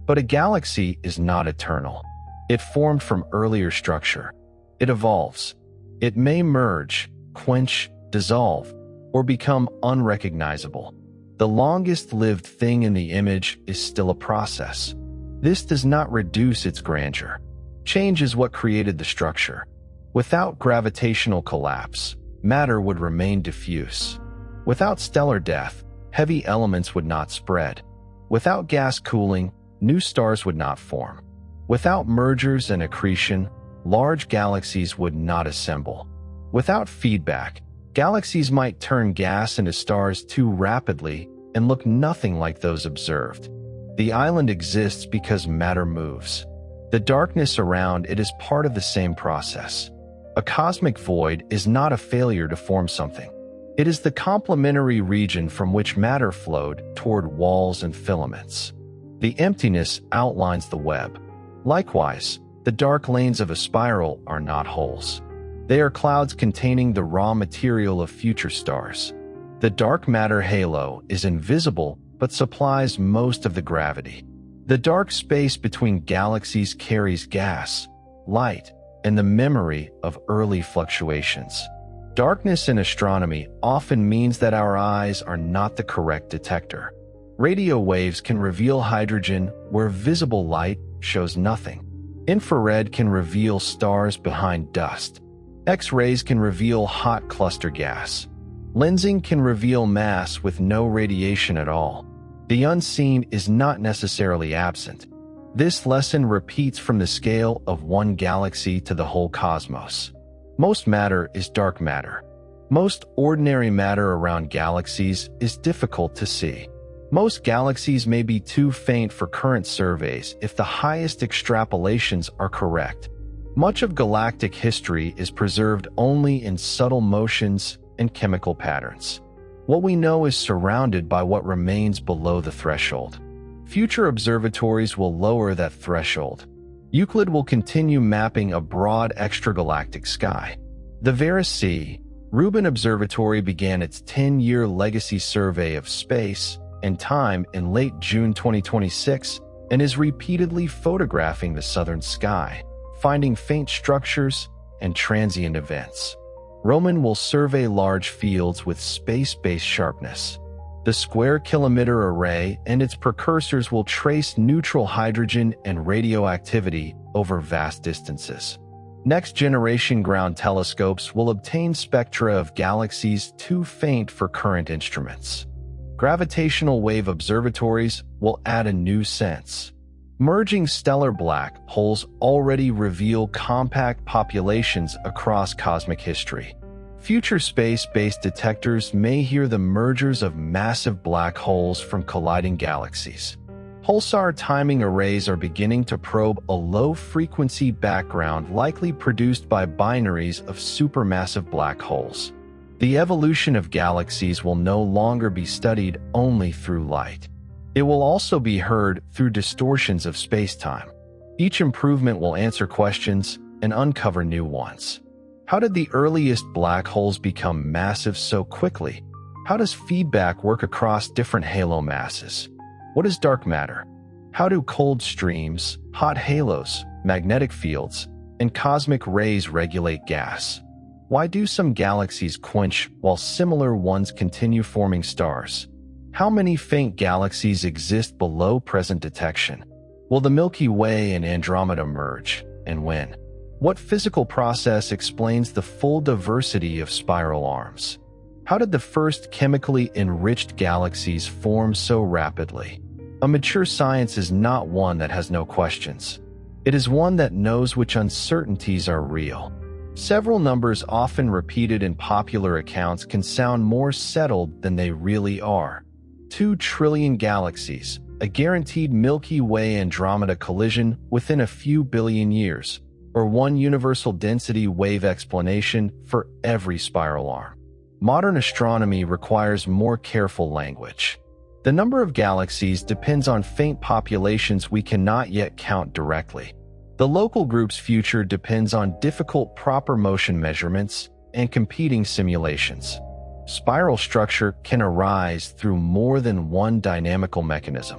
But a galaxy is not eternal. It formed from earlier structure. It evolves. It may merge, quench, dissolve, or become unrecognizable. The longest-lived thing in the image is still a process. This does not reduce its grandeur. Change is what created the structure. Without gravitational collapse, matter would remain diffuse. Without stellar death, heavy elements would not spread. Without gas cooling, new stars would not form. Without mergers and accretion, large galaxies would not assemble. Without feedback, galaxies might turn gas into stars too rapidly and look nothing like those observed. The island exists because matter moves. The darkness around it is part of the same process. A cosmic void is not a failure to form something. It is the complementary region from which matter flowed toward walls and filaments. The emptiness outlines the web. Likewise, the dark lanes of a spiral are not holes. They are clouds containing the raw material of future stars. The dark matter halo is invisible but supplies most of the gravity. The dark space between galaxies carries gas, light, and the memory of early fluctuations. Darkness in astronomy often means that our eyes are not the correct detector. Radio waves can reveal hydrogen where visible light shows nothing. Infrared can reveal stars behind dust. X-rays can reveal hot cluster gas. Lensing can reveal mass with no radiation at all. The unseen is not necessarily absent. This lesson repeats from the scale of one galaxy to the whole cosmos. Most matter is dark matter. Most ordinary matter around galaxies is difficult to see. Most galaxies may be too faint for current surveys if the highest extrapolations are correct. Much of galactic history is preserved only in subtle motions and chemical patterns. What we know is surrounded by what remains below the threshold. Future observatories will lower that threshold. Euclid will continue mapping a broad extragalactic sky. The Vera C. Rubin Observatory began its 10-year legacy survey of space and time in late June 2026 and is repeatedly photographing the southern sky, finding faint structures and transient events. Roman will survey large fields with space-based sharpness. The Square Kilometre Array and its precursors will trace neutral hydrogen and radioactivity over vast distances. Next-generation ground telescopes will obtain spectra of galaxies too faint for current instruments. Gravitational wave observatories will add a new sense. Merging stellar black holes already reveal compact populations across cosmic history. Future space-based detectors may hear the mergers of massive black holes from colliding galaxies. Pulsar timing arrays are beginning to probe a low-frequency background likely produced by binaries of supermassive black holes. The evolution of galaxies will no longer be studied only through light. It will also be heard through distortions of space-time. Each improvement will answer questions and uncover new ones. How did the earliest black holes become massive so quickly? How does feedback work across different halo masses? What is dark matter? How do cold streams, hot halos, magnetic fields, and cosmic rays regulate gas? Why do some galaxies quench while similar ones continue forming stars? How many faint galaxies exist below present detection? Will the Milky Way and Andromeda merge, and when? What physical process explains the full diversity of spiral arms? How did the first chemically enriched galaxies form so rapidly? A mature science is not one that has no questions. It is one that knows which uncertainties are real. Several numbers often repeated in popular accounts can sound more settled than they really are. 2 trillion galaxies, a guaranteed Milky Way Andromeda collision within a few billion years, or one universal density wave explanation for every spiral arm. Modern astronomy requires more careful language. The number of galaxies depends on faint populations we cannot yet count directly. The local group's future depends on difficult proper motion measurements and competing simulations. Spiral structure can arise through more than one dynamical mechanism.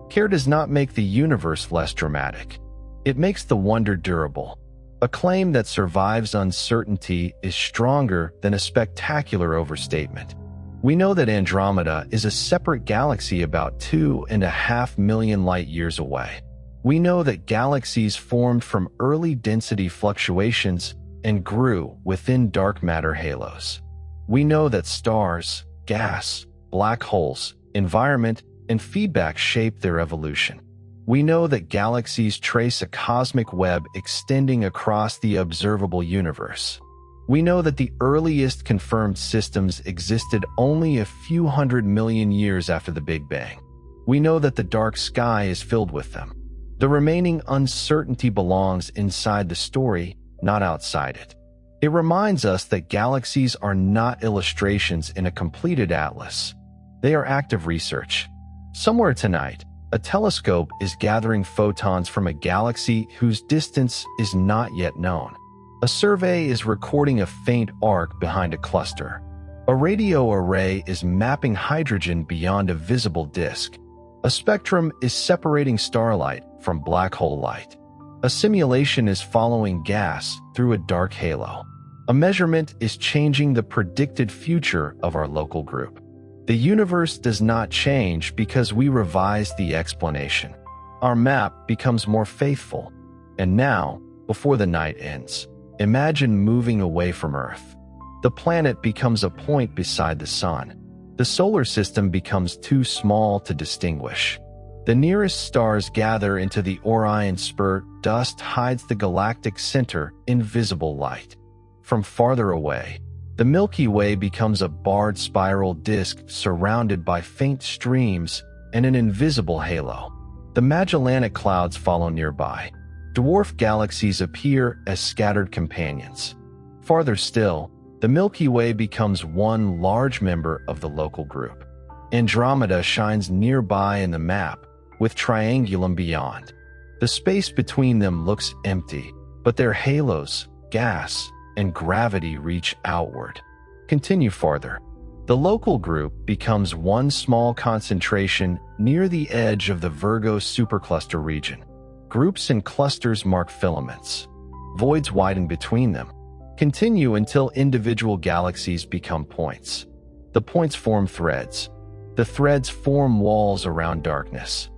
Care does not make the universe less dramatic. It makes the wonder durable. A claim that survives uncertainty is stronger than a spectacular overstatement. We know that Andromeda is a separate galaxy about 2.5 million light-years away. We know that galaxies formed from early density fluctuations and grew within dark matter halos. We know that stars, gas, black holes, environment, and feedback shape their evolution. We know that galaxies trace a cosmic web extending across the observable universe. We know that the earliest confirmed systems existed only a few 100 million years after the Big Bang. We know that the dark sky is filled with them. The remaining uncertainty belongs inside the story, not outside it. It reminds us that galaxies are not illustrations in a completed atlas. They are active research. Somewhere tonight, a telescope is gathering photons from a galaxy whose distance is not yet known. A survey is recording a faint arc behind a cluster. A radio array is mapping hydrogen beyond a visible disk. A spectrum is separating starlight from black hole light. A simulation is following gas through a dark halo. A measurement is changing the predicted future of our local group. The universe does not change because we revise the explanation. Our map becomes more faithful. And now, before the night ends, imagine moving away from Earth. The planet becomes a point beside the sun. The solar system becomes too small to distinguish. The nearest stars gather into the Orion spur. Dust hides the galactic center in visible light. From farther away, the Milky Way becomes a barred spiral disk surrounded by faint streams and an invisible halo. The Magellanic Clouds follow nearby. Dwarf galaxies appear as scattered companions. Farther still, the Milky Way becomes one large member of the local group. Andromeda shines nearby in the map, with Triangulum beyond. The space between them looks empty, but their halos, gas, and gravity reach outward. Continue farther. The local group becomes one small concentration near the edge of the Virgo supercluster region. Groups and clusters mark filaments. Voids widen between them. Continue until individual galaxies become points. The points form threads. The threads form walls around darkness.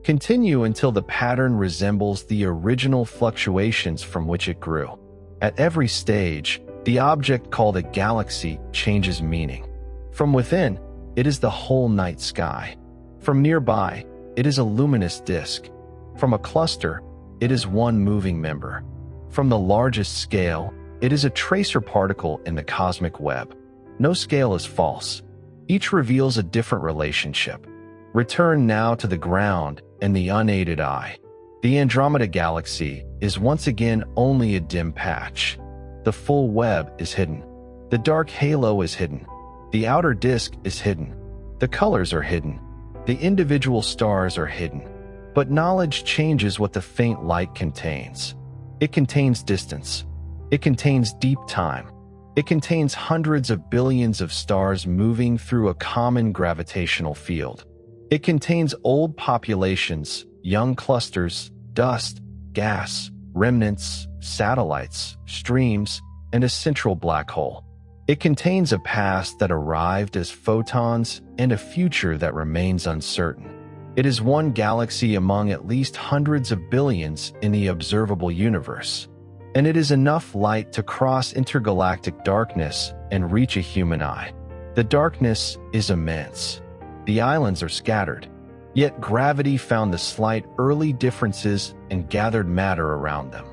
Continue until the pattern resembles the original fluctuations from which it grew. At every stage, the object called a galaxy changes meaning. From within, it is the whole night sky. From nearby, it is a luminous disk. From a cluster, it is one moving member. From the largest scale, it is a tracer particle in the cosmic web. No scale is false. Each reveals a different relationship. Return now to the ground and the unaided eye. The Andromeda Galaxy is once again only a dim patch. The full web is hidden. The dark halo is hidden. The outer disk is hidden. The colors are hidden. The individual stars are hidden. But knowledge changes what the faint light contains. It contains distance. It contains deep time. It contains hundreds of billions of stars moving through a common gravitational field. It contains old populations, young clusters, dust, gas, remnants, satellites, streams, and a central black hole. It contains a past that arrived as photons and a future that remains uncertain. It is one galaxy among at least hundreds of billions in the observable universe, and it is enough light to cross intergalactic darkness and reach a human eye. The darkness is immense. The islands are scattered, yet gravity found the slight early differences and gathered matter around them.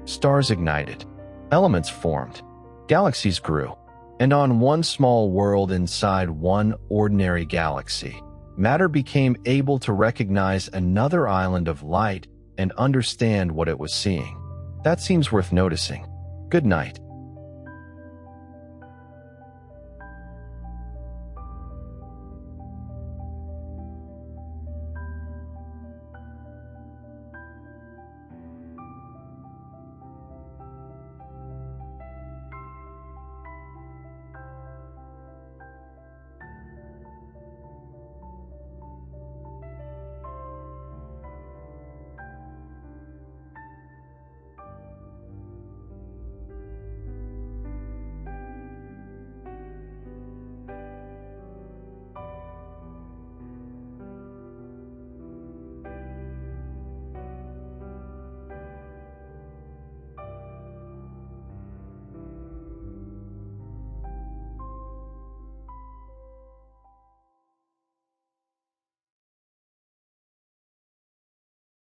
Stars ignited, elements formed, galaxies grew, and on one small world inside one ordinary galaxy, matter became able to recognize another island of light and understand what it was seeing. That seems worth noticing. Good night.